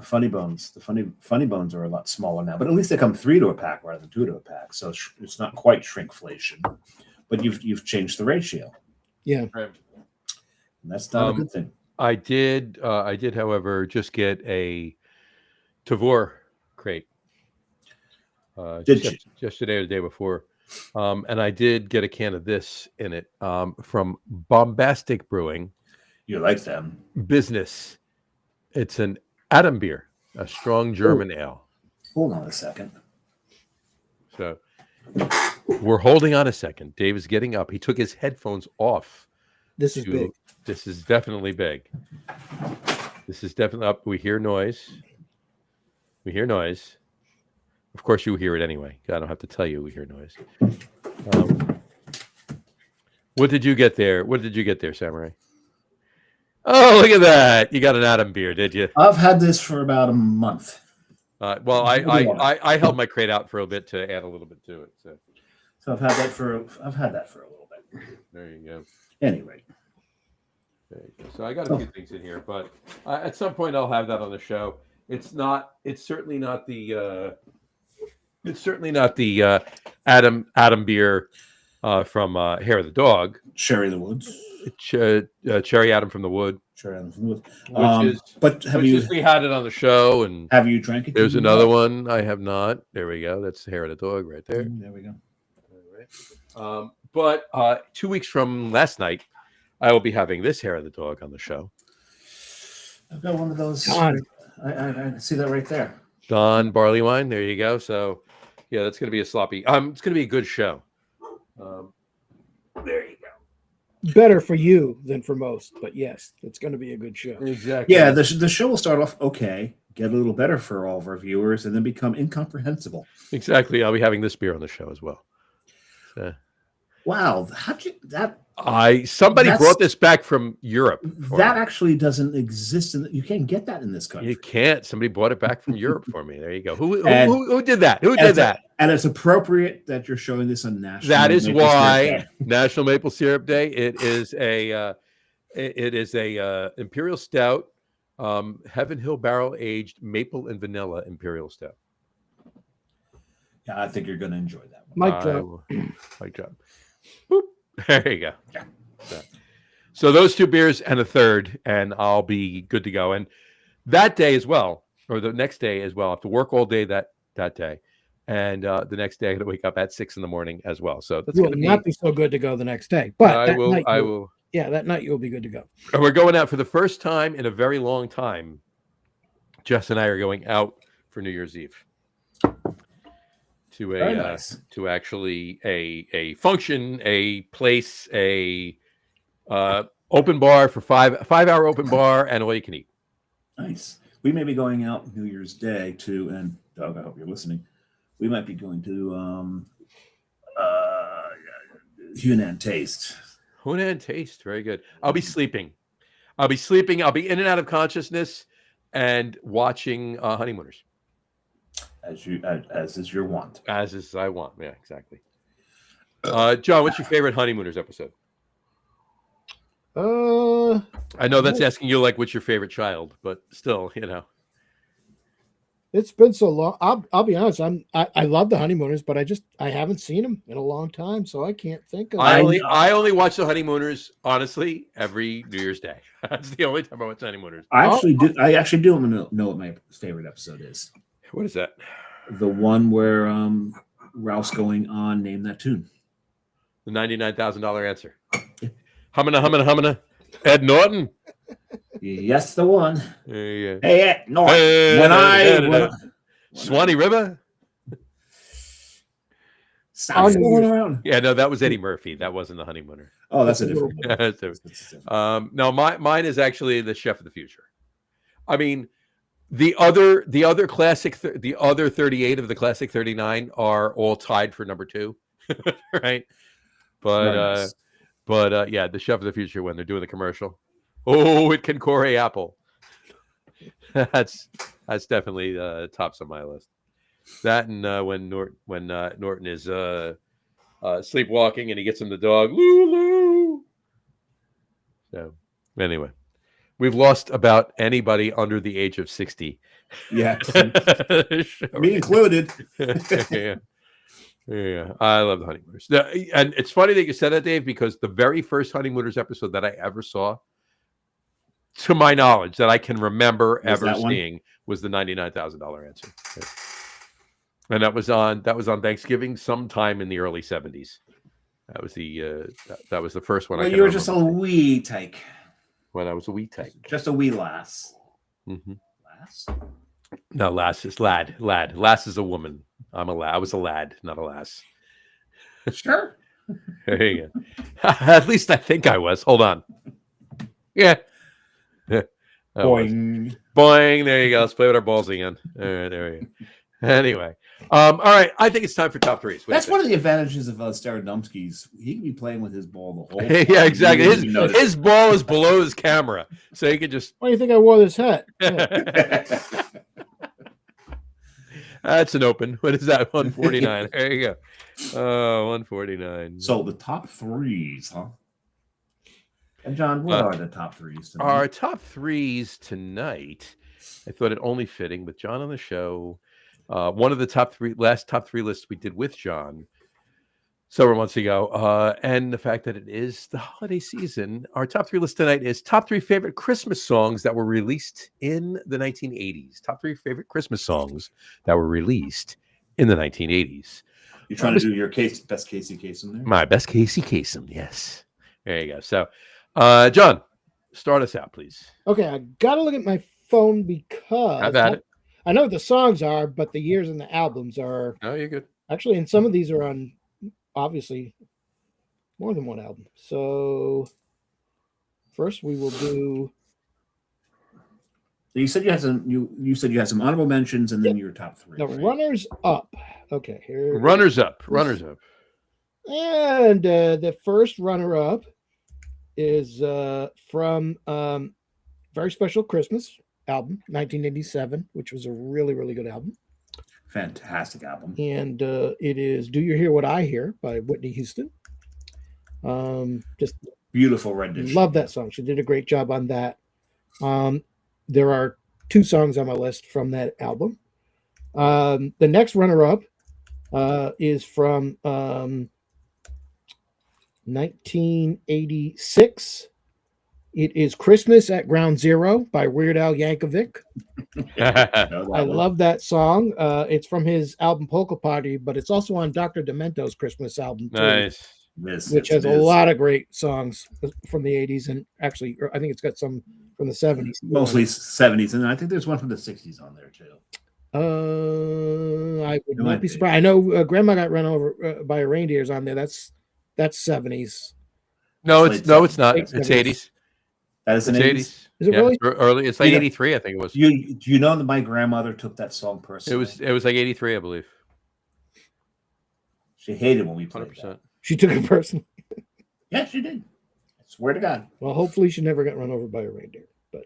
Funny Bones. The Funny Bones are a lot smaller now, but at least they come 3 to a pack rather than 2 to a pack. So it's not quite shrinkflation, but you've changed the ratio. Yeah. Right. And that's not a good thing. I did, however, just get a Tavor crate. Yesterday or the day before. And I did get a can of this in it from Bombastic Brewing. You like them. Business. It's an Adam beer, a strong German ale. Hold on a second. So we're holding on a second. Dave is getting up. He took his headphones off. This is big. This is definitely big. This is definitely up. We hear noise. Of course, you hear it anyway. I don't have to tell you we hear noise. What did you get there? Samurai? Oh, look at that! You got an Adam beer, did you? I've had this for about a month. Well, I held my crate out for a bit to add a little bit to it. So I've had that for a little bit. There you go. Anyway. There you go. So I got a few things in here, but at some point I'll have that on the show. It's certainly not the Adam beer from Hair of the Dog. Cherry the Woods. Cherry Adam from the Wood. Cherry Adam from the Wood. We had it on the show, and have you drank it? There's another one I have not. There we go. That's the Hair of the Dog right there. There we go. All right. But 2 weeks from last night, I will be having this Hair of the Dog on the show. I've got one of those. I see that right there. Don barley wine. There you go. So, that's going to be a sloppy. It's going to be a good show. There you go. better for you than for most, but yes, it's going to be a good show. Exactly. Yeah, the show will start off okay, get a little better for all of our viewers, and then become incomprehensible. Exactly. I'll be having this beer on the show as well. So, Wow, how'd you that? somebody That's- brought this back from Europe. for That me. actually doesn't exist. You can't get that in this country. You can't. Somebody brought it back from Europe for me. There you go. Who And- who did that? Who And did it's that? and it's appropriate that you're showing this on National. That is Maple Syrup why Day. National Maple Syrup Day. It is a imperial stout, Heaven Hill barrel aged maple and vanilla imperial stout. Yeah, I think you're going to enjoy that one. Mike drop. Mic drop. Boop. There you go. Yeah. So those two beers and a third, and I'll be good to go. And that day as well, or the next day as well, I have to work all day that day. And the next day I got to wake up at 6 a.m. as well. So that's You going will to be. not be so good to go the next day, but I that will. night I you'll- will. Yeah, that night you'll be good to go. And we're going out for the first time in a very long time. Jess and I are going out for New Year's Eve to Very nice. to actually a function, a place, a open bar for 5-hour open bar and all you can eat. Nice. We may be going out New Year's Day to, and Doug, I hope you're listening. We might be going to Hunan Taste. Hunan Taste, very good. I'll be sleeping. I'll be in and out of consciousness and watching Honeymooners. As is your want. As is I want. Yeah, exactly. John, what's your favorite Honeymooners episode? I know that's asking you like what's your favorite child, but still, It's been so long. I'll be honest. I love the Honeymooners, but I haven't seen them in a long time, so I can't think of. I only watch the Honeymooners honestly every New Year's Day. That's the only time I watch Honeymooners. I actually do know what my favorite episode is. What is that? The one where Ralph's going on Name That Tune. The $99,000 answer. Humana. Ed Norton. Yes, the one. Yeah. Hey, no. When Swanee River. Stop fooling around. Yeah, no, that was Eddie Murphy. That wasn't the Honeymooner. Oh, that's a different one. That's different. No, mine is actually the Chef of the Future. I mean, the other classic, the other 38 of the classic 39 are all tied for number 2, right? But Nice. yeah, the Chef of the Future when they're doing the commercial. Oh, it can core apple. That's definitely tops on my list. That and when Norton is sleepwalking and he gets him the dog Lulu. So anyway, we've lost about anybody under the age of 60. Yeah, me included. Yeah, I love the Honeymooners. And it's funny that you said that, Dave, because the very first Honeymooners episode that I ever saw, to my knowledge, that I can remember ever seeing, was the $99,000 answer. Yeah. And that was on Thanksgiving sometime in the early 70s. That was the first one. Well, you were just a wee tyke. When I was a wee tyke. Just a wee lass. Mm-hmm. Lass? No, lass is lad. Lass is a woman. I'm a lad. I was a lad, not a lass. Sure. There you go. At least I think I was. Hold on. Yeah. Boing. Boing. There you go. Let's play with our balls again. All right, there we go. Anyway. All right. I think it's time for top threes. That's one of the advantages of Staradumsky's. He can be playing with his ball the whole time. Yeah, exactly. You didn't even notice. His ball is below his camera, so he can just. Why do you think I wore this hat? Yeah. That's an open. What is that? 149. There you go. 149. So the top threes, huh? And John, what are the top threes tonight? Our top threes tonight. I thought it only fitting with John on the show. One of the last top three lists we did with John several months ago, and the fact that it is the holiday season. Our top three list tonight is top 3 favorite Christmas songs that were released in the 1980s. Top 3 favorite Christmas songs that were released in the 1980s. You're trying to do your best Casey Kasem there? My best Casey Kasem, yes. There you go. So, John, start us out, please. Okay, I gotta look at my phone because Have at it. I know what the songs are, but the years and the albums are No, you're good. actually, and some of these are on obviously More than one album. So first we will do. So you said you had some. You said you had some honorable mentions, and then your top three. The right? runners up. Okay, here. Runners up. Runners up. And the first runner up is from Very Special Christmas album, 1987, which was a really, really good album. Fantastic album. And it is Do You Hear What I Hear by Whitney Houston. Just Beautiful rendition. love that song. She did a great job on that. There are 2 songs on my list from that album. The next runner up is from 1986. It is Christmas at Ground Zero by Weird Al Yankovic. I love that song. It's from his album Polka Party, but it's also on Dr. Demento's Christmas album too, Nice. which has a lot of great songs from the 80s, and actually I think it's got some from the 70s. Mostly 70s, and I think there's one from the 60s on there too. I would not be surprised. I know Grandma Got Run Over by a Reindeer's on there. That's 70s. No, it's not. It's 70s. 80s. That is an It's 80s. 80s. Is it really? Early. It's like 83, I think it was. Do you know that my grandmother took that song personally? It was like 83, I believe. She hated when we played 100%. that. She took it personally. Yeah, she did. I swear to God. Well, hopefully she never got run over by a reindeer. But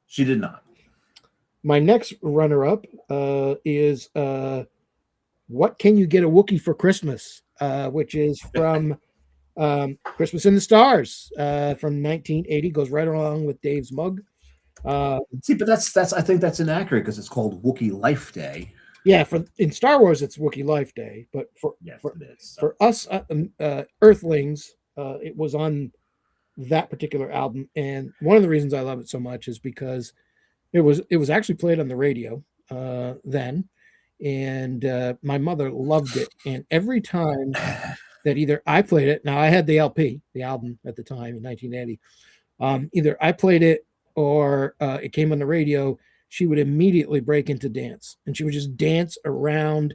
She did not. my next runner-up is What Can You Get a Wookiee for Christmas? Which is from Christmas in the Stars from 1980. Goes right along with Dave's Mug. See, but that's I think that's inaccurate because it's called Wookiee Life Day. Yeah, in Star Wars it's Wookiee Life Day, but Yes, it is. for us Earthlings, it was on that particular album, and one of the reasons I love it so much is because it was actually played on the radio then, and my mother loved it, and every time that either I played it, now I had the LP, the album at the time in 1980, either I played it or it came on the radio, she would immediately break into dance, and she would just dance around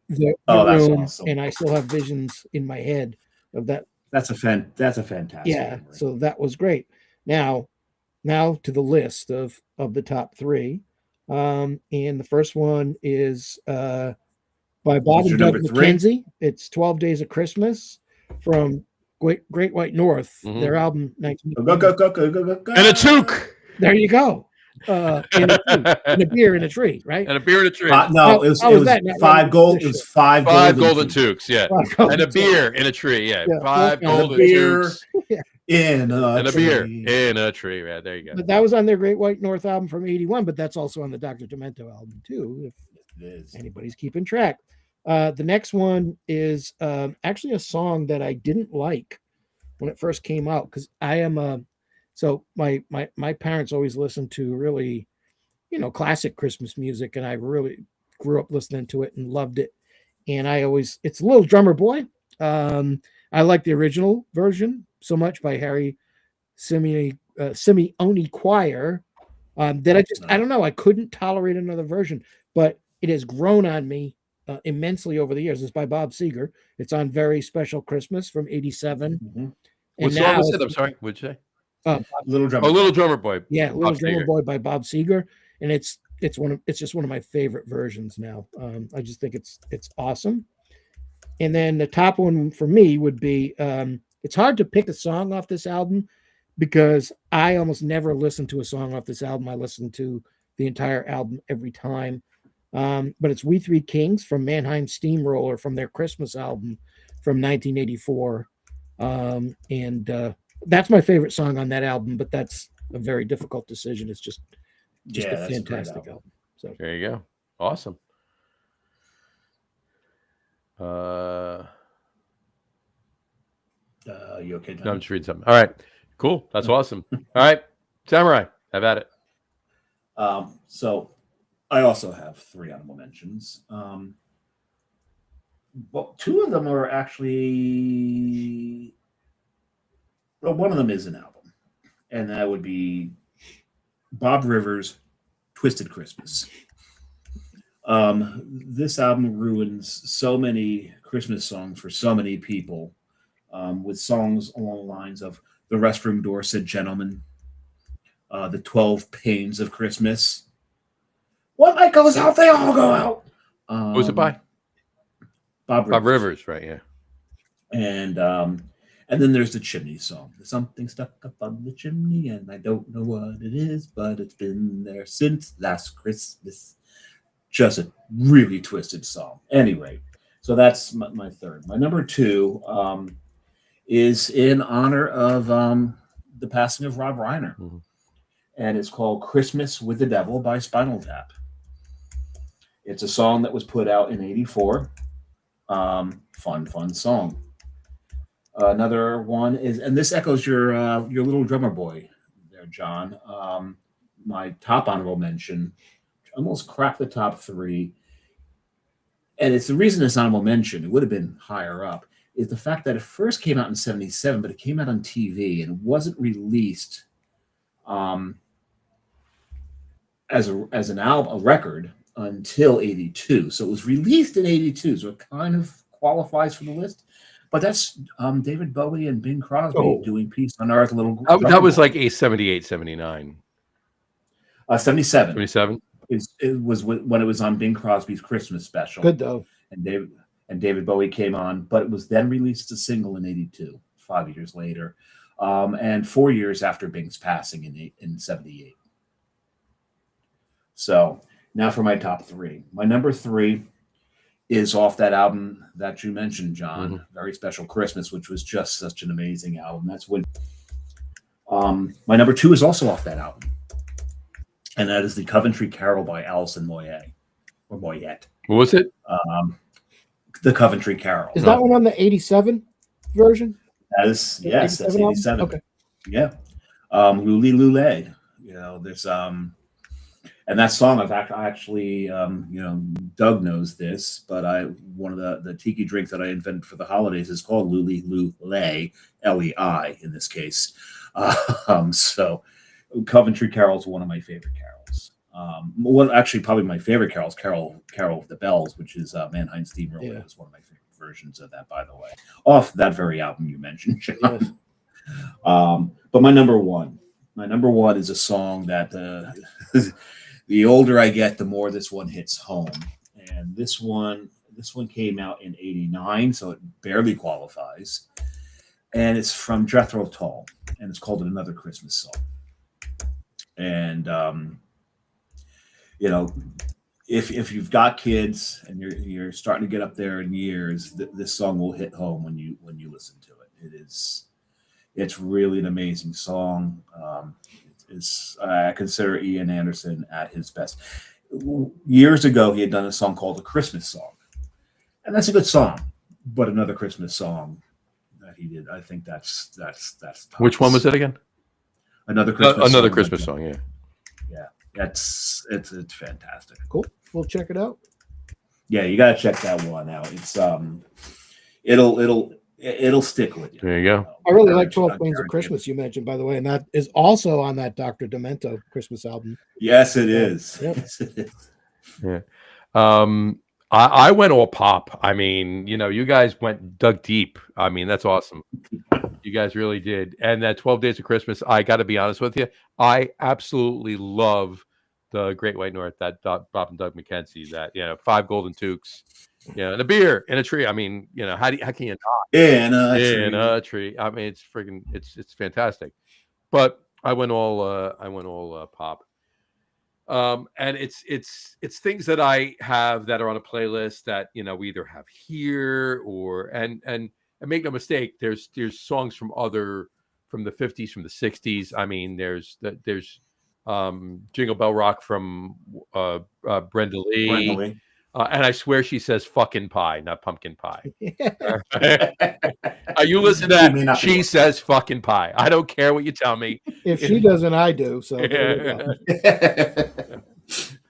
the room, awesome. and I still have visions in my head of that. That's a fantastic. Yeah, memory. so that was great. Now to the list of the top 3, and the first one is by Bob and Doug McKenzie. It's 12 Days of Christmas from Great White North, their album 1980. And a toque. There you go. And a beer in a tree, right? And a beer in a tree. No, it was 5 gold. It was 5 golden toques, yeah. And a beer in a tree, yeah. 5 golden toques. And a beer in a tree. Yeah, there you go. But that was on their Great White North album from 81, but that's also on the Dr. Demento album too, if anybody's keeping track. The next one is actually a song that I didn't like when it first came out, because I am so my parents always listened to really, classic Christmas music, and I really grew up listening to it and loved it. And it's Little Drummer Boy. I like the original version so much by Harry Simeone Choir that I don't know, I couldn't tolerate another version, but it has grown on me immensely over the years. It's by Bob Seger. It's on Very Special Christmas from 87. Mm-hmm. What song was it? I'm sorry, what'd you say? Little Drummer. Little Drummer Boy. Yeah, Little Drummer Boy by Bob Seger, and it's just one of my favorite versions now. I just think it's awesome. And then the top one for me would be it's hard to pick a song off this album because I almost never listen to a song off this album. I listen to the entire album every time. But it's We Three Kings from Mannheim Steamroller from their Christmas album from 1984. And that's my favorite song on that album, but that's a very difficult decision. It's just a fantastic album. So there you go. Awesome. You okay, Tom? No, I'm just reading something. All right. Cool. That's awesome. All right. Samurai, have at it. So I also have 3 honorable mentions. Well, 2 of them are actually. Well, one of them is an album, and that would be Bob Rivers' "Twisted Christmas." This album ruins so many Christmas songs for so many people. with songs along the lines of "The Restroom Door Said Gentlemen," "The 12 Pains of Christmas." One light goes out, they all go out. Who's it by? Bob Bob Rivers. Rivers, right? Yeah. And then there's the chimney song. There's something stuck up on the chimney, and I don't know what it is, but it's been there since last Christmas. Just a really twisted song. Anyway, so that's my third. My number two is in honor of the passing of Rob Reiner, and it's called "Christmas with the Devil" by Spinal Tap. It's a song that was put out in '84. Fun song. Another one is, and this echoes your little drummer boy there, John. My top honorable mention, almost cracked the top three, and it's the reason it's honorable mention. It would have been higher up. Is the fact that it first came out in '77, but it came out on TV and it wasn't released as an album, a record, until '82. So it was released in '82, so it kind of qualifies for the list. But that's David Bowie and Bing Crosby doing "Peace on Earth." That was like a 78, 79. 77. 77? It was when it was on Bing Crosby's Christmas special. Good though. And David Bowie came on, but it was then released as a single in '82, 5 years later, and 4 years after Bing's passing in '78. So now for my top three. My number three is off that album that you mentioned, John, Very Special Christmas, which was just such an amazing album. That's when my number two is also off that album, and that is the Coventry Carol by Alison Moyet, or Moyet. What was it? The Coventry Carol. Is that one on the '87 version? That is, yes, that's '87. Okay. Yeah. Luli Lule. You know, there's and that song I've actually Doug knows this, but one of the tiki drink that I invented for the holidays is called Luli Lule, LEI in this case. So Coventry Carol is one of my favorite carols. Actually probably my favorite carol is Carol of the Bells, which is Mannheim Steamroller. Yeah. Is one of my favorite versions of that, by the way, off that very album you mentioned, John. Yes. But my number one is a song that the older I get, the more this one hits home. And this one came out in '89, so it barely qualifies. And it's from Jethro Tull, and it's called "Another Christmas Song." And if you've got kids and you're starting to get up there in years, this song will hit home when you listen to it. It's really an amazing song. I consider Ian Anderson at his best. Years ago, he had done a song called "A Christmas Song," and that's a good song. But "Another Christmas Song" that he did, I think that's tops. Which one was it again? Another Christmas song. Yeah. It's fantastic. Cool. We'll check it out. Yeah, you got to check that one out. It's it'll stick with you. There you go. I really like 12 Queens of Christmas you mentioned, by the way, and that is also on that Dr. Demento Christmas album. Yes, it is. Yep. Yes, it is. Yeah. I went all pop. I mean, you guys dug deep. I mean, that's awesome. You guys really did. And that 12 Days of Christmas, I got to be honest with you, I absolutely love the Great White North, that Bob and Doug McKenzie, that 5 golden toques, and a beer and a tree. I mean, how can you not? In a tree. I mean, it's fantastic. But I went all pop. And it's things that I have that are on a playlist that we either have here or and make no mistake, there's songs from the 50s, from the 60s. I mean, there's Jingle Bell Rock from Brenda Lee. And I swear she says fucking pie, not pumpkin pie. You listen to that. She says fucking pie. I don't care what you tell me. If she doesn't, I do. So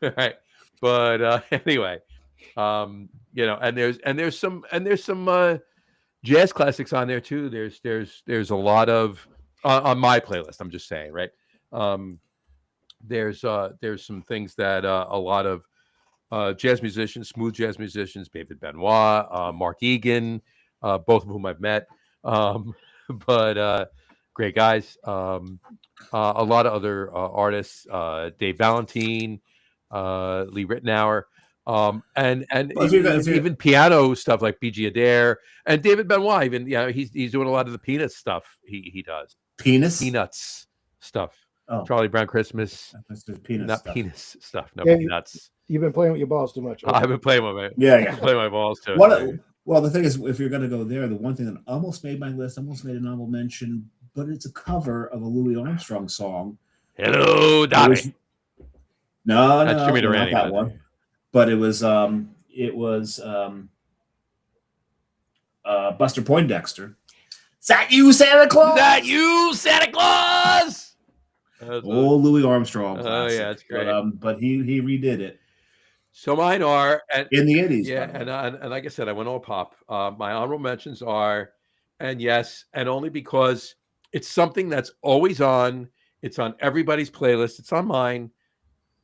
right. But anyway, and there's some jazz classics on there too. There's a lot of on my playlist. I'm just saying, right? There's some things that a lot of jazz musicians, smooth jazz musicians, David Benoit, Mark Egan, both of whom I've met, Um, but great guys. A lot of other artists, Dave Valentine, Lee Ritenour, and Well, if you're even piano stuff like B.G. Adair and David Benoit. Even he's doing a lot of the Peanuts stuff. He does penis. Peanuts stuff. Oh, Charlie Brown Christmas, that's the penis not stuff. penis stuff. No, Yeah, Peanuts. You've been playing with your balls too much. I've been playing with my Yeah. playing my balls too. Well, the thing is, if you're going to go there, the one thing that almost made my list, almost made an honorable mention, but it's a cover of a Louis Armstrong song. Hello, It Donnie. was- no, That's Jimmy not Durante, that but- one. But it was Buster Poindexter. Is that you, Santa Claus? Is that you, Santa Claus? Old Louis Armstrong. Oh, Classic. yeah, it's great. But he redid it So mine are in the 80s. yeah, by the way. and like I said, I went all pop. My honorable mentions are, and yes, and only because it's something that's always on. It's on everybody's playlist. It's on mine.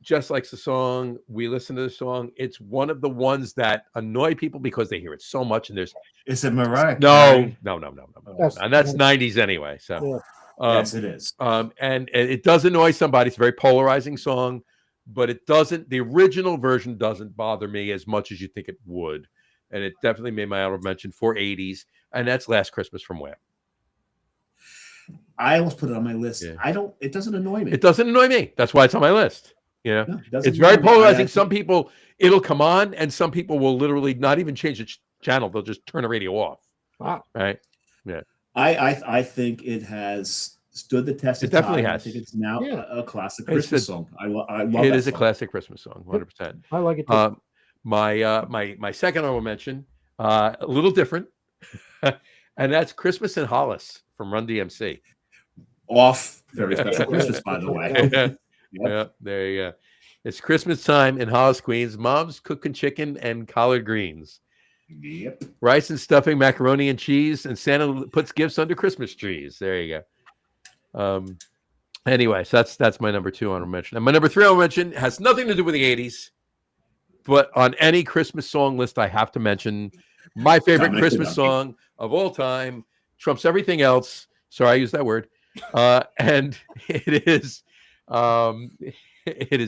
Just like the song, we listen to the song. It's one of the ones that annoy people because they hear it so much, and there's Is it Mariah? no, Carey? no, That's- and that's '90s anyway. So, Yes, it is. and it does annoy somebody. It's a very polarizing song, but it doesn't. The original version doesn't bother me as much as you think it would, and it definitely made my honorable mention for '80s, and that's "Last Christmas" from Wham. I almost put it on my list. Yeah. It doesn't annoy me. It doesn't annoy me. That's why it's on my list. No, it doesn't It's very annoy me. polarizing. Some people, it'll come on, and some people will literally not even change the channel. They'll just turn the radio off. Wow. Right? I think it has stood the test It of time. definitely has. I think it's now Yeah. a classic It's Christmas song. I love that It is a song. classic Christmas song, 100%. I like it too. My second honorable mention, a little different, and that's "Christmas in Hollis" from Run DMC. Off Very Special Christmas, by the way. Yep. Yeah, there you go. It's Christmas time in Hollis, Queens. Mom's cooking chicken and collard greens, Yep. rice and stuffing, macaroni and cheese, and Santa puts gifts under Christmas trees. There you go. Anyway, so that's my number 2 honorable mention. And my number 3 honorable mention has nothing to do with the 80s, but on any Christmas song list, I have to mention my favorite Dominic Christmas the song of all time, trumps everything else. Sorry, I used that word. And it is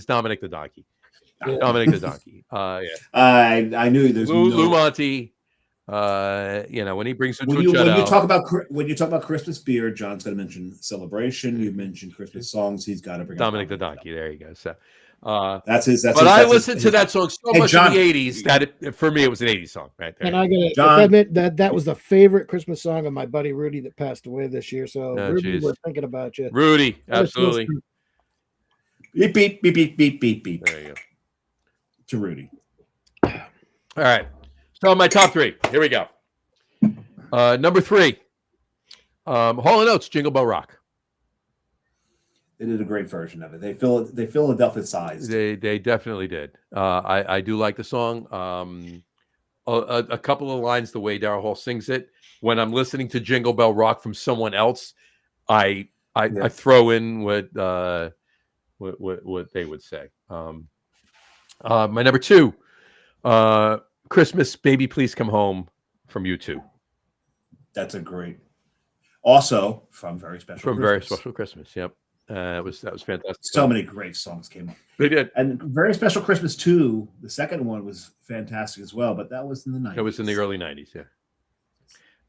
Dominic the Donkey. Yeah. Dominic the Donkey. Yeah. I knew there's Lou Monte. When he brings the when you out. talk about Christmas beer, John's going to mention Celebration. You mentioned Christmas songs. He's got to bring up Dominic the Donkey. There you go. So, that's his. but I listened to that song so Hey, much John. in the 80s that for me it was an 80s song right there. And I gotta John. admit that was the favorite Christmas song of my buddy Rudy that passed away this year. So Oh, Rudy, geez. we're thinking about you. Rudy, absolutely. Beep beep beep beep beep beep beep There you go. to Rudy. All right. So my top 3. Here we go. Number 3. Hall & Oates, Jingle Bell Rock. They did a great version of it. They Philadelphia-sized. They definitely did. I do like the song. A couple of lines, the way Daryl Hall sings it. When I'm listening to Jingle Bell Rock from someone else, I throw in what they would say. My number 2, Christmas, Baby Please Come Home from U2. That's a great. Also from Very Special. From Christmas. Very Special Christmas. Yep. That was fantastic. So many great songs came up. They did. And Very Special Christmas 2, the second one was fantastic as well, but that was in the 90s. It was in the early 90s, yeah.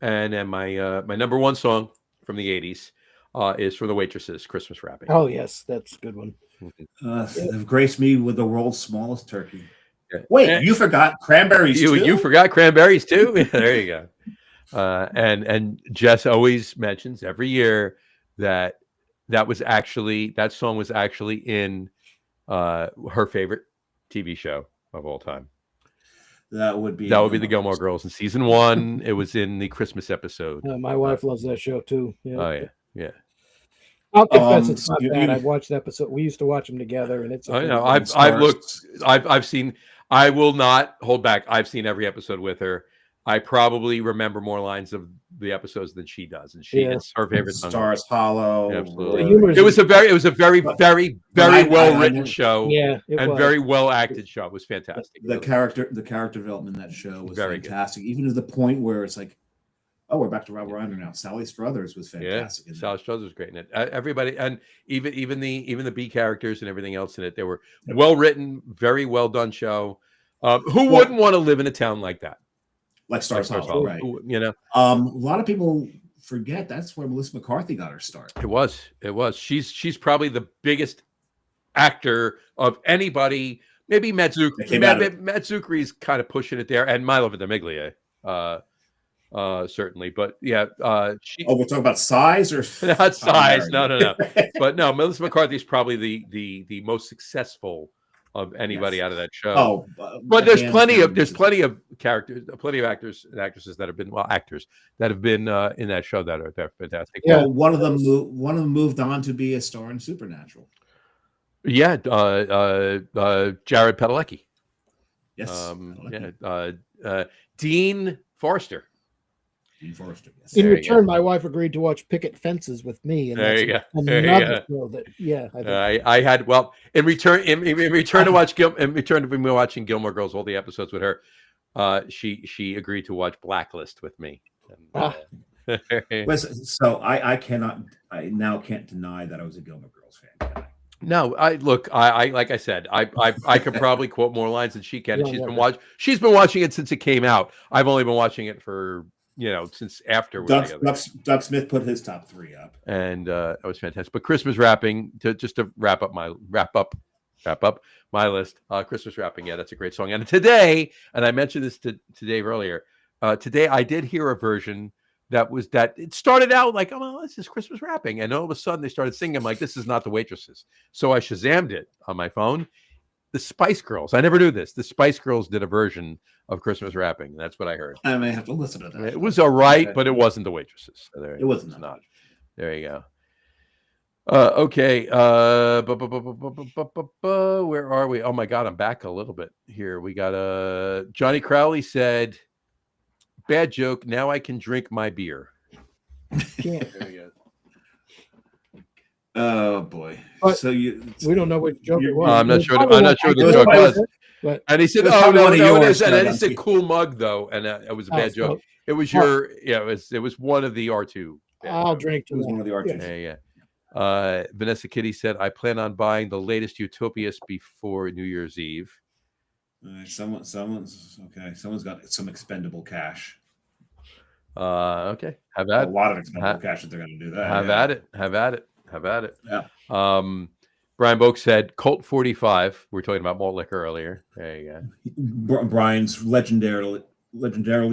And then my number 1 song from the 80s is for the Waitresses, Christmas Wrapping. Oh yes, that's a good one. They've graced me with the world's smallest turkey. Yeah. Wait, And you forgot cranberries too? you forgot cranberries too? Yeah, there you go. And Jess always mentions every year that that song was actually in her favorite TV show of all time. That would be the Gilmore Girls in season 1. It was in the Christmas episode. My wife loves that show too. Yeah. Oh yeah. I'll confess it's not you- bad. you- I've watched the episode. We used to watch them together, and it's. I know. I've looked. I've seen. I will not hold back. I've seen every episode with her. I probably remember more lines of the episodes than she does, and it's her favorite song. Stars Hollow. Absolutely. The humor is- It was a very well written I- show. Yeah, it and was. very well acted show. It was fantastic. The character development in that show was Very good. fantastic, even to the point where it's like, Oh, we're back to Rob Reiner now. Sally Struthers was fantastic. Yeah, Sally Struthers was great in it. Everybody, and even the B characters and everything else in it, they were well written, very well done show. Who wouldn't want to live in a town like that? Like Stars Stars Hollow, Hollow, right? You know, A lot of people forget that's where Melissa McCarthy got her start. it was. She's probably the biggest actor of anybody. Maybe Matt Zuckery. Matt Zuckery's kind of pushing it there, and Milo Ventimiglia, certainly. But yeah, we're talking about size or not size. No. But no, Melissa McCarthy is probably the most successful of anybody out of that show. But there's plenty of characters, plenty of actors and actresses that have been actors that have been in that show that are fantastic. Yeah, one of them moved on to be a star in Supernatural. Yeah, Jared Padalecki. Yes. Dean Forrester. Dean Forrester. Yes. In return, my wife agreed to watch Picket Fences with me, and there you go. Another show that, I had in return to watch me watching Gilmore Girls, all the episodes with her. She agreed to watch Blacklist with me. So I now can't deny that I was a Gilmore Girls fan. Can I? No, I like I said, I could probably quote more lines than she can. And she's been watching it since it came out. I've only been watching it for since after. Doug Smith put his top 3 up, and that was fantastic. But Christmas wrapping, to wrap up my list. Christmas wrapping, yeah, that's a great song. And today, and I mentioned this to Dave earlier. Today I did hear a version that it started out like, oh, well, this is Christmas wrapping. And all of a sudden they started singing. I'm like, this is not the Waitresses. So I Shazammed it on my phone. The Spice Girls. I never knew this. The Spice Girls did a version of Christmas wrapping. That's what I heard. I may have to listen to that. It was all right, but it wasn't the Waitresses. So it was not. There you go. Okay. Where are we? Oh my God, I'm back a little bit here. We got Johnny Crowley said, bad joke. Now I can drink my beer. Yeah. Oh boy! So we don't know what joke it was. I'm not sure. I'm not sure the joke was. But, and he said, "Oh no, it is." And then he said, "Cool mug," though, and it was a bad joke. It was your, it was one of the R2. I'll drink. It was one of the R2. Yeah. Vanessa Kitty said, "I plan on buying the latest Utopias before New Year's Eve." Someone's got some expendable cash. Okay. Have at a lot of expendable cash if they're going to do that. Have at it. Yeah. Brian Boak said Colt 45. We were talking about malt liquor earlier. There you go. Brian's legendarily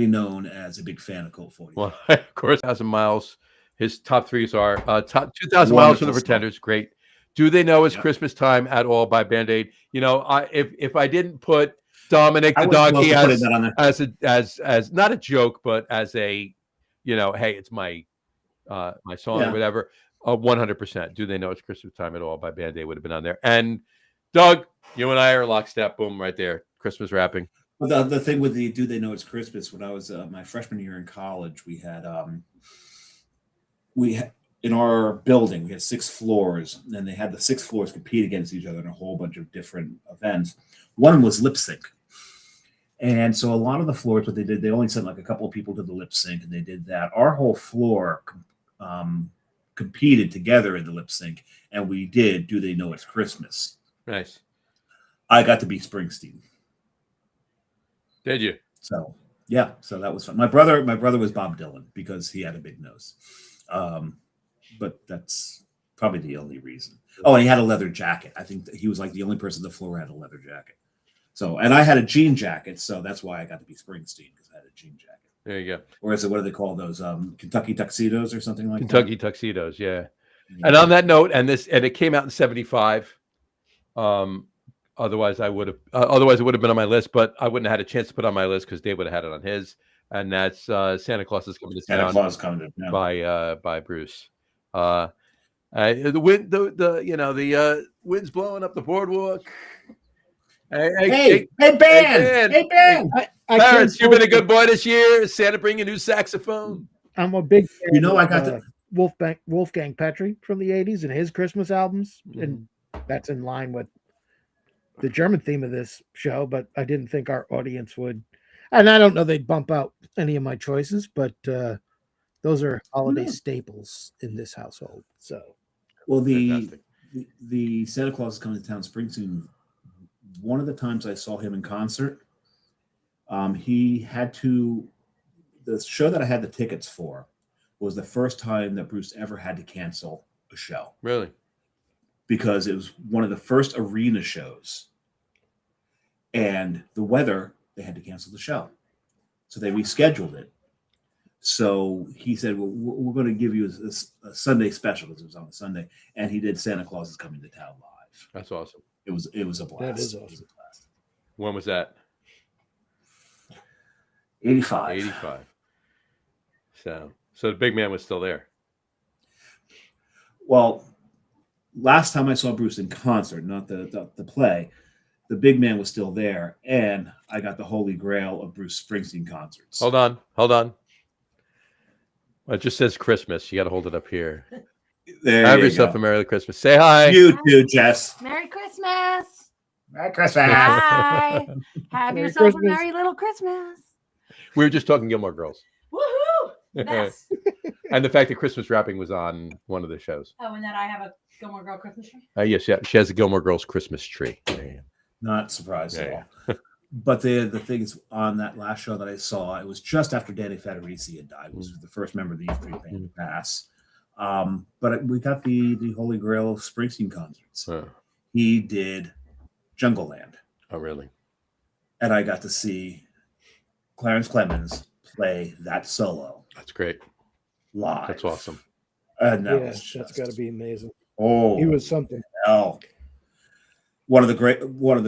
known as a big fan of Colt 45. Well, of course, 1,000 miles. His top 3s are 2,000 miles for the Pretenders. Great. Do They Know It's Christmas Time at All by Band-Aid? If I didn't put Dominic the Donkey as not a joke, but as a, hey, it's my song or whatever. 100%. Do They Know It's Christmas Time at All by Band-Aid would have been on there. And Doug, you and I are lockstep. Boom, right there. Christmas wrapping. Well, the thing with the Do They Know It's Christmas, when I was my freshman year in college, we had in our building, we had 6 floors, and they had the 6 floors compete against each other in a whole bunch of different events. One was lip sync. And so a lot of the floors, what they did, they only sent like a couple of people to the lip sync, and they did that. Our whole floor competed together in the lip sync, and we did Do They Know It's Christmas. Nice. I got to be Springsteen. Did you? So yeah, so that was fun. My brother was Bob Dylan because he had a big nose. But that's probably the only reason. Oh, and he had a leather jacket. I think that he was like the only person on the floor who had a leather jacket. So, and I had a jean jacket, so that's why I got to be Springsteen, because I had a jean jacket. There you go. Or is it, what do they call those? Kentucky tuxedos or something like Kentucky tuxedos, yeah. And on that note, and it came out in 75. Otherwise it would have been on my list, but I wouldn't have had a chance to put on my list because Dave would have had it on his. And that's Santa Claus is Coming to Town. Santa Claus Coming to Town by Bruce. The wind, the wind's blowing up the boardwalk. Hey, Ben! Parents, you've been a good boy this year. Santa bring a new saxophone. I'm a big fan I got the Wolfgang Petri from the 80s and his Christmas albums. And that's in line with the German theme of this show, but I didn't think our audience would. And I don't know they'd bump out any of my choices, but those are holiday Yeah. staples in this household. So Well, Fantastic. the Santa Claus is coming to town Springsteen. One of the times I saw him in concert, he had to. The show that I had the tickets for was the first time that Bruce ever had to cancel a show Really? because it was one of the first arena shows, and the weather, they had to cancel the show, so they rescheduled it. So he said, "Well, we're going to give you a Sunday special because it was on a Sunday," and he did Santa Claus is Coming to Town live. That's awesome. It was a blast. That is It was awesome. a blast. When was that? 85. 85. So the big man was still there. Well, last time I saw Bruce in concert, not the play, the big man was still there, and I got the holy grail of Bruce Springsteen concerts. Hold on. Well, it just says Christmas. You got to hold it up here. There Have you yourself go. a Merry Christmas. Say hi. You too, Jess. Merry Christmas. Merry Christmas. Hi. Have Merry yourself Christmas. a merry little Christmas. We were just talking Gilmore Girls. Woohoo! Best. And the fact that Christmas wrapping was on one of the shows. Oh, and that I have a Gilmore Girl Christmas tree. Yes, yeah. She has a Gilmore Girls Christmas tree. There Not surprised at Yeah, all. But the thing is, on that last show that I saw, it was just after Danny Federici had died. It was the first member of the E3 band to pass. But we got the Holy Grail of Springsteen concerts. Oh, He did Jungle Land, oh, really? and I got to see Clarence Clemens play that solo That's great. live. That's awesome. And that yeah, was that's just, got to be amazing. oh, He was something. hell. One of the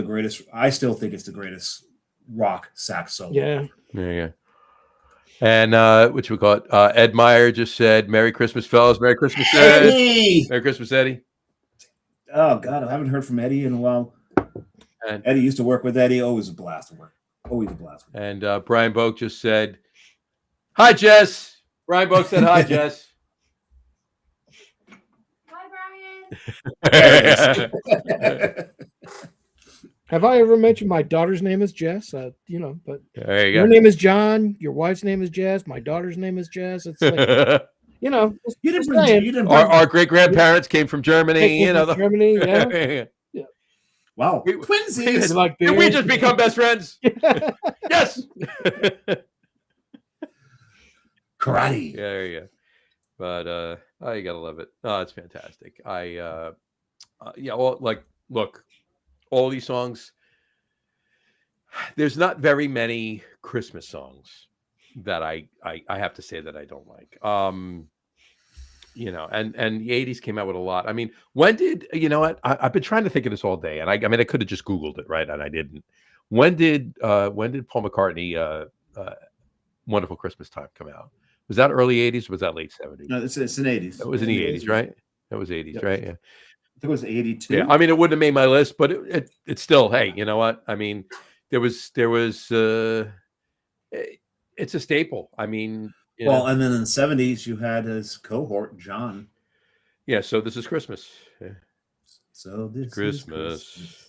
greatest. I still think it's the greatest rock sax solo. Yeah. Yeah. And what we call it? Ed Meyer just said, "Merry Christmas, fellas. Merry Christmas, Ed. Eddie! Merry Christmas, Eddie." Oh God, I haven't heard from Eddie in a while. And Eddie used to work with Eddie. Always a blast to work. Always a blast. and Brian Boak just said, "Hi, Jess." Brian Boak said, "Hi, Jess." Bye, Brian. Have I ever mentioned my daughter's name is Jess? But There you your go. name is John. Your wife's name is Jess. My daughter's name is Jess. It's like, just You didn't just bring. saying. You didn't bring. Our great grandparents came from Germany. You know, Germany. Yeah. Wow, We- twinsies. It's like Did we just become best friends? Yes. Karate. Yeah, there you go. But oh, you gotta love it. Oh, it's fantastic. Look, all these songs. There's not very many Christmas songs that I have to say that I don't like. And the 80s came out with a lot. I mean, when did I've been trying to think of this all day, and I mean I could have just Googled it, right? And I didn't. When did Paul McCartney Wonderful Christmas Time come out? Was that early 80s or was that late 70s? No, it's an 80s. It was in the 80s, right? That was 80s, Yep. right? Yeah. I think it was 82. Yeah. I mean, it wouldn't have made my list, but it's still, hey, you know what? I mean, it's a staple. I mean, Well, and then in the 70s, you had his cohort, John. yeah. So this is Christmas. Yeah. So this Christmas. is Christmas.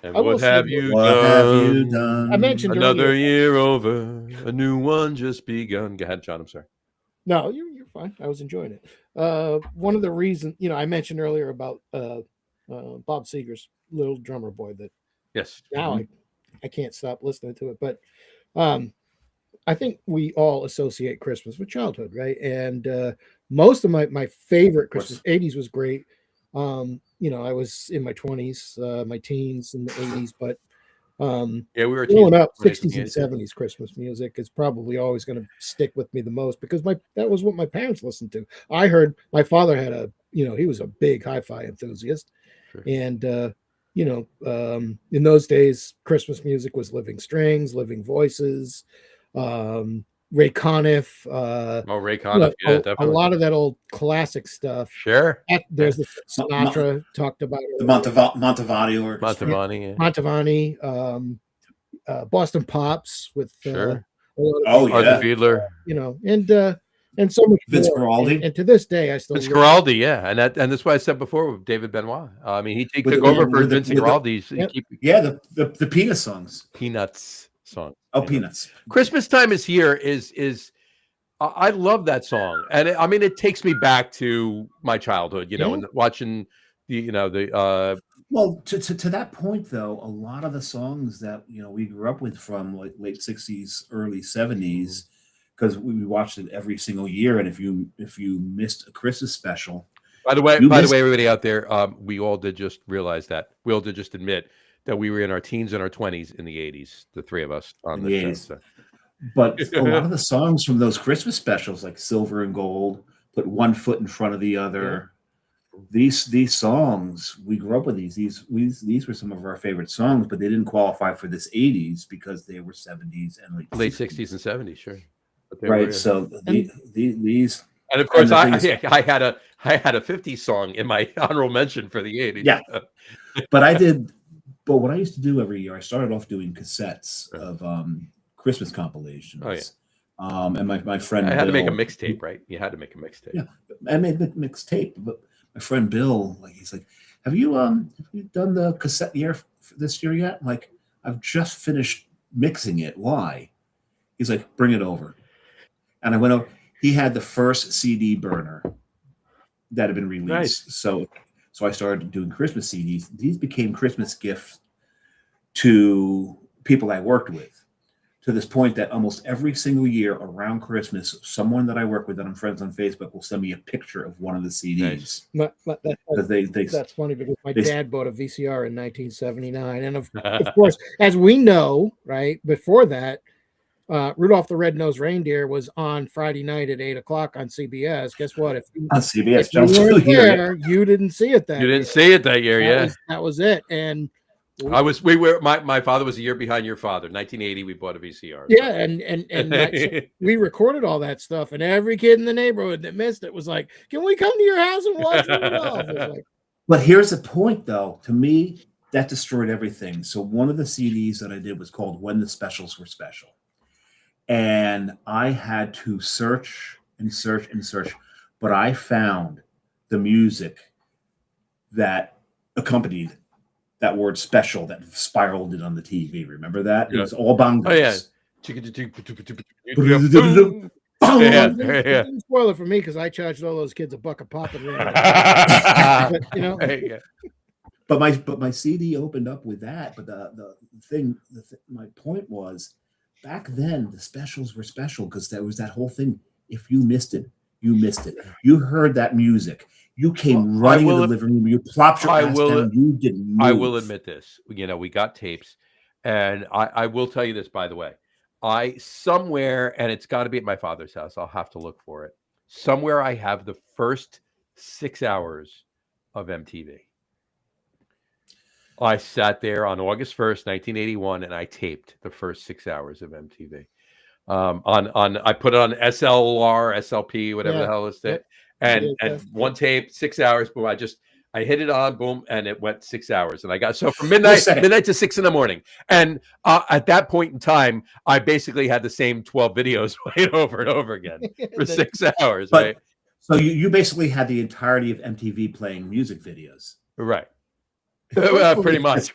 And I will what say have this. you What done? have you done? I mentioned Another earlier. year over, a new one just begun. Go ahead, John. I'm sorry. No, you're fine. I was enjoying it. One of the reasons, I mentioned earlier about Bob Seger's Little Drummer Boy that Yes. now I can't stop listening to it. But I think we all associate Christmas with childhood, right? And most of my favorite Christmas 80s was great. I was in my 20s, my teens in the 80s, but Yeah, we were growing up, teens 60s when and it came out. 70s Christmas music is probably always going to stick with me the most because that was what my parents listened to. I heard my father had he was a big hi-fi enthusiast. Sure. And in those days, Christmas music was Living Strings, Living Voices, Ray Conniff, Ray Conniff, yeah, a definitely. lot of that old classic stuff. Sure. There's the Sinatra talked about it. The Montevani Orchestra. Montevani, yeah. Boston Pops with Sure. a lot of Oh, Arthur yeah. Fiedler. and so much Vince more. Guaraldi. And to this day, I still Vince Guaraldi, yeah. And that's why I said before with David Benoit. I mean, he With took the- over for with the- Vince with the- Guaraldi's Yep. Yeah, the Peanuts songs. Peanuts song. Oh, Yeah. Peanuts. Christmas time is here is I love that song, and I mean, it takes me back to my childhood, Yeah. and watching the Well, to that point though, a lot of the songs that we grew up with from like late '60s, early '70s, because we watched it every single year, and if you missed a Christmas special, By the you way, missed everybody out there, we all did just realize that we all did just admit that we were in our teens and our 20s in the 80s, the three of us on in the the show. '80s. So. But a lot of the songs from those Christmas specials, like Silver and Gold, Put One Foot in Front of the Other. These songs, we grew up with these were some of our favorite songs, but they didn't qualify for this '80s because they were '70s and Late 60s and 70s, sure. But they right. were, So these, and of course, the thing is- I had a 50s song in my honorable mention for the 80s. Yeah. but what I used to do every year, I started off doing cassettes of Christmas compilations. Oh, yeah. And my friend I had to make a Bill- mixtape, right? You had to make a mixtape. Yeah. I made the mixtape, but my friend Bill, he's like, have you done the cassette year for this year yet? I'm like, I've just finished mixing it. Why? He's like, bring it over. And I went over. He had the first CD burner that had been released. Nice. So I started doing Christmas CDs. These became Christmas gifts to people I worked with, to this point that almost every single year around Christmas, someone that I work with that I'm friends on Facebook will send me a picture of one of the CDs. Nice. That's funny because my dad bought a VCR in 1979, and of course, as we know, right before that, Rudolph the Red-Nosed Reindeer was on Friday night at 8:00 on CBS. Guess what? If you, on CBS, if you weren't there, you didn't see it that You year. didn't see it that year, That was it. And my father was a year behind your father. 1980, we bought a VCR. yeah, and we recorded all that stuff, and every kid in the neighborhood that missed it was like, "Can we come to your house and watch Rudolph?" It was like, But here's the point, though. To me, that destroyed everything. So one of the CDs that I did was called "When the Specials Were Special," and I had to search and search and search, but I found the music that accompanied that word "special" that spiraled it on the TV. Remember that? Yeah. It was all bongos. Oh, yeah. Yeah. Didn't spoil it for me because I charged all those kids $1 a pop and ran it. But, But my CD opened up with that. But my point was, back then the specials were special because there was that whole thing. If you missed it, you missed it. You heard that music. You came running in the living room. You plopped your ass down. You didn't move. I will admit this. We got tapes, and I will tell you this, by the way. I somewhere, and it's got to be at my father's house. I'll have to look for it. Somewhere I have the first 6 hours of MTV. I sat there on August 1st, 1981, and I taped the first 6 hours of MTV. I put it on SLR, SLP, whatever the hell it's it. And one tape, 6 hours. Boom! I hit it on, boom, and it went 6 hours. And I got from midnight to 6 in the morning. And at that point in time, I basically had the same 12 videos played over and over again for 6 hours. Right. So you basically had the entirety of MTV playing music videos. Right. Pretty much,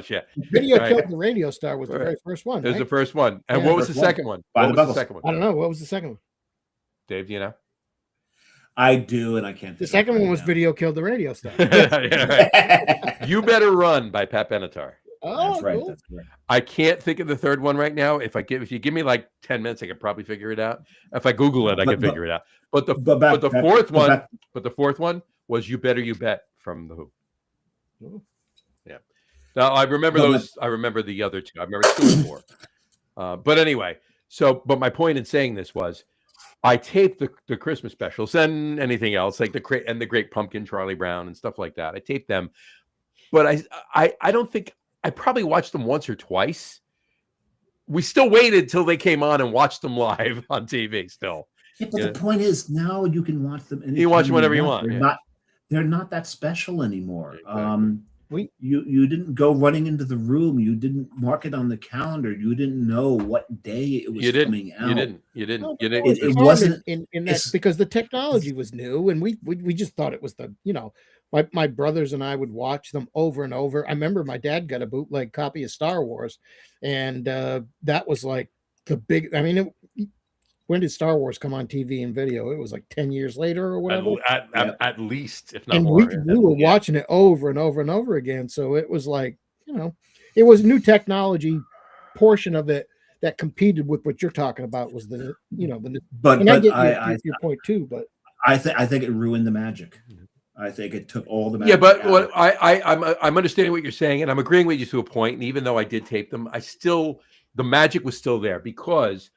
yeah. Video Killed the Radio Star was the very first one. It was the first one. And what was the second one? What was the second one? I don't know. What was the second one? Dave, do you know? I do, and I can't. The second one was Video Killed the Radio Star. You Better Run by Pat Benatar. Oh, that's right. Cool. That's right. I can't think of the third one right now. If you give me like 10 minutes, I could probably figure it out. If I Google it, I can figure it out. But the fourth one was You Better You Bet from The Who. Yeah. Now I remember those. I remember the other two. I remember 2 and 4. But anyway, but my point in saying this was, I taped the Christmas specials and anything else like the Great Pumpkin, Charlie Brown, and stuff like that. I taped them, but I don't think I probably watched them once or twice. We still waited till they came on and watched them live on TV. Still, yeah, but the point is, now you can watch them. You watch them whenever you want. They're not that special anymore. Exactly. You didn't go running into the room. You didn't mark it on the calendar. You didn't know what day it was coming out. You didn't. It wasn't in that because the technology was new, and we just thought it was my brothers and I would watch them over and over. I remember my dad got a bootleg copy of Star Wars, and that was like the big. I mean, when did Star Wars come on TV and video? It was like 10 years later or whatever. At least, if not And more. we were watching it over and over and over again. So it was like, it was new technology portion of it that competed with what you're talking about was the. But And I get I your point too, but I think it ruined the magic. I think it took all the magic. Yeah, but out what of it. I'm understanding what you're saying, and I'm agreeing with you to a point. And even though I did tape them, the magic was still there because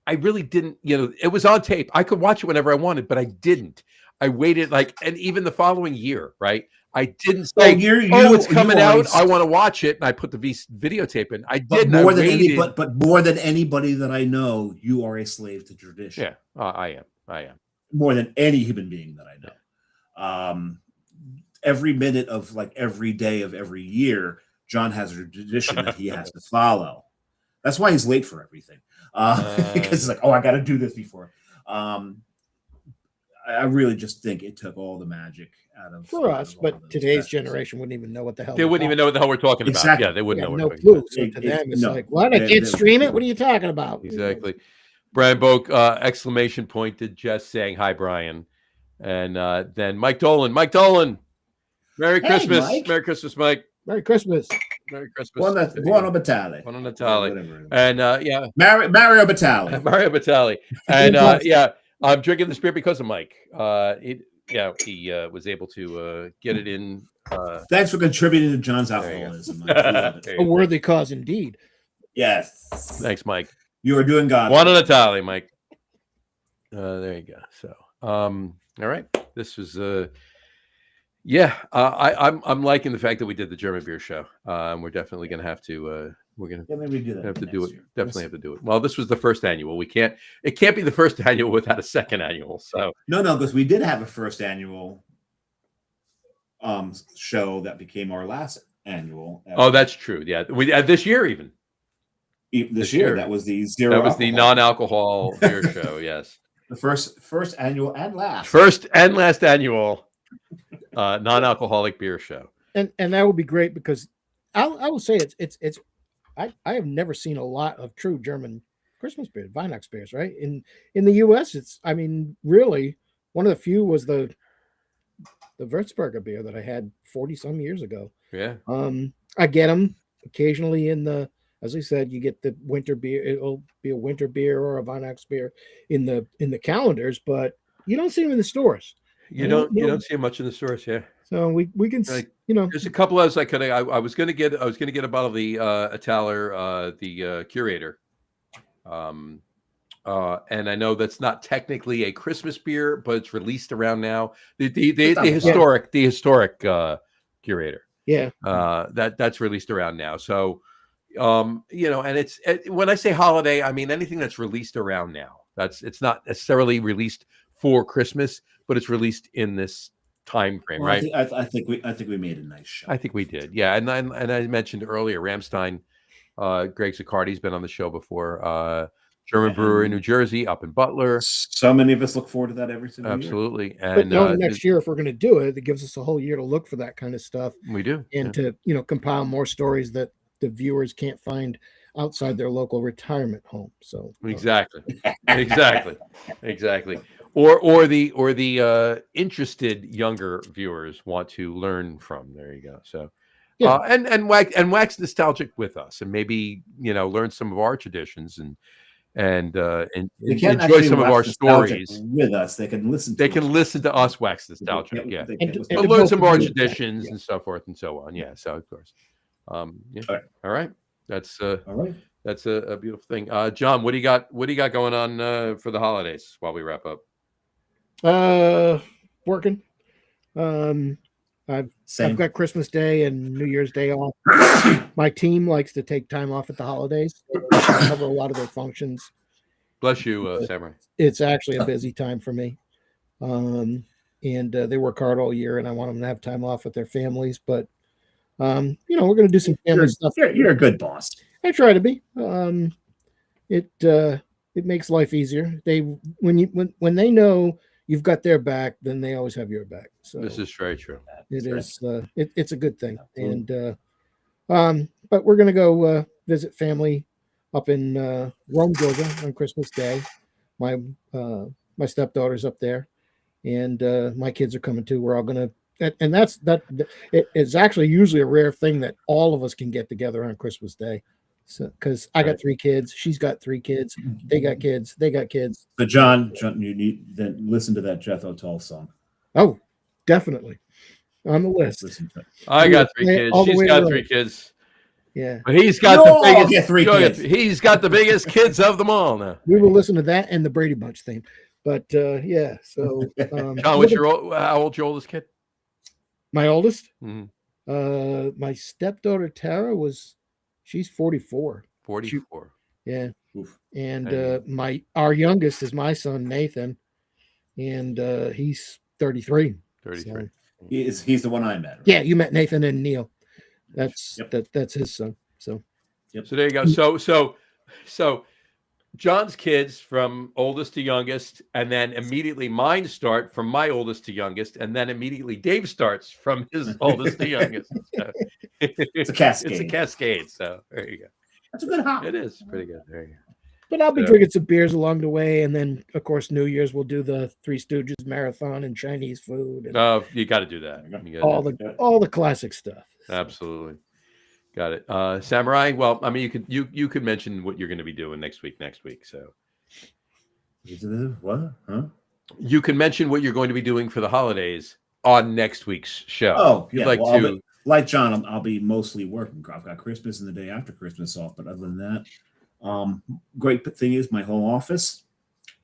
I really didn't. It was on tape. I could watch it whenever I wanted, but I didn't. I waited and even the following year, right? I didn't say, it's coming out. I want to watch it, and I put the videotape in. I didn't. More than more than anybody that I know, you are a slave to tradition. Yeah, I am. More than any human being that I know. Every minute of every day of every year, John has a tradition that he has to follow. That's why he's late for everything. Because it's like, I got to do this before. I really just think it took all the magic out of for us. But today's generation wouldn't even know what the hell. They wouldn't even know what the hell we're talking about. Exactly. Yeah, they wouldn't know. No clue. So to them, it's like, what? I can't stream it. What are you talking about? Exactly. Brian Boak, exclamation point to Jess saying hi, Brian, and then Mike Dolan. Merry Christmas, Mike. Merry Christmas, Mike. Merry Christmas. Merry Christmas. Buono Batale. Buono Natale. And Mario Batale. Mario Batale. And I'm drinking this beer because of Mike. He was able to get it in. Thanks for contributing to John's alcoholism. A worthy cause indeed. Yes. Thanks, Mike. You are doing God. Buono Natale, Mike. There you go. So, all right. This was I'm liking the fact that we did the German beer show. We're definitely going to have to. Maybe do that. Have to do it. Year. Definitely have to do it. Well, this was the first annual. It can't be the first annual without a second annual. So no, because we did have a first annual show that became our last annual. Oh, that's true. Yeah, we this year even. This year that was the zero. That was the non-alcohol beer show. Yes, the first annual and last. First and last annual non-alcoholic beer show. And that would be great because I will say it's. I have never seen a lot of true German Christmas beer, Weihnachts beers, right? In the U.S., really one of the few was the Würzburger beer that I had 40 some years ago. Yeah. I get them occasionally as I said, you get the winter beer. It'll be a winter beer or a Weihnachts beer in the calendars, but you don't see them in the stores. You don't see much in the stores, yeah. So we can There's a couple others I could. I was going to get a bottle of the Italer, the Curator, and I know that's not technically a Christmas beer, but it's released around now. The historic Curator. Yeah. That's released around now. So, and when I say holiday, I mean anything that's released around now. It's not necessarily released for Christmas, but it's released in this time frame, right? I think we made a nice show. I think we did, yeah. And I mentioned earlier, Ramstein, Greg Zaccardi's been on the show before. German brewer in New Jersey, up in Butler. So many of us look forward to that every single year. Absolutely. And next year, if we're going to do it, it gives us a whole year to look for that kind of stuff. We do, and to compile more stories that the viewers can't find outside their local retirement home. So exactly. Or the interested younger viewers want to learn from. There you go. So, and wax nostalgic with us, and maybe learn some of our traditions and enjoy some of our stories with us. They can listen. Listen to us wax nostalgic, but learn some of our traditions and so forth and so on. Yeah. So of course, All right. That's all right. That's a beautiful thing. John, what do you got? What do you got going on for the holidays while we wrap up? Working. I've got Christmas Day and New Year's Day off. My team likes to take time off at the holidays. So I cover a lot of their functions. Bless you, Samurai. It's actually a busy time for me. And they work hard all year, and I want them to have time off with their families. But we're going to do some family stuff. You're a good boss. I try to be. It makes life easier. When they know you've got their back, then they always have your back. So this is very true. It's a good thing. And but we're gonna go visit family up in Rome, Georgia on Christmas Day. my my stepdaughter's up there, and my kids are coming too. We're all gonna, and that's that. It is actually usually a rare thing that all of us can get together on Christmas Day. So, because I got Right. 3 kids, she's got 3 kids, they got kids, they got kids. So John, you need then listen to that Jethro Tull song. Oh, definitely on the list. Listen to it. I We got will 3 play it kids. all the She's way got around. 3 kids. Yeah, But he's got You the all biggest. get 3 you all get- kids. He's got the biggest kids of them all now. we will listen to that and the Brady Bunch theme. But yeah, so John, what's how old's your oldest kid? my oldest? Mhm. My stepdaughter Tara she's 44. 44. Yeah. Oof. And Dang. our youngest is my son Nathan, and he's 33. 33. So, He's the one I met. Right? yeah, you met Nathan and Neil. That's Yep. that's his son. So So there you go. So John's kids from oldest to youngest, and then immediately mine start from my oldest to youngest, and then immediately Dave starts from his oldest to youngest. So, It's a cascade. It's a cascade. So there you go. That's a good hop. It is pretty good. There you go. but I'll be So- drinking some beers along the way, and then of course New Year's we'll do the Three Stooges marathon and Chinese food and Oh, you got to do that. You all gotta- the all the classic stuff. So, Absolutely. Got it. Samurai. Well, I mean, you could mention what you're going to be doing next week. So What? Huh? you can mention what you're going to be doing for the holidays on next week's show. Oh, If you'd yeah. like Well, to. like John, I'll be mostly working. I've got Christmas and the day after Christmas off, but other than that, great thing is my whole office,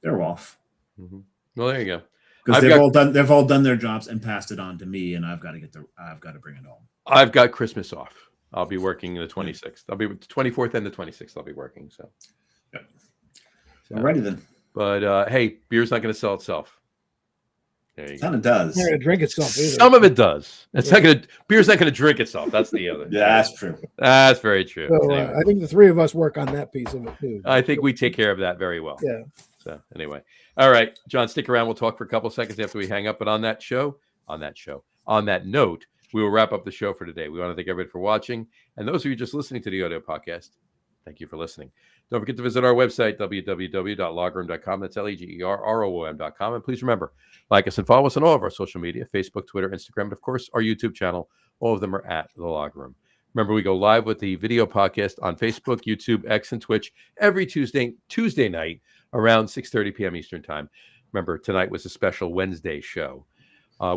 they're off Mhm. Well, there you go. because I've they've got- all done. They've all done their jobs and passed it on to me, and I've got to bring it home. I've got Christmas off. I'll be working the 26th. I'll be the 24th and the 26th. I'll be working. So, Yep. So- Alrighty then. but hey, beer's not going to sell itself. There you go. Kind of does. It's not gonna drink itself either. Some of it does. It's not going to. Beer's not going to drink itself. That's the other. Yeah, that's true. That's very true. So Anyway, I think the 3 of us work on that piece of it too. I think we take care of that very well. Yeah. So anyway, all right, John, stick around. We'll talk for a couple of seconds after we hang up. But on that note, we will wrap up the show for today. We want to thank everybody for watching, and those of you just listening to the audio podcast, thank you for listening. Don't forget to visit our website, www.logroom.com. That's LEGERROOM.com. And please remember, like us and follow us on all of our social media, Facebook, Twitter, Instagram, and of course, our YouTube channel. All of them are at The Log Room. Remember, we go live with the video podcast on Facebook, YouTube, X, and Twitch every Tuesday night around 6:30 p.m. Eastern Time. Remember, tonight was a special Wednesday show.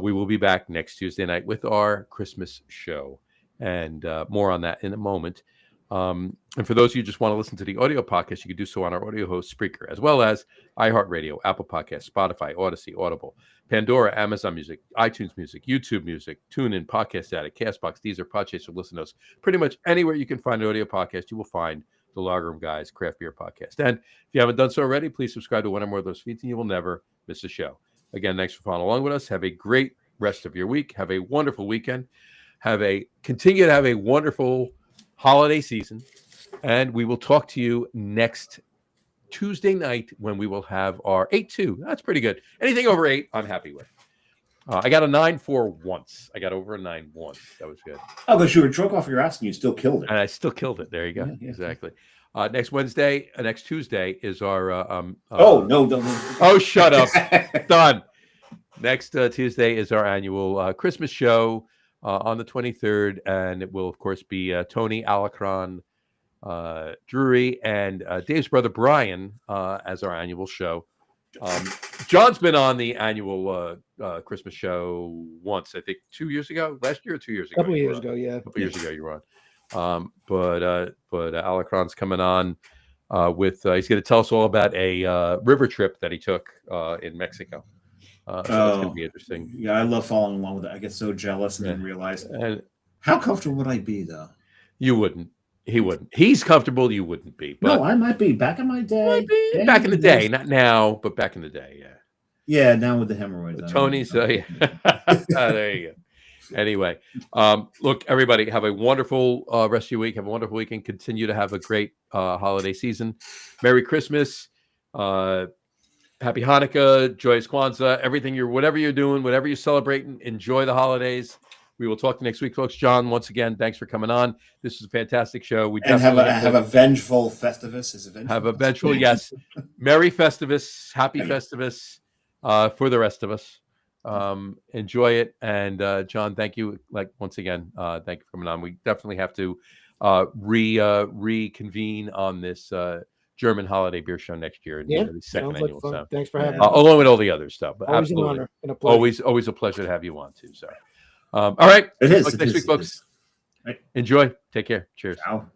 We will be back next Tuesday night with our Christmas show, and more on that in a moment. And for those of you who just want to listen to the audio podcast, you can do so on our audio host Spreaker, as well as iHeartRadio, Apple Podcasts, Spotify, Odyssey, Audible, Pandora, Amazon Music, iTunes Music, YouTube Music, TuneIn, Podcast Addict, CastBox, Deezer, Podchaser, Listen Notes. Pretty much anywhere you can find an audio podcast, you will find the Log Room Guys Craft Beer Podcast. And if you haven't done so already, please subscribe to one or more of those feeds, and you will never miss a show. Again, thanks for following along with us. Have a great rest of your week. Have a wonderful weekend. Continue to have a wonderful holiday season. And we will talk to you next Tuesday night when we will have our 8-2. That's pretty good. Anything over 8, I'm happy with. I got a 9-4 once. I got over a 9 once. That was good. Oh, because you were drunk off your ass and you still killed it. And I still killed it. There you go. Yeah. Exactly. Next Tuesday is our. No. Oh, shut up. Done. Next Tuesday is our annual Christmas show on the 23rd, and it will, of course, be Tony Alacron, Drury, and Dave's brother Brian as our annual show. John's been on the annual Christmas show once, I think 2 years ago, last year or 2 years ago. A couple of years ago, yeah. A couple years ago, you were on. But Alacron's coming on with he's going to tell us all about a river trip that he took in Mexico. So that's going to be interesting. Yeah, I love following along with it. I get so jealous and then realize And how comfortable would I be though? you wouldn't. He wouldn't. He's comfortable. You wouldn't be. But No, I might be back in my day. Yeah, back in the day, not now, but back in the day. Yeah. Yeah, now with the hemorrhoids. I don't Tony, so know. yeah. There you go. Anyway, look, everybody, have a wonderful rest of your week. Have a wonderful weekend. Continue to have a great holiday season. Merry Christmas. Happy Hanukkah, joyous Kwanzaa, whatever you're doing, whatever you're celebrating, enjoy the holidays. We will talk to you next week, folks. John, once again, thanks for coming on. This is a fantastic show. We And have definitely a vengeful Festivus. Is it vengeful? have a vengeful, yes. Merry Festivus, happy Festivus for the rest of us. Enjoy it. And John, thank you. Like once again, thank you for coming on. We definitely have to reconvene on this German holiday beer show next year. Yeah, The second sounds like annual. fun. So, Thanks for having me. along with all the other stuff. But Always absolutely. an honor and a pleasure. Always a pleasure to have you on too. So, all right. It is. Talk It next is, week, it folks. is. Right. Enjoy. Take care. Cheers. Ciao.